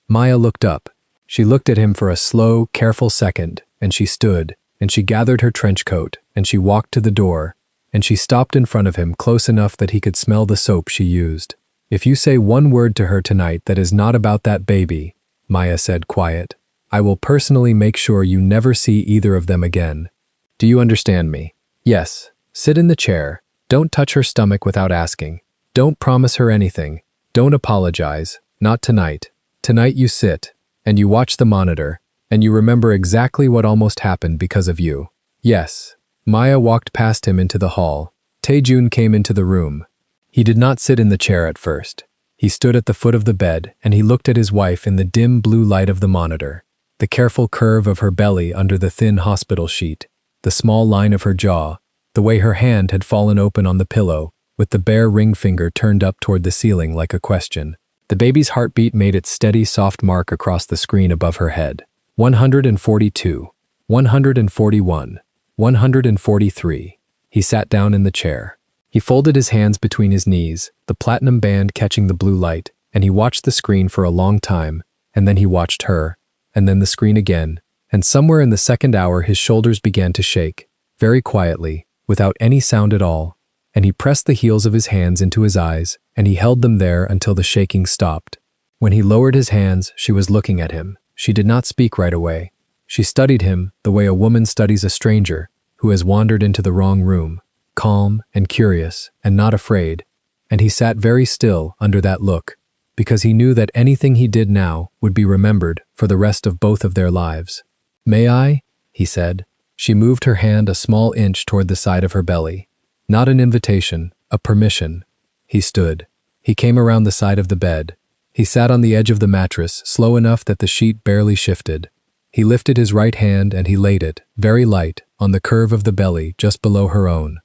Maya looked up. She looked at him for a slow, careful second, and she stood, and she gathered her trench coat, and she walked to the door, and she stopped in front of him close enough that he could smell the soap she used. "If you say one word to her tonight that is not about that baby," Maya said quiet, "I will personally make sure you never see either of them again. Do you understand me?" "Yes." "Sit in the chair. Don't touch her stomach without asking. Don't promise her anything. Don't apologize. Not tonight. Tonight you sit, and you watch the monitor, and you remember exactly what almost happened because of you." "Yes." Maya walked past him into the hall. Taejun came into the room. He did not sit in the chair at first. He stood at the foot of the bed, and he looked at his wife in the dim blue light of the monitor. The careful curve of her belly under the thin hospital sheet, the small line of her jaw, the way her hand had fallen open on the pillow, with the bare ring finger turned up toward the ceiling like a question. The baby's heartbeat made its steady, soft mark across the screen above her head. 142, 141, 143. He sat down in the chair. He folded his hands between his knees, the platinum band catching the blue light, and he watched the screen for a long time, and then he watched her, and then the screen again, and somewhere in the second hour his shoulders began to shake, very quietly, without any sound at all, and he pressed the heels of his hands into his eyes, and he held them there until the shaking stopped. When he lowered his hands, she was looking at him. She did not speak right away. She studied him the way a woman studies a stranger who has wandered into the wrong room, calm and curious and not afraid, and he sat very still under that look, because he knew that anything he did now would be remembered for the rest of both of their lives. "May I?" he said. She moved her hand a small inch toward the side of her belly. Not an invitation, a permission. He stood. He came around the side of the bed. He sat on the edge of the mattress, slow enough that the sheet barely shifted. He lifted his right hand and he laid it, very light, on the curve of the belly just below her own.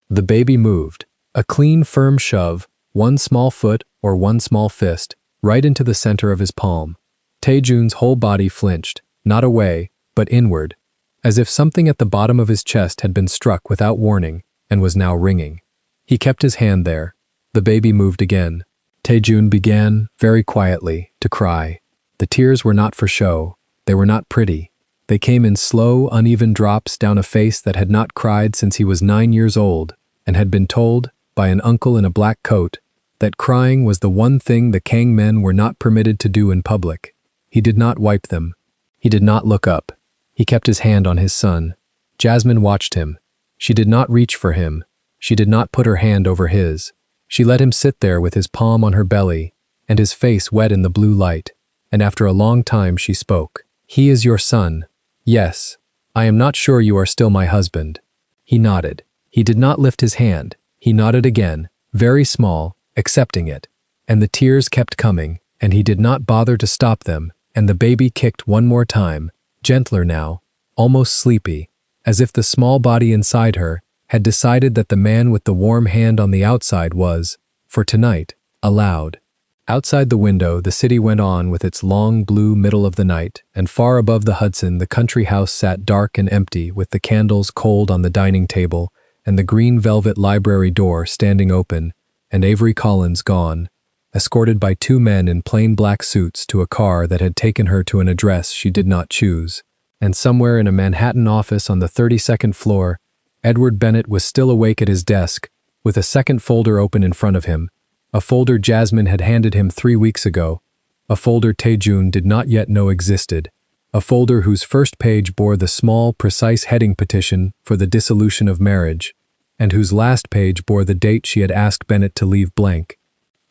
The baby moved. A clean, firm shove, one small foot or one small fist, right into the center of his palm. Taejun's whole body flinched, not away, but inward, as if something at the bottom of his chest had been struck without warning and was now ringing. He kept his hand there. The baby moved again. Taejun began, very quietly, to cry. The tears were not for show. They were not pretty. They came in slow, uneven drops down a face that had not cried since he was 9 years old and had been told, by an uncle in a black coat, that crying was the one thing the Kang men were not permitted to do in public. He did not wipe them. He did not look up. He kept his hand on his son. Jasmine watched him. She did not reach for him. She did not put her hand over his. She let him sit there with his palm on her belly and his face wet in the blue light, and after a long time she spoke. "He is your son." "Yes. I am not sure you are still my husband." He nodded. He did not lift his hand. He nodded again, very small, accepting it. And the tears kept coming, and he did not bother to stop them, and the baby kicked one more time, gentler now, almost sleepy, as if the small body inside her had decided that the man with the warm hand on the outside was, for tonight, allowed. Outside the window, the city went on with its long blue middle of the night, and far above the Hudson, the country house sat dark and empty with the candles cold on the dining table and the green velvet library door standing open, and Avery Collins gone, escorted by 2 men in plain black suits to a car that had taken her to an address she did not choose. And somewhere in a Manhattan office on the 32nd floor, Edward Bennett was still awake at his desk, with a second folder open in front of him, a folder Jasmine had handed him 3 weeks ago, a folder Taejun did not yet know existed, a folder whose first page bore the small, precise heading petition for the dissolution of marriage, and whose last page bore the date she had asked Bennett to leave blank,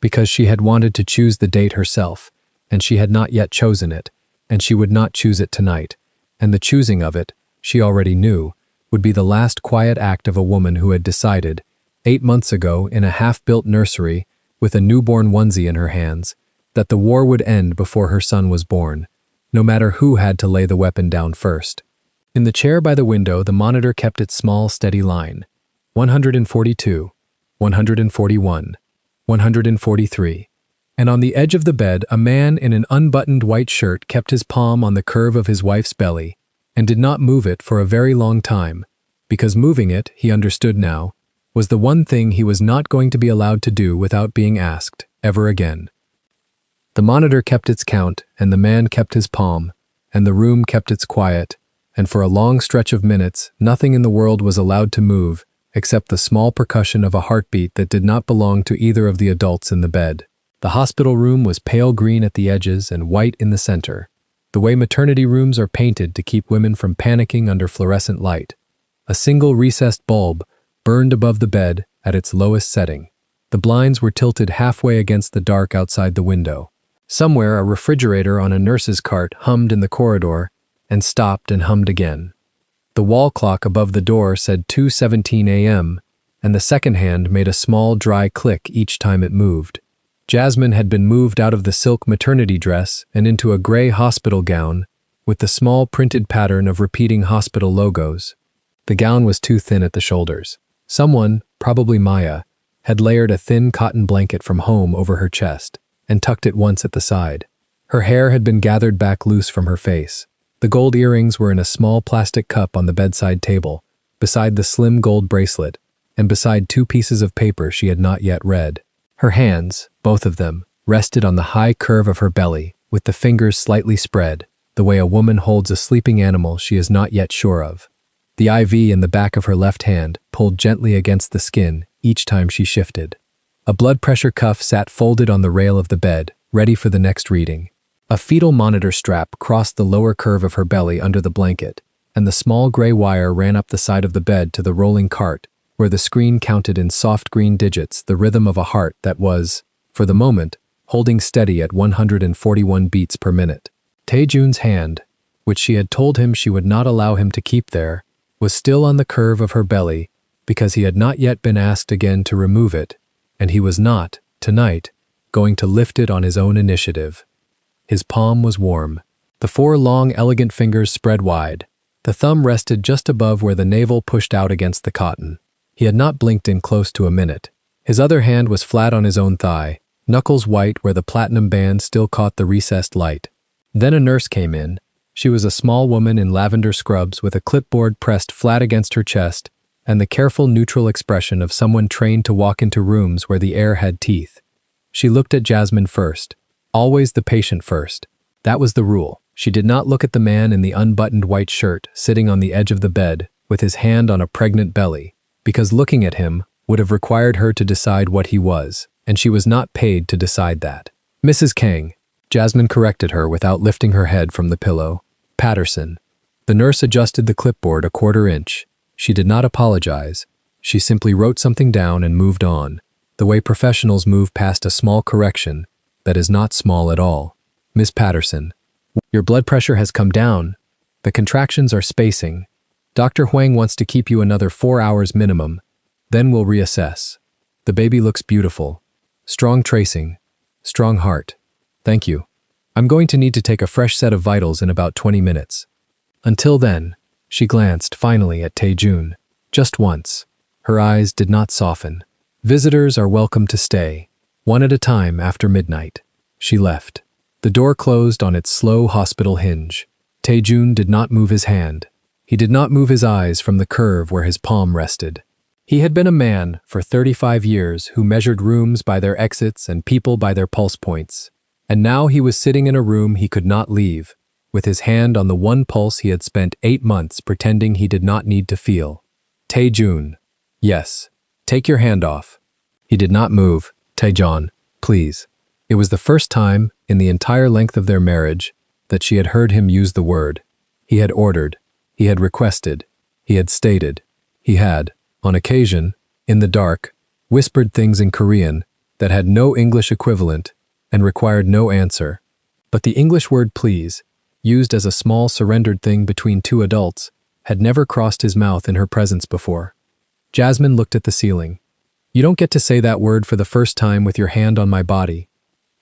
because she had wanted to choose the date herself, and she had not yet chosen it, and she would not choose it tonight, and the choosing of it, she already knew, would be the last quiet act of a woman who had decided, 8 months ago in a half-built nursery, with a newborn onesie in her hands, that the war would end before her son was born, no matter who had to lay the weapon down first. In the chair by the window, the monitor kept its small, steady line. 142, 141, 143. And on the edge of the bed, a man in an unbuttoned white shirt kept his palm on the curve of his wife's belly, and did not move it for a very long time, because moving it, he understood now, was the one thing he was not going to be allowed to do without being asked, ever again. The monitor kept its count, and the man kept his palm, and the room kept its quiet, and for a long stretch of minutes, nothing in the world was allowed to move, except the small percussion of a heartbeat that did not belong to either of the adults in the bed. The hospital room was pale green at the edges and white in the center, the way maternity rooms are painted to keep women from panicking under fluorescent light. A single recessed bulb burned above the bed at its lowest setting. The blinds were tilted halfway against the dark outside the window. Somewhere, a refrigerator on a nurse's cart hummed in the corridor and stopped and hummed again. The wall clock above the door said 2:17 a.m., and the second hand made a small, dry click each time it moved. Jasmine had been moved out of the silk maternity dress and into a gray hospital gown with the small printed pattern of repeating hospital logos. The gown was too thin at the shoulders. Someone, probably Maya, had layered a thin cotton blanket from home over her chest and tucked it once at the side. Her hair had been gathered back loose from her face. The gold earrings were in a small plastic cup on the bedside table, beside the slim gold bracelet, and beside 2 pieces of paper she had not yet read. Her hands, both of them, rested on the high curve of her belly, with the fingers slightly spread, the way a woman holds a sleeping animal she is not yet sure of. The IV in the back of her left hand pulled gently against the skin each time she shifted. A blood pressure cuff sat folded on the rail of the bed, ready for the next reading. A fetal monitor strap crossed the lower curve of her belly under the blanket, and the small gray wire ran up the side of the bed to the rolling cart, where the screen counted in soft green digits the rhythm of a heart that was, for the moment, holding steady at 141 beats per minute. Taejun's hand, which she had told him she would not allow him to keep there, was still on the curve of her belly because he had not yet been asked again to remove it, and he was not, tonight, going to lift it on his own initiative. His palm was warm. The 4 long, elegant fingers spread wide. The thumb rested just above where the navel pushed out against the cotton. He had not blinked in close to a minute. His other hand was flat on his own thigh, knuckles white where the platinum band still caught the recessed light. Then a nurse came in. She was a small woman in lavender scrubs with a clipboard pressed flat against her chest and the careful neutral expression of someone trained to walk into rooms where the air had teeth. She looked at Jasmine first. Always the patient first. That was the rule. She did not look at the man in the unbuttoned white shirt sitting on the edge of the bed with his hand on a pregnant belly, because looking at him would have required her to decide what he was, and she was not paid to decide that. Mrs. Kang, Jasmine corrected her without lifting her head from the pillow. Patterson. The nurse adjusted the clipboard a quarter inch. She did not apologize. She simply wrote something down and moved on, the way professionals move past a small correction that is not small at all. Miss Patterson, your blood pressure has come down. The contractions are spacing. Dr. Huang wants to keep you another 4 hours minimum. Then we'll reassess. The baby looks beautiful. Strong tracing. Strong heart. Thank you. I'm going to need to take a fresh set of vitals in about 20 minutes. Until then, she glanced finally at Tae-jun. Just once. Her eyes did not soften. Visitors are welcome to stay, one at a time after midnight. She left. The door closed on its slow hospital hinge. Tae-jun did not move his hand. He did not move his eyes from the curve where his palm rested. He had been a man for 35 years who measured rooms by their exits and people by their pulse points. And now he was sitting in a room he could not leave, with his hand on the one pulse he had spent 8 months pretending he did not need to feel. Tae-jun. Yes. Take your hand off. He did not move. Tae-jun, please. It was the first time in the entire length of their marriage that she had heard him use the word. He had ordered. He had requested. He had stated. He had, on occasion, in the dark, whispered things in Korean that had no English equivalent and required no answer. But the English word please, used as a small surrendered thing between two adults, had never crossed his mouth in her presence before. Jasmine looked at the ceiling. You don't get to say that word for the first time with your hand on my body.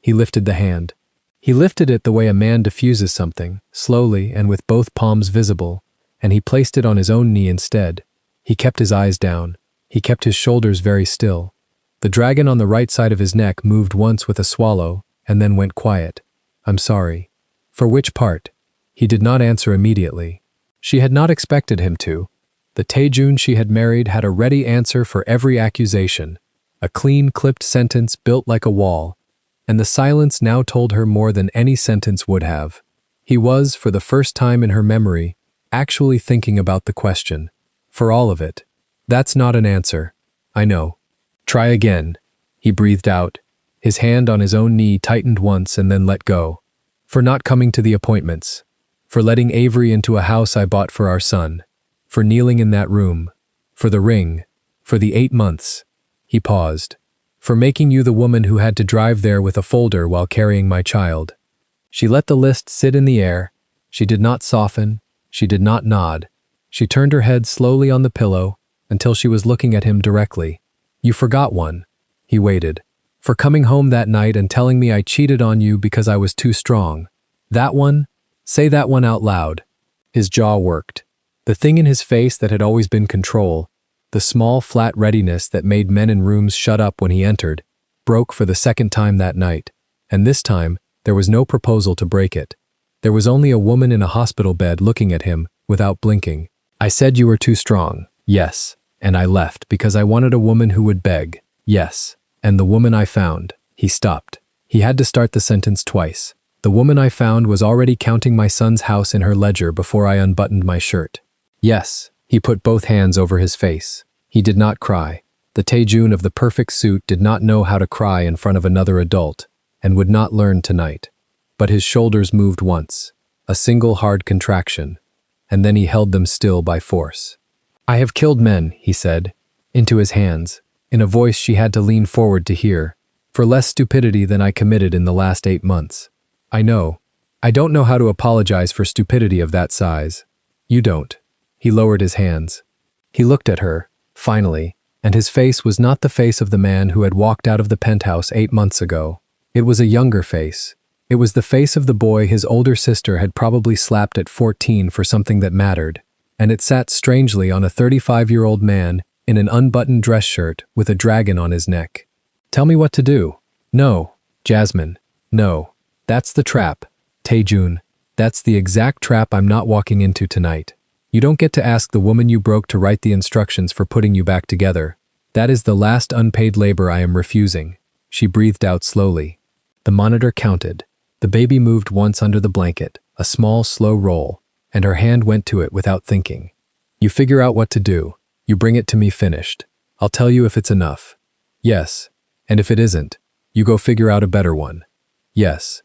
He lifted the hand. He lifted it the way a man diffuses something, slowly and with both palms visible, and he placed it on his own knee instead. He kept his eyes down. He kept his shoulders very still. The dragon on the right side of his neck moved once with a swallow and then went quiet. I'm sorry. For which part? He did not answer immediately. She had not expected him to. The Tae-jun she had married had a ready answer for every accusation, a clean, clipped sentence built like a wall, and the silence now told her more than any sentence would have. He was, for the first time in her memory, actually thinking about the question. For all of it. That's not an answer. I know. Try again. He breathed out. His hand on his own knee tightened once and then let go. For not coming to the appointments. For letting Avery into a house I bought for our son. For kneeling in that room. For the ring. For the 8 months. He paused. For making you the woman who had to drive there with a folder while carrying my child. She let the list sit in the air. She did not soften. She did not nod. She turned her head slowly on the pillow until she was looking at him directly. You forgot one. He waited. For coming home that night and telling me I cheated on you because I was too strong. That one? Say that one out loud. His jaw worked. The thing in his face that had always been control, the small, flat readiness that made men in rooms shut up when he entered, broke for the second time that night. And this time, there was no proposal to break it. There was only a woman in a hospital bed looking at him, without blinking. I said you were too strong. Yes. And I left because I wanted a woman who would beg. Yes. And the woman I found. He stopped. He had to start the sentence twice. The woman I found was already counting my son's house in her ledger before I unbuttoned my shirt. Yes. He put both hands over his face. He did not cry. The Tae-jun of the perfect suit did not know how to cry in front of another adult, and would not learn tonight. But his shoulders moved once. A single hard contraction. And then he held them still by force. I have killed men, he said, into his hands, in a voice she had to lean forward to hear, for less stupidity than I committed in the last 8 months. I know. I don't know how to apologize for stupidity of that size. You don't. He lowered his hands. He looked at her, finally, and his face was not the face of the man who had walked out of the penthouse 8 months ago. It was a younger face. It was the face of the boy his older sister had probably slapped at 14 for something that mattered, and it sat strangely on a 35-year-old man in an unbuttoned dress shirt with a dragon on his neck. Tell me what to do. No, Jasmine. No. That's the trap. Tae-jun. That's the exact trap I'm not walking into tonight. You don't get to ask the woman you broke to write the instructions for putting you back together. That is the last unpaid labor I am refusing." She breathed out slowly. The monitor counted. The baby moved once under the blanket, a small, slow roll, and her hand went to it without thinking. "You figure out what to do. You bring it to me finished. I'll tell you if it's enough." "Yes. And if it isn't, you go figure out a better one." "Yes.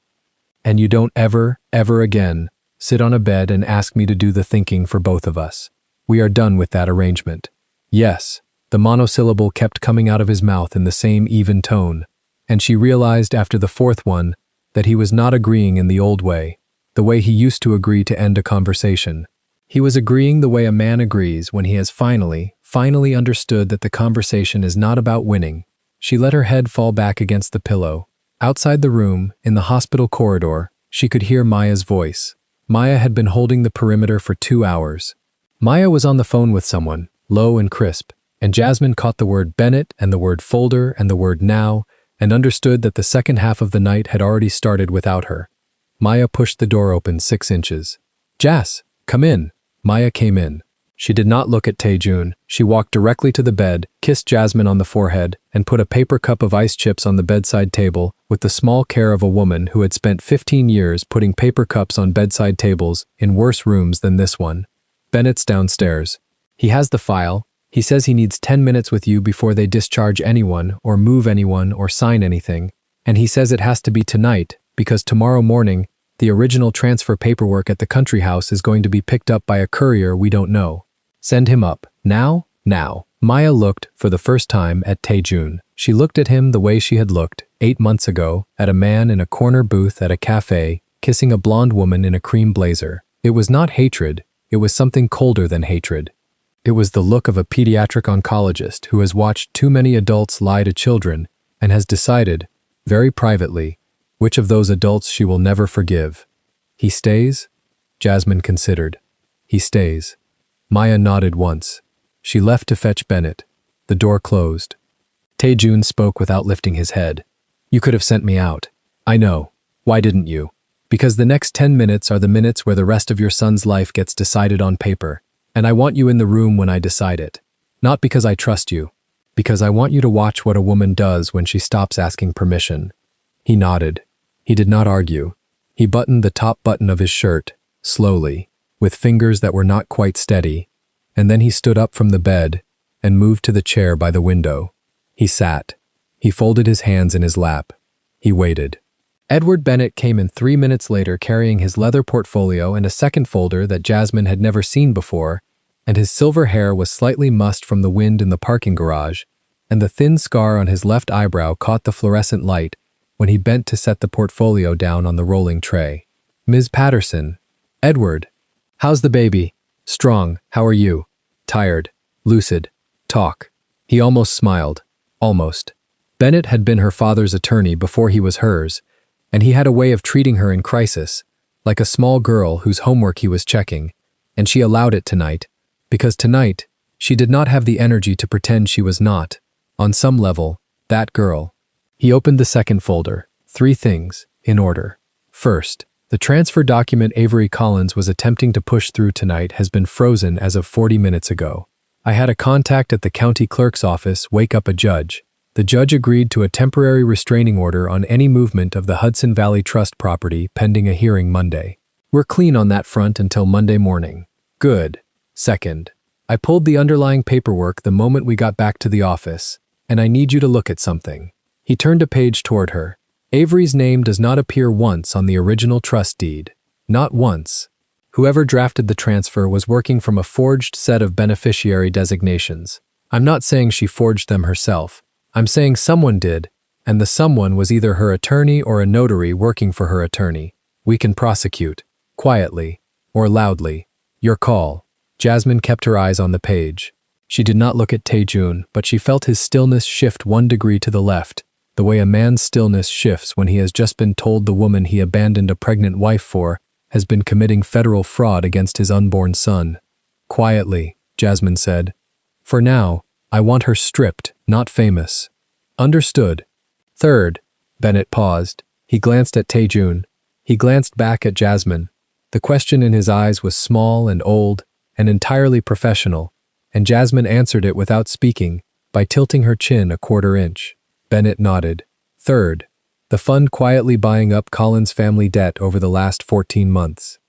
And you don't ever again sit on a bed and ask me to do the thinking for both of us. We are done with that arrangement." "Yes." The monosyllable kept coming out of his mouth in the same even tone, and she realized after the fourth one that he was not agreeing in the old way, the way he used to agree to end a conversation. He was agreeing the way a man agrees when he has finally understood that the conversation is not about winning. She let her head fall back against the pillow. Outside the room, in the hospital corridor, she could hear Maya's voice. Maya had been holding the perimeter for 2 hours. Maya was on the phone with someone, low and crisp, and Jasmine caught the word Bennett and the word folder and the word now, and understood that the second half of the night had already started without her. Maya pushed the door open 6 inches. "Jas, come in." Maya came in. She did not look at Taejun. She walked directly to the bed, kissed Jasmine on the forehead, and put a paper cup of ice chips on the bedside table with the small care of a woman who had spent 15 years putting paper cups on bedside tables in worse rooms than this one. "Bennett's downstairs. He has the file. He says he needs 10 minutes with you before they discharge anyone or move anyone or sign anything. And he says it has to be tonight because tomorrow morning, the original transfer paperwork at the country house is going to be picked up by a courier we don't know. Send him up. Now? Now." Maya looked, for the first time, at Taejun. She looked at him the way she had looked, 8 months ago, at a man in a corner booth at a cafe, kissing a blonde woman in a cream blazer. It was not hatred, it was something colder than hatred. It was the look of a pediatric oncologist who has watched too many adults lie to children and has decided, very privately, which of those adults she will never forgive. "He stays?" Jasmine considered. "He stays." Maya nodded once. She left to fetch Bennett. The door closed. Taejun spoke without lifting his head. "You could have sent me out. I know. Why didn't you? Because the next 10 minutes are the minutes where the rest of your son's life gets decided on paper. And I want you in the room when I decide it. Not because I trust you. Because I want you to watch what a woman does when she stops asking permission." He nodded. He did not argue. He buttoned the top button of his shirt, slowly, with fingers that were not quite steady, and then he stood up from the bed and moved to the chair by the window. He sat. He folded his hands in his lap. He waited. Edward Bennett came in 3 minutes later carrying his leather portfolio and a second folder that Jasmine had never seen before, and his silver hair was slightly mussed from the wind in the parking garage, and the thin scar on his left eyebrow caught the fluorescent light when he bent to set the portfolio down on the rolling tray. "Ms. Patterson." "Edward." "How's the baby?" "Strong. How are you?" "Tired. Lucid. Talk." He almost smiled. Almost. Bennett had been her father's attorney before he was hers, and he had a way of treating her in crisis, like a small girl whose homework he was checking, and she allowed it tonight, because tonight she did not have the energy to pretend she was not, on some level, that girl. He opened the second folder. 3 things, in order. First, the transfer document Avery Collins was attempting to push through tonight has been frozen as of 40 minutes ago. I had a contact at the county clerk's office wake up a judge. The judge agreed to a temporary restraining order on any movement of the Hudson Valley Trust property pending a hearing Monday. We're clean on that front until Monday morning. Good. Second, I pulled the underlying paperwork the moment we got back to the office, and I need you to look at something. He turned a page toward her. Avery's name does not appear once on the original trust deed. Not once. Whoever drafted the transfer was working from a forged set of beneficiary designations. I'm not saying she forged them herself. I'm saying someone did, and the someone was either her attorney or a notary working for her attorney. We can prosecute. Quietly. Or loudly. Your call. Jasmine kept her eyes on the page. She did not look at Taejun, but she felt his stillness shift 1 degree to the left, the way a man's stillness shifts when he has just been told the woman he abandoned a pregnant wife for has been committing federal fraud against his unborn son. Quietly, Jasmine said. For now, I want her stripped, not famous. Understood. Third, Bennett paused. He glanced at Taejun. He glanced back at Jasmine. The question in his eyes was small and old and entirely professional, and Jasmine answered it without speaking by tilting her chin a quarter inch. Bennett nodded. Third, the fund quietly buying up Colin's family debt over the last 14 months.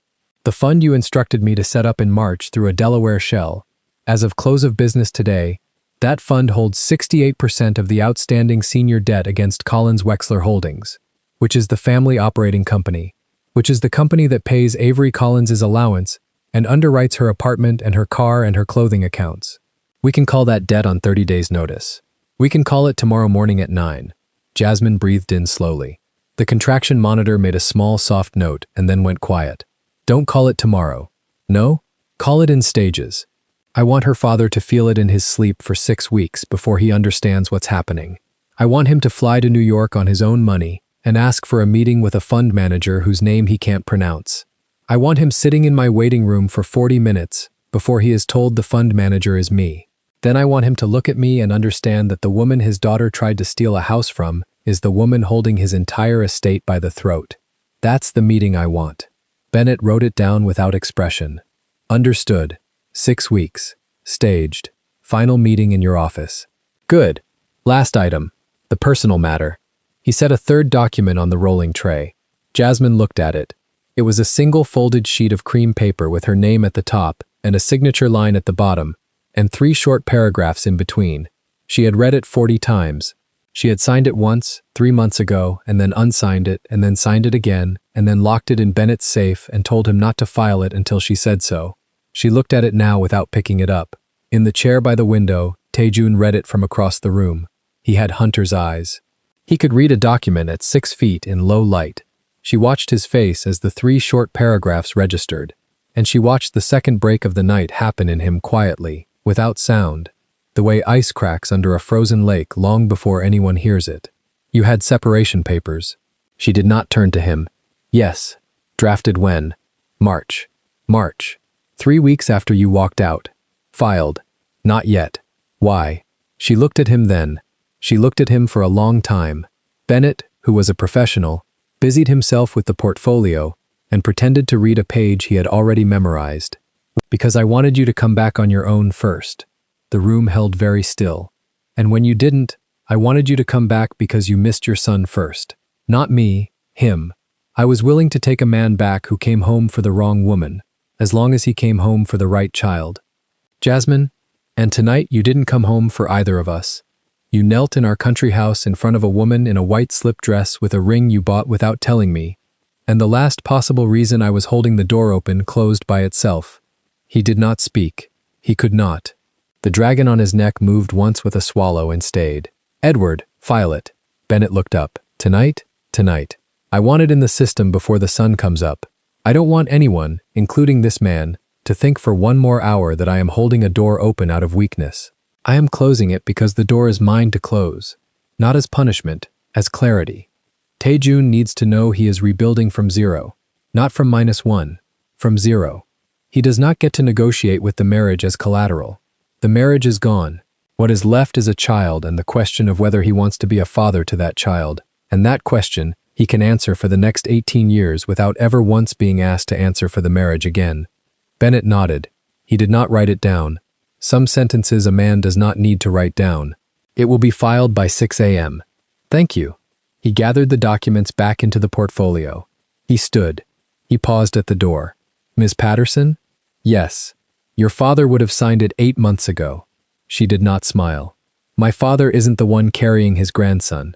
The fund you instructed me to set up in March through a Delaware shell. As of close of business today, that fund holds 68% of the outstanding senior debt against Collins Wexler Holdings, which is the family operating company, which is the company that pays Avery Collins's allowance and underwrites her apartment and her car and her clothing accounts. We can call that debt on 30 days' notice. We can call it tomorrow morning at 9. Jasmine breathed in slowly. The contraction monitor made a small, soft note and then went quiet. Don't call it tomorrow. No? Call it in stages. I want her father to feel it in his sleep for 6 weeks before he understands what's happening. I want him to fly to New York on his own money and ask for a meeting with a fund manager whose name he can't pronounce. I want him sitting in my waiting room for 40 minutes before he is told the fund manager is me. Then I want him to look at me and understand that the woman his daughter tried to steal a house from is the woman holding his entire estate by the throat. That's the meeting I want. Bennett wrote it down without expression. Understood. 6 weeks. Staged. Final meeting in your office. Good. Last item. The personal matter. He set a third document on the rolling tray. Jasmine looked at it. It was a single folded sheet of cream paper with her name at the top and a signature line at the bottom, and 3 short paragraphs in between. She had read it 40 times. She had signed it once, 3 months ago, and then unsigned it, and then signed it again, and then locked it in Bennett's safe and told him not to file it until she said so. She looked at it now without picking it up. In the chair by the window, Taejun read it from across the room. He had hunter's eyes. He could read a document at 6 feet in low light. She watched his face as the 3 short paragraphs registered, and she watched the second break of the night happen in him quietly, without sound, the way ice cracks under a frozen lake long before anyone hears it. You had separation papers. She did not turn to him. Yes. Drafted when? March. 3 weeks after you walked out. Filed. Not yet. Why? She looked at him then. She looked at him for a long time. Bennett, who was a professional, busied himself with the portfolio and pretended to read a page he had already memorized. Because I wanted you to come back on your own first. The room held very still. And when you didn't, I wanted you to come back because you missed your son first. Not me, him. I was willing to take a man back who came home for the wrong woman, as long as he came home for the right child. Jasmine, and tonight you didn't come home for either of us. You knelt in our country house in front of a woman in a white slip dress with a ring you bought without telling me, and the last possible reason I was holding the door open closed by itself. He did not speak. He could not. The dragon on his neck moved once with a swallow and stayed. Edward, file it. Bennett looked up. Tonight? Tonight. I want it in the system before the sun comes up. I don't want anyone, including this man, to think for 1 more hour that I am holding a door open out of weakness. I am closing it because the door is mine to close, not as punishment, as clarity. Taejun needs to know he is rebuilding from 0, not from -1, from 0. He does not get to negotiate with the marriage as collateral. The marriage is gone. What is left is a child and the question of whether he wants to be a father to that child, and that question he can answer for the next 18 years without ever once being asked to answer for the marriage again. Bennett nodded. He did not write it down. Some sentences a man does not need to write down. It will be filed by 6 a.m. Thank you. He gathered the documents back into the portfolio. He stood. He paused at the door. Ms. Patterson? Yes. Your father would have signed it 8 months ago. She did not smile. My father isn't the one carrying his grandson.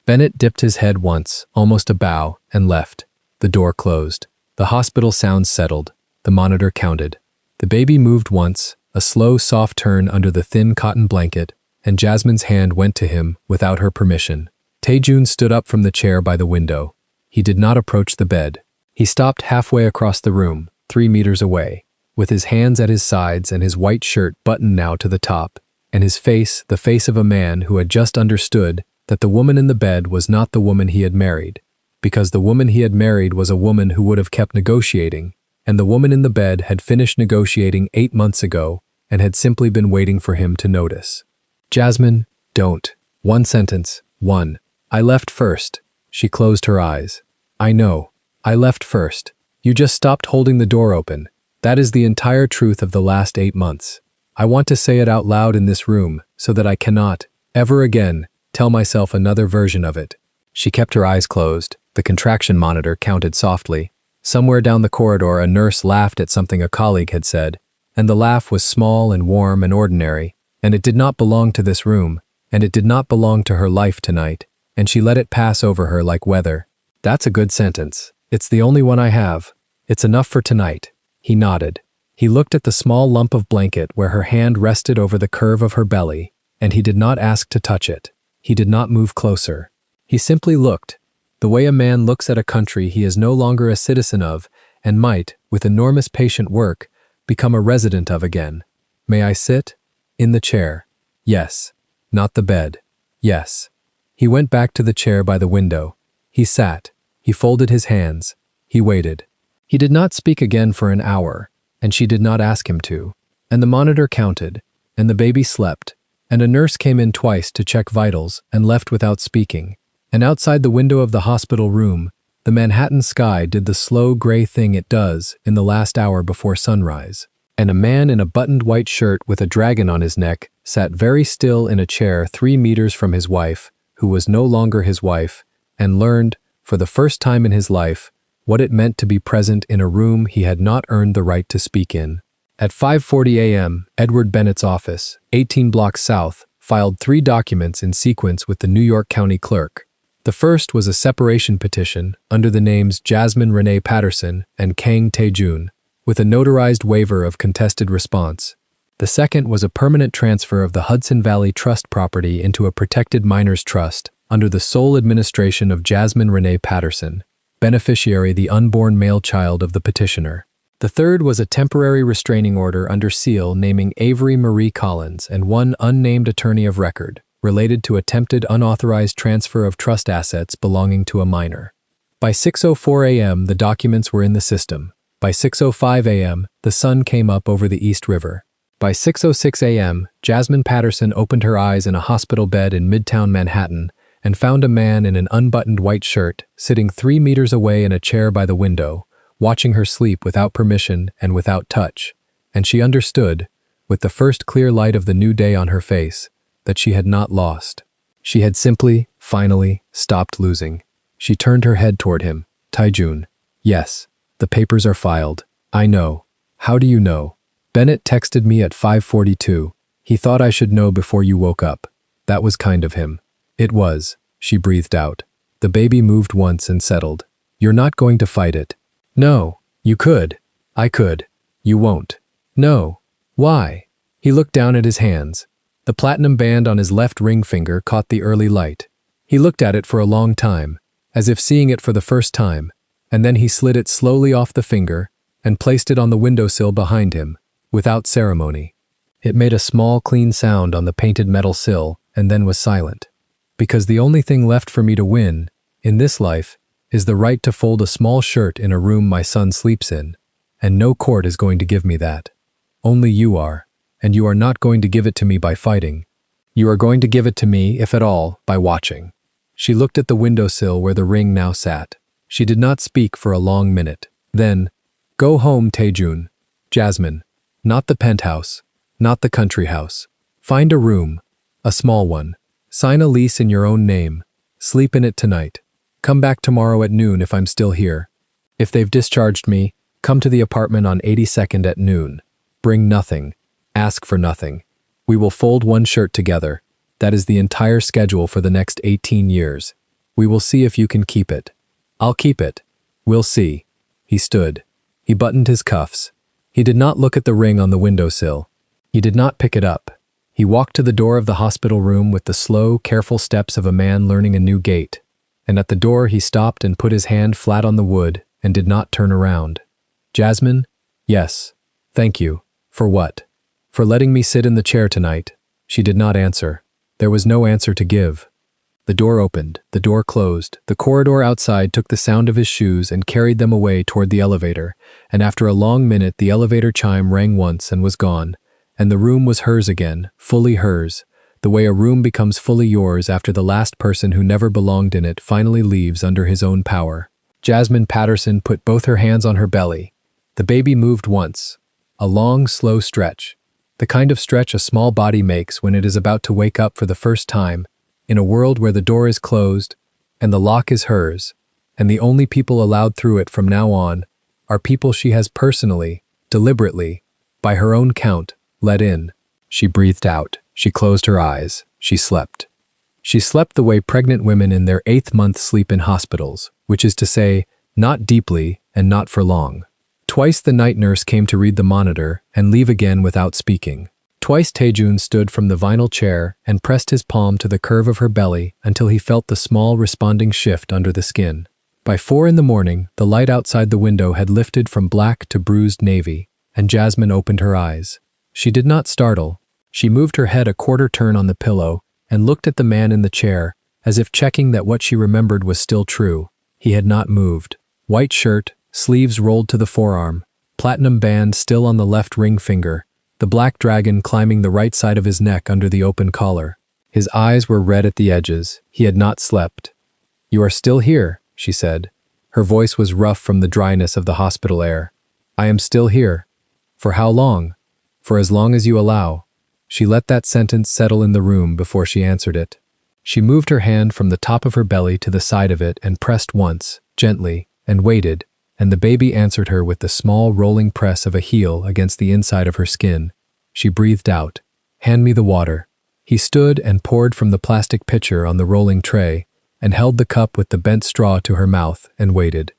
Bennett dipped his head once, almost a bow, and left. The door closed. The hospital sounds settled. The monitor counted. The baby moved once, a slow, soft turn under the thin cotton blanket, and Jasmine's hand went to him without her permission. Taejun stood up from the chair by the window. He did not approach the bed. He stopped halfway across the room, 3 meters away, with his hands at his sides and his white shirt buttoned now to the top, and his face the face of a man who had just understood that the woman in the bed was not the woman he had married, because the woman he had married was a woman who would have kept negotiating, and the woman in the bed had finished negotiating 8 months ago and had simply been waiting for him to notice. Jasmine, don't. 1 sentence. 1. I left first. She closed her eyes. I know. I left first. You just stopped holding the door open. That is the entire truth of the last 8 months. I want to say it out loud in this room so that I cannot, ever again, tell myself another version of it. She kept her eyes closed. The contraction monitor counted softly. Somewhere down the corridor, a nurse laughed at something a colleague had said, and the laugh was small and warm and ordinary, and it did not belong to this room, and it did not belong to her life tonight, and she let it pass over her like weather. That's a good sentence. It's the only one I have. It's enough for tonight. He nodded. He looked at the small lump of blanket where her hand rested over the curve of her belly, and he did not ask to touch it. He did not move closer. He simply looked, the way a man looks at a country he is no longer a citizen of and might, with enormous patient work, become a resident of again. May I sit? In the chair. Yes. Not the bed. Yes. He went back to the chair by the window. He sat. He folded his hands. He waited. He did not speak again for an hour, and she did not ask him to. And the monitor counted, and the baby slept, and a nurse came in twice to check vitals and left without speaking. And outside the window of the hospital room, the Manhattan sky did the slow gray thing it does in the last hour before sunrise. And a man in a buttoned white shirt with a dragon on his neck sat very still in a chair 3 meters from his wife, who was no longer his wife, and learned, for the first time in his life, what it meant to be present in a room he had not earned the right to speak in. At 5:40 a.m., Edward Bennett's office, 18 blocks south, filed 3 documents in sequence with the New York County Clerk. The first was a separation petition under the names Jasmine Renee Patterson and Kang Tae-jun, with a notarized waiver of contested response. The second was a permanent transfer of the Hudson Valley Trust property into a protected minors trust under the sole administration of Jasmine Renee Patterson, beneficiary the unborn male child of the petitioner. The third was a temporary restraining order under seal naming Avery Marie Collins and one unnamed attorney of record, related to attempted unauthorized transfer of trust assets belonging to a minor. By 6:04 a.m., the documents were in the system. By 6:05 a.m., the sun came up over the East River. By 6:06 a.m., Jasmine Patterson opened her eyes in a hospital bed in Midtown Manhattan and found a man in an unbuttoned white shirt sitting 3 meters away in a chair by the window, watching her sleep without permission and without touch. And she understood, with the first clear light of the new day on her face, that she had not lost. She had simply, finally, stopped losing. She turned her head toward him. Tae-jun. Yes, the papers are filed. I know. How do you know? Bennett texted me at 5:42. He thought I should know before you woke up. That was kind of him. It was, she breathed out. The baby moved once and settled. You're not going to fight it. No, you could. I could. You won't. No. Why? He looked down at his hands. The platinum band on his left ring finger caught the early light. He looked at it for a long time, as if seeing it for the first time, and then he slid it slowly off the finger and placed it on the windowsill behind him, without ceremony. It made a small, clean sound on the painted metal sill and then was silent. Because the only thing left for me to win, in this life, is the right to fold a small shirt in a room my son sleeps in, and no court is going to give me that. Only you are. And you are not going to give it to me by fighting. You are going to give it to me, if at all, by watching. She looked at the windowsill where the ring now sat. She did not speak for a long minute. Then, go home, Tae-jun. Jasmine. Not the penthouse. Not the country house. Find a room. A small one. Sign a lease in your own name. Sleep in it tonight. Come back tomorrow at noon if I'm still here. If they've discharged me, come to the apartment on 82nd at noon. Bring nothing. Ask for nothing. We will fold one shirt together. That is the entire schedule for the next 18 years. We will see if you can keep it. I'll keep it. We'll see. He stood. He buttoned his cuffs. He did not look at the ring on the windowsill. He did not pick it up. He walked to the door of the hospital room with the slow, careful steps of a man learning a new gait. And at the door he stopped and put his hand flat on the wood and did not turn around. Jasmine? Yes. Thank you. For what? For letting me sit in the chair tonight. She did not answer. There was no answer to give. The door opened, the door closed. The corridor outside took the sound of his shoes and carried them away toward the elevator, and after a long minute the elevator chime rang once and was gone, and the room was hers again, fully hers, the way a room becomes fully yours after the last person who never belonged in it finally leaves under his own power. Jasmine Patterson put both her hands on her belly. The baby moved once. A long, slow stretch. The kind of stretch a small body makes when it is about to wake up for the first time, in a world where the door is closed, and the lock is hers, and the only people allowed through it from now on are people she has personally, deliberately, by her own count, let in. She breathed out. She closed her eyes. She slept. She slept the way pregnant women in their 8th month sleep in hospitals, which is to say, not deeply and not for long. Twice the night nurse came to read the monitor and leave again without speaking. Twice Taejun stood from the vinyl chair and pressed his palm to the curve of her belly until he felt the small responding shift under the skin. By 4 in the morning, the light outside the window had lifted from black to bruised navy, and Jasmine opened her eyes. She did not startle. She moved her head a quarter turn on the pillow and looked at the man in the chair, as if checking that what she remembered was still true. He had not moved. White shirt, sleeves rolled to the forearm, platinum band still on the left ring finger, the black dragon climbing the right side of his neck under the open collar. His eyes were red at the edges. He had not slept. "You are still here," she said. Her voice was rough from the dryness of the hospital air. "I am still here." "For how long?" "For as long as you allow." She let that sentence settle in the room before she answered it. She moved her hand from the top of her belly to the side of it and pressed once, gently, and waited, and the baby answered her with the small rolling press of a heel against the inside of her skin. She breathed out, "Hand me the water." He stood and poured from the plastic pitcher on the rolling tray and held the cup with the bent straw to her mouth and waited.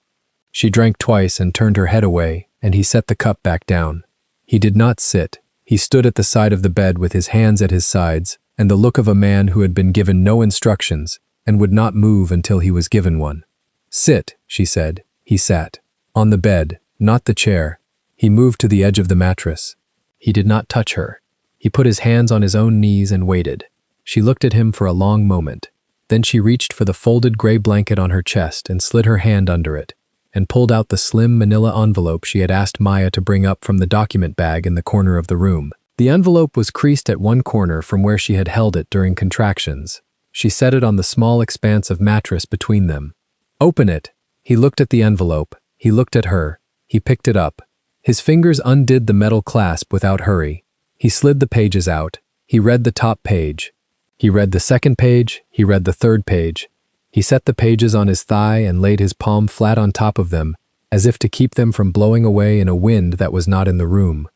She drank twice and turned her head away, and he set the cup back down. He did not sit. He stood at the side of the bed with his hands at his sides and the look of a man who had been given no instructions and would not move until he was given one. "Sit," she said. He sat. On the bed, not the chair. He moved to the edge of the mattress. He did not touch her. He put his hands on his own knees and waited. She looked at him for a long moment. Then she reached for the folded gray blanket on her chest and slid her hand under it, and pulled out the slim manila envelope she had asked Maya to bring up from the document bag in the corner of the room. The envelope was creased at one corner from where she had held it during contractions. She set it on the small expanse of mattress between them. "Open it." He looked at the envelope. He looked at her. He picked it up. His fingers undid the metal clasp without hurry. He slid the pages out. He read the top page. He read the second page. He read the third page. He set the pages on his thigh and laid his palm flat on top of them, as if to keep them from blowing away in a wind that was not in the room.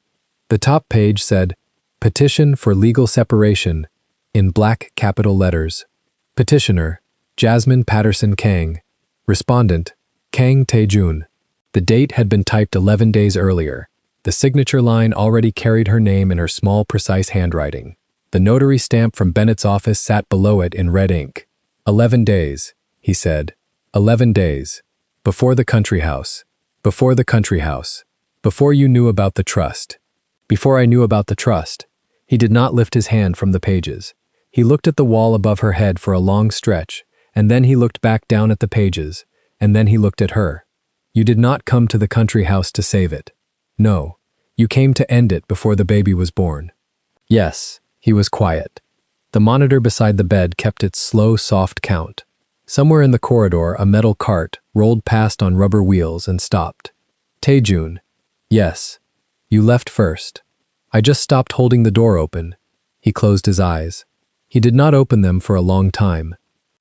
The top page said, "Petition for legal separation," in black capital letters. Petitioner, Jasmine Patterson Kang. Respondent, Kang Taejun. The date had been typed 11 days earlier. The signature line already carried her name in her small, precise handwriting. The notary stamp from Bennett's office sat below it in red ink. 11 days, he said. 11 days. Before the country house. Before the country house. Before you knew about the trust. Before I knew about the trust. He did not lift his hand from the pages. He looked at the wall above her head for a long stretch, and then he looked back down at the pages, and then he looked at her. You did not come to the country house to save it. No, you came to end it before the baby was born. Yes, he was quiet. The monitor beside the bed kept its slow, soft count. Somewhere in the corridor, a metal cart rolled past on rubber wheels and stopped. Taejun. Yes. You left first. I just stopped holding the door open. He closed his eyes. He did not open them for a long time.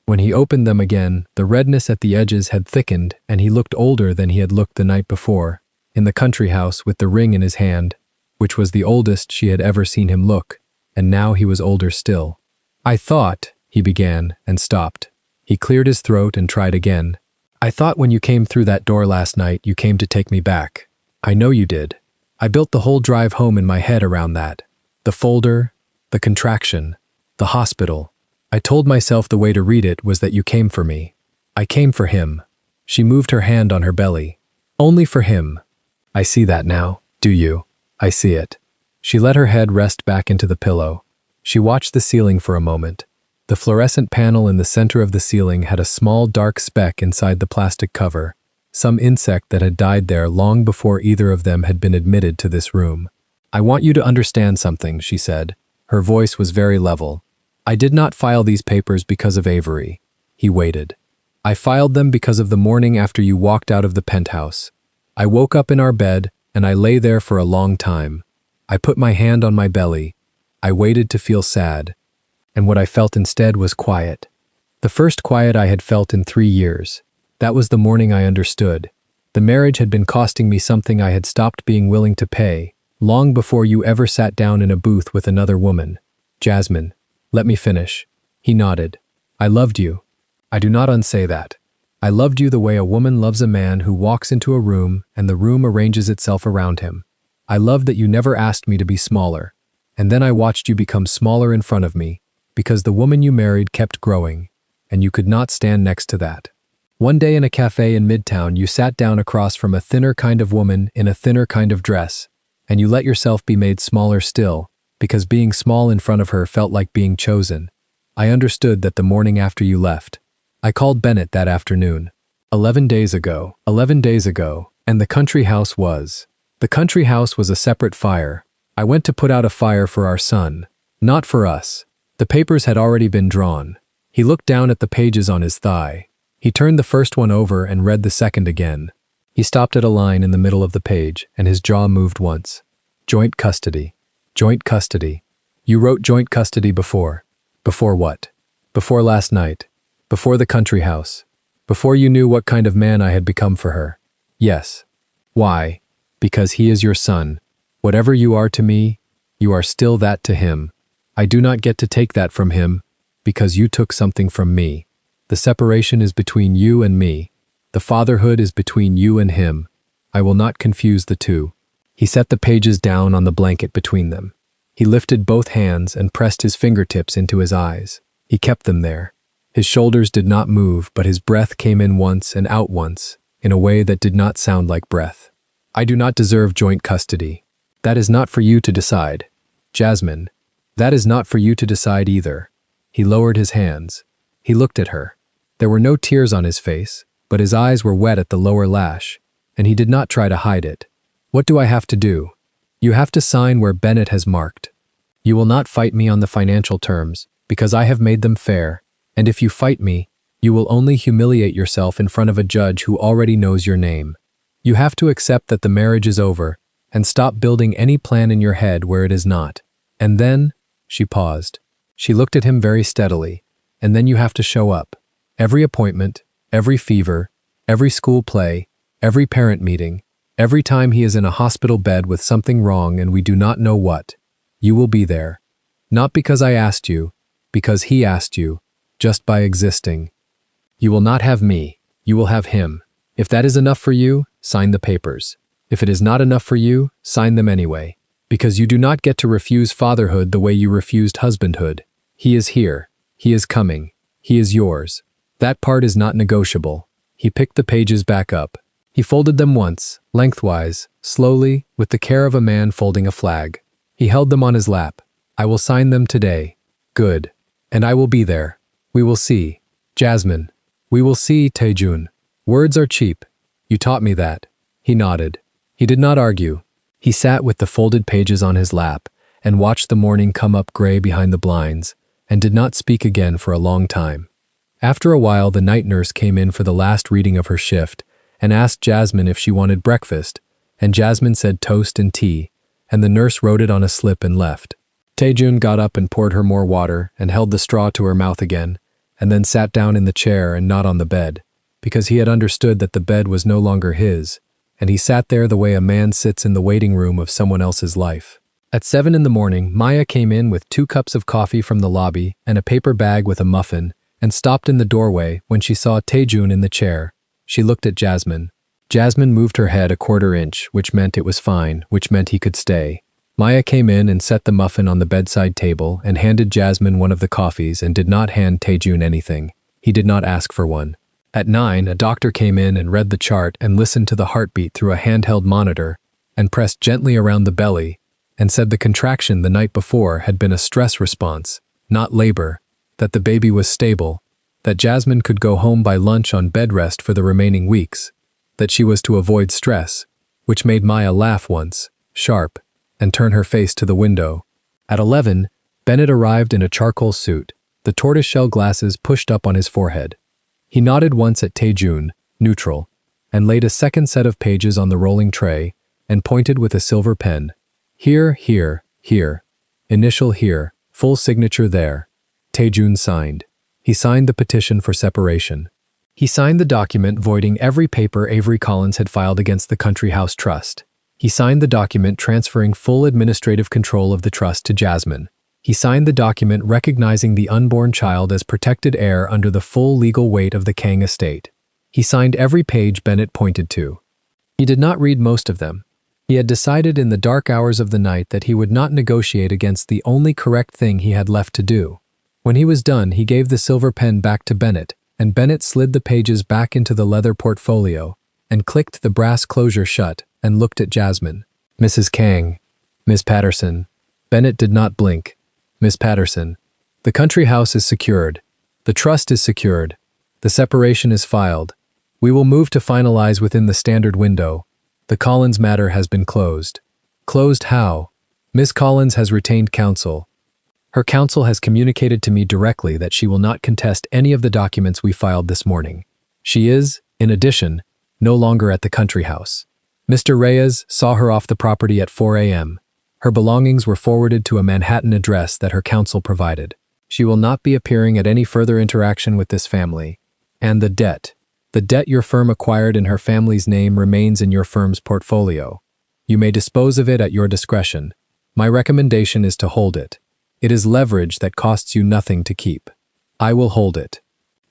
When he opened them again, the redness at the edges had thickened and he looked older than he had looked the night before, in the country house with the ring in his hand, which was the oldest she had ever seen him look, and now he was older still. I thought, he began, and stopped. He cleared his throat and tried again. I thought when you came through that door last night, you came to take me back. I know you did. I built the whole drive home in my head around that. The folder, the contraction, the hospital. I told myself the way to read it was that you came for me. I came for him. She moved her hand on her belly. Only for him. I see that now, do you? I see it. She let her head rest back into the pillow. She watched the ceiling for a moment. The fluorescent panel in the center of the ceiling had a small dark speck inside the plastic cover, some insect that had died there long before either of them had been admitted to this room. I want you to understand something, she said. Her voice was very level. I did not file these papers because of Avery. He waited. I filed them because of the morning after you walked out of the penthouse. I woke up in our bed, and I lay there for a long time. I put my hand on my belly. I waited to feel sad. And what I felt instead was quiet. The first quiet I had felt in 3 years. That was the morning I understood. The marriage had been costing me something I had stopped being willing to pay, long before you ever sat down in a booth with another woman. Jasmine, let me finish. He nodded. I loved you. I do not unsay that. I loved you the way a woman loves a man who walks into a room and the room arranges itself around him. I loved that you never asked me to be smaller. And then I watched you become smaller in front of me, because the woman you married kept growing, and you could not stand next to that. One day in a cafe in Midtown, you sat down across from a thinner kind of woman in a thinner kind of dress, and you let yourself be made smaller still, because being small in front of her felt like being chosen. I understood that the morning after you left. I called Bennett that afternoon. 11 days ago, and the country house was. The country house was a separate fire. I went to put out a fire for our son, not for us. The papers had already been drawn. He looked down at the pages on his thigh. He turned the first one over and read the second again. He stopped at a line in the middle of the page, and his jaw moved once. Joint custody. Joint custody. You wrote joint custody before. Before what? Before last night. Before the country house. Before you knew what kind of man I had become for her. Yes. Why? Because he is your son. Whatever you are to me, you are still that to him. I do not get to take that from him, because you took something from me. The separation is between you and me. The fatherhood is between you and him. I will not confuse the two. He set the pages down on the blanket between them. He lifted both hands and pressed his fingertips into his eyes. He kept them there. His shoulders did not move, but his breath came in once and out once, in a way that did not sound like breath. I do not deserve joint custody. That is not for you to decide. Jasmine, that is not for you to decide either. He lowered his hands. He looked at her. There were no tears on his face, but his eyes were wet at the lower lash, and he did not try to hide it. What do I have to do? You have to sign where Bennett has marked. You will not fight me on the financial terms, because I have made them fair, and if you fight me, you will only humiliate yourself in front of a judge who already knows your name. You have to accept that the marriage is over, and stop building any plan in your head where it is not. And then, she paused. She looked at him very steadily, and then you have to show up. Every appointment, every fever, every school play, every parent meeting, every time he is in a hospital bed with something wrong and we do not know what, you will be there. Not because I asked you, because he asked you, just by existing. You will not have me, you will have him. If that is enough for you, sign the papers. If it is not enough for you, sign them anyway. Because you do not get to refuse fatherhood the way you refused husbandhood. He is here. He is coming. He is yours. That part is not negotiable. He picked the pages back up. He folded them once, lengthwise, slowly, with the care of a man folding a flag. He held them on his lap. I will sign them today. Good. And I will be there. We will see. Jasmine. We will see, Taejun. Words are cheap. You taught me that. He nodded. He did not argue. He sat with the folded pages on his lap and watched the morning come up gray behind the blinds and did not speak again for a long time. After a while, the night nurse came in for the last reading of her shift and asked Jasmine if she wanted breakfast, and Jasmine said toast and tea, and the nurse wrote it on a slip and left. Taejun got up and poured her more water and held the straw to her mouth again, and then sat down in the chair and not on the bed, because he had understood that the bed was no longer his, and he sat there the way a man sits in the waiting room of someone else's life. At 7 in the morning, Maya came in with 2 cups of coffee from the lobby and a paper bag with a muffin, and stopped in the doorway when she saw Taejun in the chair. She looked at Jasmine. Jasmine moved her head a quarter inch, which meant it was fine, which meant he could stay. Maya came in and set the muffin on the bedside table and handed Jasmine one of the coffees and did not hand Taejun anything. He did not ask for one. At 9, a doctor came in and read the chart and listened to the heartbeat through a handheld monitor and pressed gently around the belly and said the contraction the night before had been a stress response, not labor, that the baby was stable, that Jasmine could go home by lunch on bed rest for the remaining weeks, that she was to avoid stress, which made Maya laugh once, sharp, and turn her face to the window. At 11, Bennett arrived in a charcoal suit, the tortoiseshell glasses pushed up on his forehead. He nodded once at Taejun, neutral, and laid a second set of pages on the rolling tray and pointed with a silver pen. Here, here, here. Initial here, full signature there. Taejun signed. He signed the petition for separation. He signed the document voiding every paper Avery Collins had filed against the Country House Trust. He signed the document transferring full administrative control of the trust to Jasmine. He signed the document recognizing the unborn child as protected heir under the full legal weight of the Kang estate. He signed every page Bennett pointed to. He did not read most of them. He had decided in the dark hours of the night that he would not negotiate against the only correct thing he had left to do. When he was done, he gave the silver pen back to Bennett, and Bennett slid the pages back into the leather portfolio and clicked the brass closure shut and looked at Jasmine. Mrs. Kang. Miss Patterson. Bennett did not blink. Miss Patterson. The country house is secured. The trust is secured. The separation is filed. We will move to finalize within the standard window. The Collins matter has been closed. Closed how? Miss Collins has retained counsel. Her counsel has communicated to me directly that she will not contest any of the documents we filed this morning. She is, in addition, no longer at the country house. Mr. Reyes saw her off the property at 4 a.m. Her belongings were forwarded to a Manhattan address that her counsel provided. She will not be appearing at any further interaction with this family. And the debt your firm acquired in her family's name remains in your firm's portfolio. You may dispose of it at your discretion. My recommendation is to hold it. It is leverage that costs you nothing to keep. I will hold it.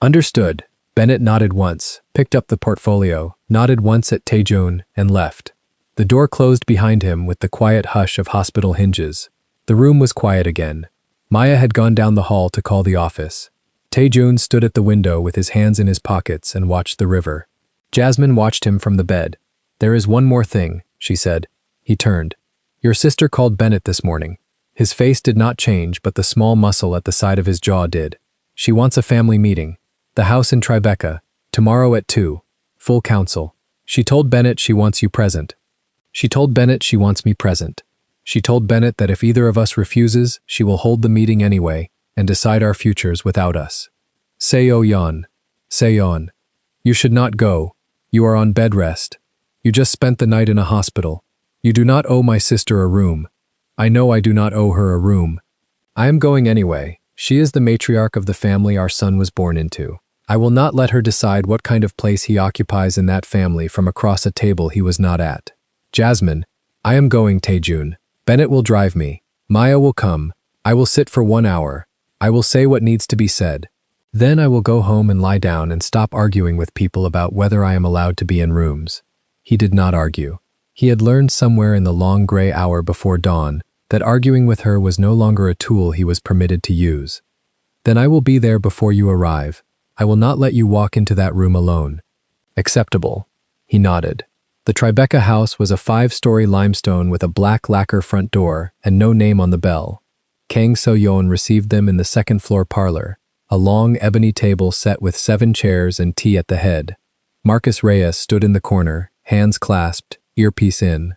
Understood. Bennett nodded once, picked up the portfolio, nodded once at Taejun, and left. The door closed behind him with the quiet hush of hospital hinges. The room was quiet again. Maya had gone down the hall to call the office. Taejun stood at the window with his hands in his pockets and watched the river. Jasmine watched him from the bed. There is one more thing, she said. He turned. Your sister called Bennett this morning. His face did not change, but the small muscle at the side of his jaw did. She wants a family meeting. The house in Tribeca. Tomorrow at 2. Full council. She told Bennett she wants you present. She told Bennett she wants me present. She told Bennett that if either of us refuses, she will hold the meeting anyway and decide our futures without us. Seoyeon. Seoyeon. You should not go. You are on bed rest. You just spent the night in a hospital. You do not owe my sister a room. I know I do not owe her a room. I am going anyway. She is the matriarch of the family our son was born into. I will not let her decide what kind of place he occupies in that family from across a table he was not at. Jasmine, I am going, Taejun. Bennett will drive me. Maya will come. I will sit for 1 hour. I will say what needs to be said. Then I will go home and lie down and stop arguing with people about whether I am allowed to be in rooms. He did not argue. He had learned somewhere in the long gray hour before dawn that arguing with her was no longer a tool he was permitted to use. Then I will be there before you arrive. I will not let you walk into that room alone. Acceptable. He nodded. The Tribeca house was a 5-story limestone with a black lacquer front door and no name on the bell. Kang So-yeon received them in the second-floor parlor, a long ebony table set with 7 chairs and tea at the head. Marcus Reyes stood in the corner, hands clasped, earpiece in.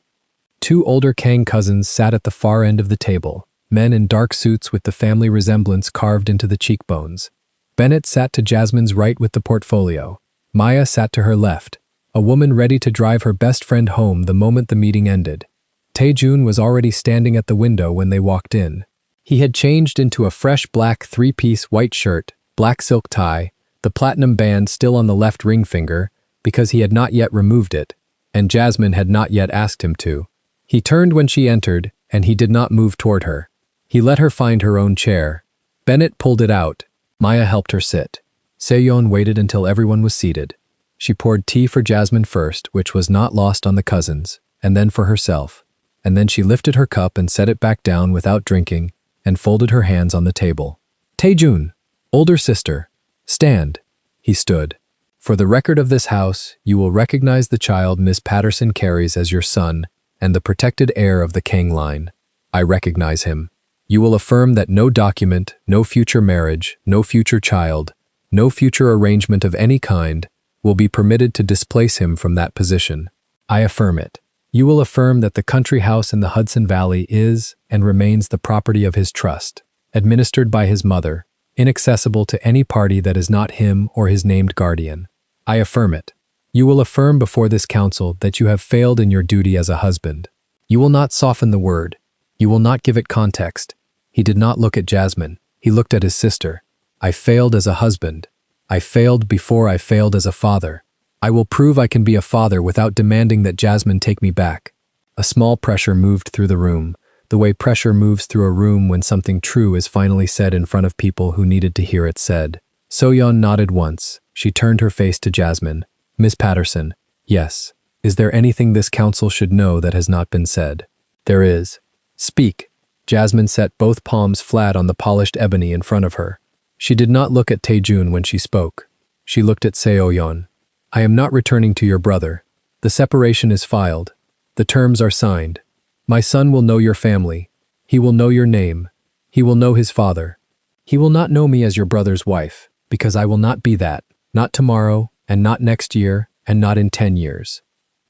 2 older Kang cousins sat at the far end of the table, men in dark suits with the family resemblance carved into the cheekbones. Bennett sat to Jasmine's right with the portfolio. Maya sat to her left, a woman ready to drive her best friend home the moment the meeting ended. Taejun was already standing at the window when they walked in. He had changed into a fresh black 3-piece white shirt, black silk tie, the platinum band still on the left ring finger, because he had not yet removed it, and Jasmine had not yet asked him to. He turned when she entered, and he did not move toward her. He let her find her own chair. Bennett pulled it out. Maya helped her sit. Seoyeon waited until everyone was seated. She poured tea for Jasmine first, which was not lost on the cousins, and then for herself. And then she lifted her cup and set it back down without drinking, and folded her hands on the table. Taejun, older sister, stand. He stood. For the record of this house, you will recognize the child Miss Patterson carries as your son and the protected heir of the Kang line. I recognize him. You will affirm that no document, no future marriage, no future child, no future arrangement of any kind will be permitted to displace him from that position. I affirm it. You will affirm that the country house in the Hudson Valley is and remains the property of his trust, administered by his mother, inaccessible to any party that is not him or his named guardian. I affirm it. You will affirm before this council that you have failed in your duty as a husband. You will not soften the word. You will not give it context. He did not look at Jasmine. He looked at his sister. I failed as a husband. I failed before I failed as a father. I will prove I can be a father without demanding that Jasmine take me back. A small pressure moved through the room, the way pressure moves through a room when something true is finally said in front of people who needed to hear it said. Soyeon nodded once. She turned her face to Jasmine. Miss Patterson, yes. Is there anything this council should know that has not been said? There is. Speak. Jasmine set both palms flat on the polished ebony in front of her. She did not look at Taejun when she spoke. She looked at Seoyeon. I am not returning to your brother. The separation is filed. The terms are signed. My son will know your family. He will know your name. He will know his father. He will not know me as your brother's wife, because I will not be that, not tomorrow, and not next year, and not in 10 years.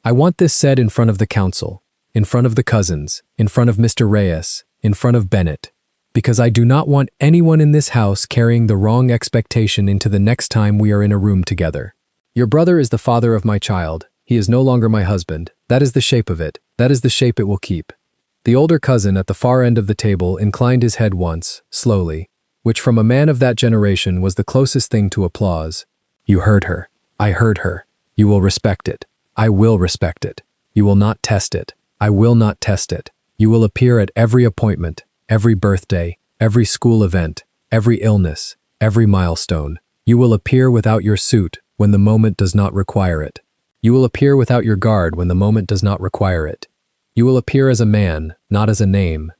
I want this said in front of the council, in front of the cousins, in front of Mr. Reyes, in front of Bennett, because I do not want anyone in this house carrying the wrong expectation into the next time we are in a room together. Your brother is the father of my child. He is no longer my husband. That is the shape of it. That is the shape it will keep. The older cousin at the far end of the table inclined his head once, slowly, which from a man of that generation was the closest thing to applause. You heard her. I heard her. You will respect it. I will respect it. You will not test it. I will not test it. You will appear at every appointment, every birthday, every school event, every illness, every milestone. You will appear without your suit when the moment does not require it. You will appear without your guard when the moment does not require it. You will appear as a man, not as a name.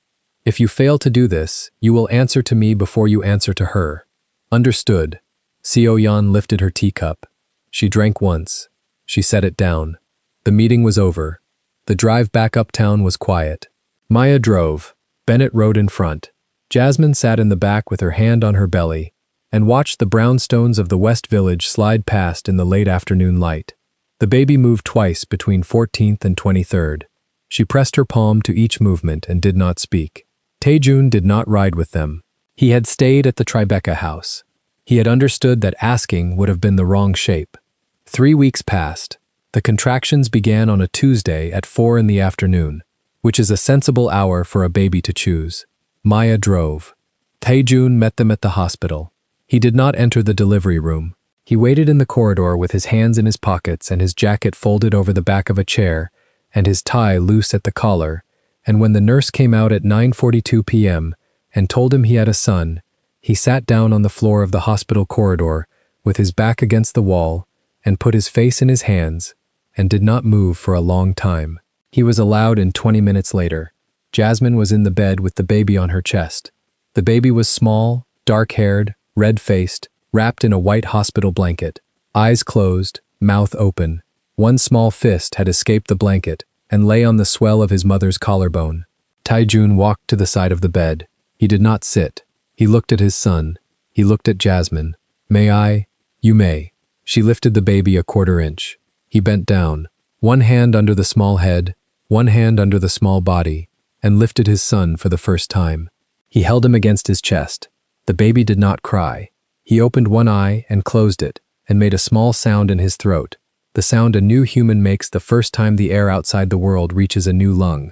If you fail to do this, you will answer to me before you answer to her. Understood. Seoyeon lifted her teacup. She drank once. She set it down. The meeting was over. The drive back uptown was quiet. Maya drove. Bennett rode in front. Jasmine sat in the back with her hand on her belly and watched the brownstones of the West Village slide past in the late afternoon light. The baby moved twice between 14th and 23rd. She pressed her palm to each movement and did not speak. Taejun did not ride with them. He had stayed at the Tribeca house. He had understood that asking would have been the wrong shape. 3 weeks passed. The contractions began on a Tuesday at 4 in the afternoon, which is a sensible hour for a baby to choose. Maya drove. Taejun met them at the hospital. He did not enter the delivery room. He waited in the corridor with his hands in his pockets and his jacket folded over the back of a chair and his tie loose at the collar, and when the nurse came out at 9:42 p.m. and told him he had a son, he sat down on the floor of the hospital corridor with his back against the wall and put his face in his hands and did not move for a long time. He was allowed in 20 minutes later. Jasmine was in the bed with the baby on her chest. The baby was small, dark-haired, red-faced, wrapped in a white hospital blanket, eyes closed, mouth open. One small fist had escaped the blanket and lay on the swell of his mother's collarbone. Taejun walked to the side of the bed. He did not sit. He looked at his son. He looked at Jasmine. May I? You may. She lifted the baby a quarter inch. He bent down, one hand under the small head, one hand under the small body, and lifted his son for the first time. He held him against his chest. The baby did not cry. He opened one eye and closed it, and made a small sound in his throat, the sound a new human makes the first time the air outside the world reaches a new lung.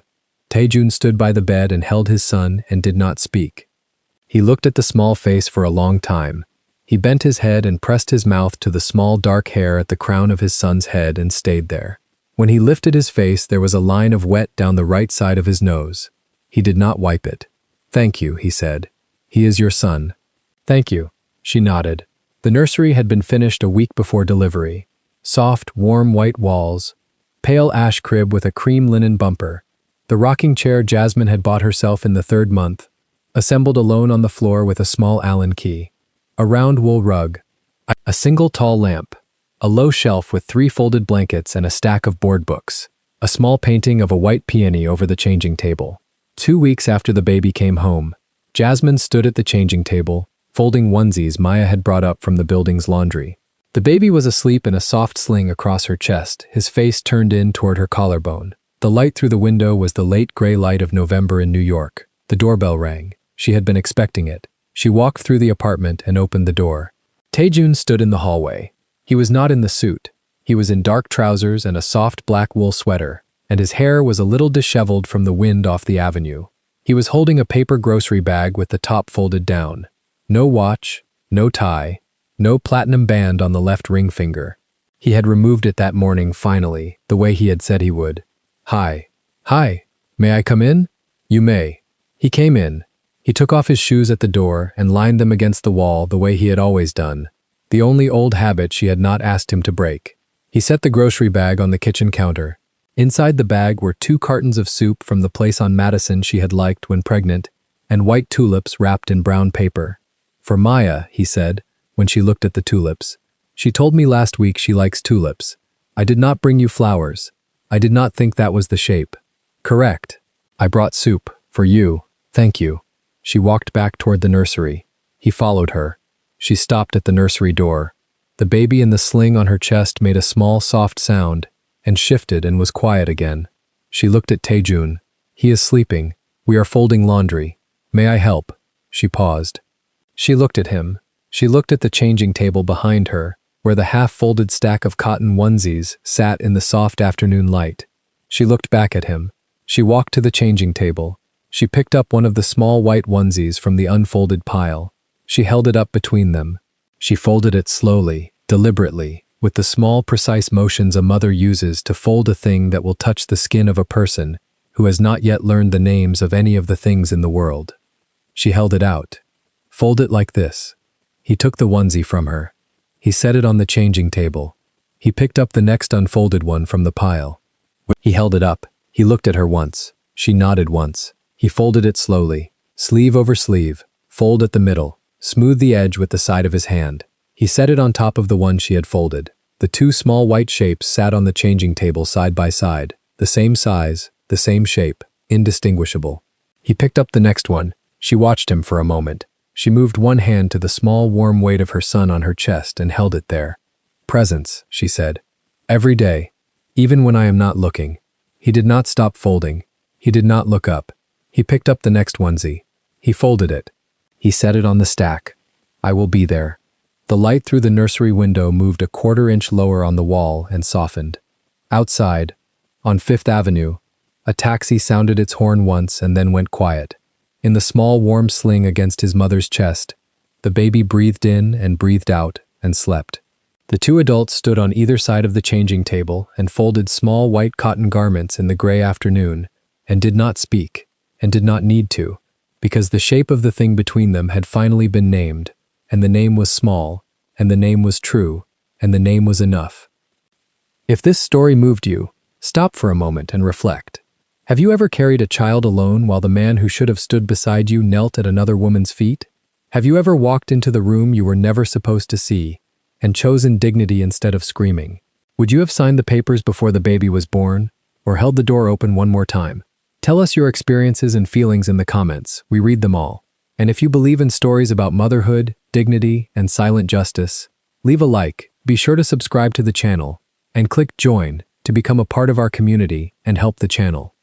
Taejun stood by the bed and held his son and did not speak. He looked at the small face for a long time. He bent his head and pressed his mouth to the small dark hair at the crown of his son's head and stayed there. When he lifted his face, there was a line of wet down the right side of his nose. He did not wipe it. Thank you, he said. He is your son. Thank you. She nodded. The nursery had been finished a week before delivery. Soft, warm white walls, pale ash crib with a cream linen bumper, the rocking chair Jasmine had bought herself in the 3rd month, assembled alone on the floor with a small Allen key, a round wool rug, a single tall lamp, a low shelf with 3 folded blankets and a stack of board books, a small painting of a white peony over the changing table. 2 weeks after the baby came home, Jasmine stood at the changing table, folding onesies Maya had brought up from the building's laundry. The baby was asleep in a soft sling across her chest, his face turned in toward her collarbone. The light through the window was the late gray light of November in New York. The doorbell rang. She had been expecting it. She walked through the apartment and opened the door. Taejun stood in the hallway. He was not in the suit. He was in dark trousers and a soft black wool sweater, and his hair was a little disheveled from the wind off the avenue. He was holding a paper grocery bag with the top folded down. No watch, no tie, no platinum band on the left ring finger. He had removed it that morning finally, the way he had said he would. Hi. Hi. May I come in? You may. He came in. He took off his shoes at the door and lined them against the wall the way he had always done, the only old habit she had not asked him to break. He set the grocery bag on the kitchen counter. Inside the bag were 2 cartons of soup from the place on Madison she had liked when pregnant, and white tulips wrapped in brown paper. For Maya, he said, when she looked at the tulips. She told me last week she likes tulips. I did not bring you flowers. I did not think that was the shape. Correct. I brought soup. For you. Thank you. She walked back toward the nursery. He followed her. She stopped at the nursery door. The baby in the sling on her chest made a small, soft sound, and shifted and was quiet again. She looked at Taejun. He is sleeping. We are folding laundry. May I help? She paused. She looked at him. She looked at the changing table behind her, where the half-folded stack of cotton onesies sat in the soft afternoon light. She looked back at him. She walked to the changing table. She picked up one of the small white onesies from the unfolded pile. She held it up between them. She folded it slowly, deliberately, with the small, precise motions a mother uses to fold a thing that will touch the skin of a person who has not yet learned the names of any of the things in the world. She held it out. Fold it like this. He took the onesie from her. He set it on the changing table. He picked up the next unfolded one from the pile. He held it up. He looked at her once. She nodded once. He folded it slowly, sleeve over sleeve, fold at the middle, smooth the edge with the side of his hand. He set it on top of the one she had folded. The 2 small white shapes sat on the changing table side by side, the same size, the same shape, indistinguishable. He picked up the next one. She watched him for a moment. She moved one hand to the small warm weight of her son on her chest and held it there. Presents, she said. Every day, even when I am not looking. He did not stop folding. He did not look up. He picked up the next onesie. He folded it. He set it on the stack. I will be there. The light through the nursery window moved a 1/4 inch lower on the wall and softened. Outside, on 5th Avenue, a taxi sounded its horn once and then went quiet. In the small warm sling against his mother's chest, the baby breathed in and breathed out and slept. The 2 adults stood on either side of the changing table and folded small white cotton garments in the gray afternoon and did not speak and did not need to, because the shape of the thing between them had finally been named, and the name was small, and the name was true, and the name was enough. If this story moved you, stop for a moment and reflect. Have you ever carried a child alone while the man who should have stood beside you knelt at another woman's feet? Have you ever walked into the room you were never supposed to see and chosen dignity instead of screaming? Would you have signed the papers before the baby was born, or held the door open one more time? Tell us your experiences and feelings in the comments. We read them all. And if you believe in stories about motherhood, dignity, and silent justice, leave a like, be sure to subscribe to the channel, and click join to become a part of our community and help the channel.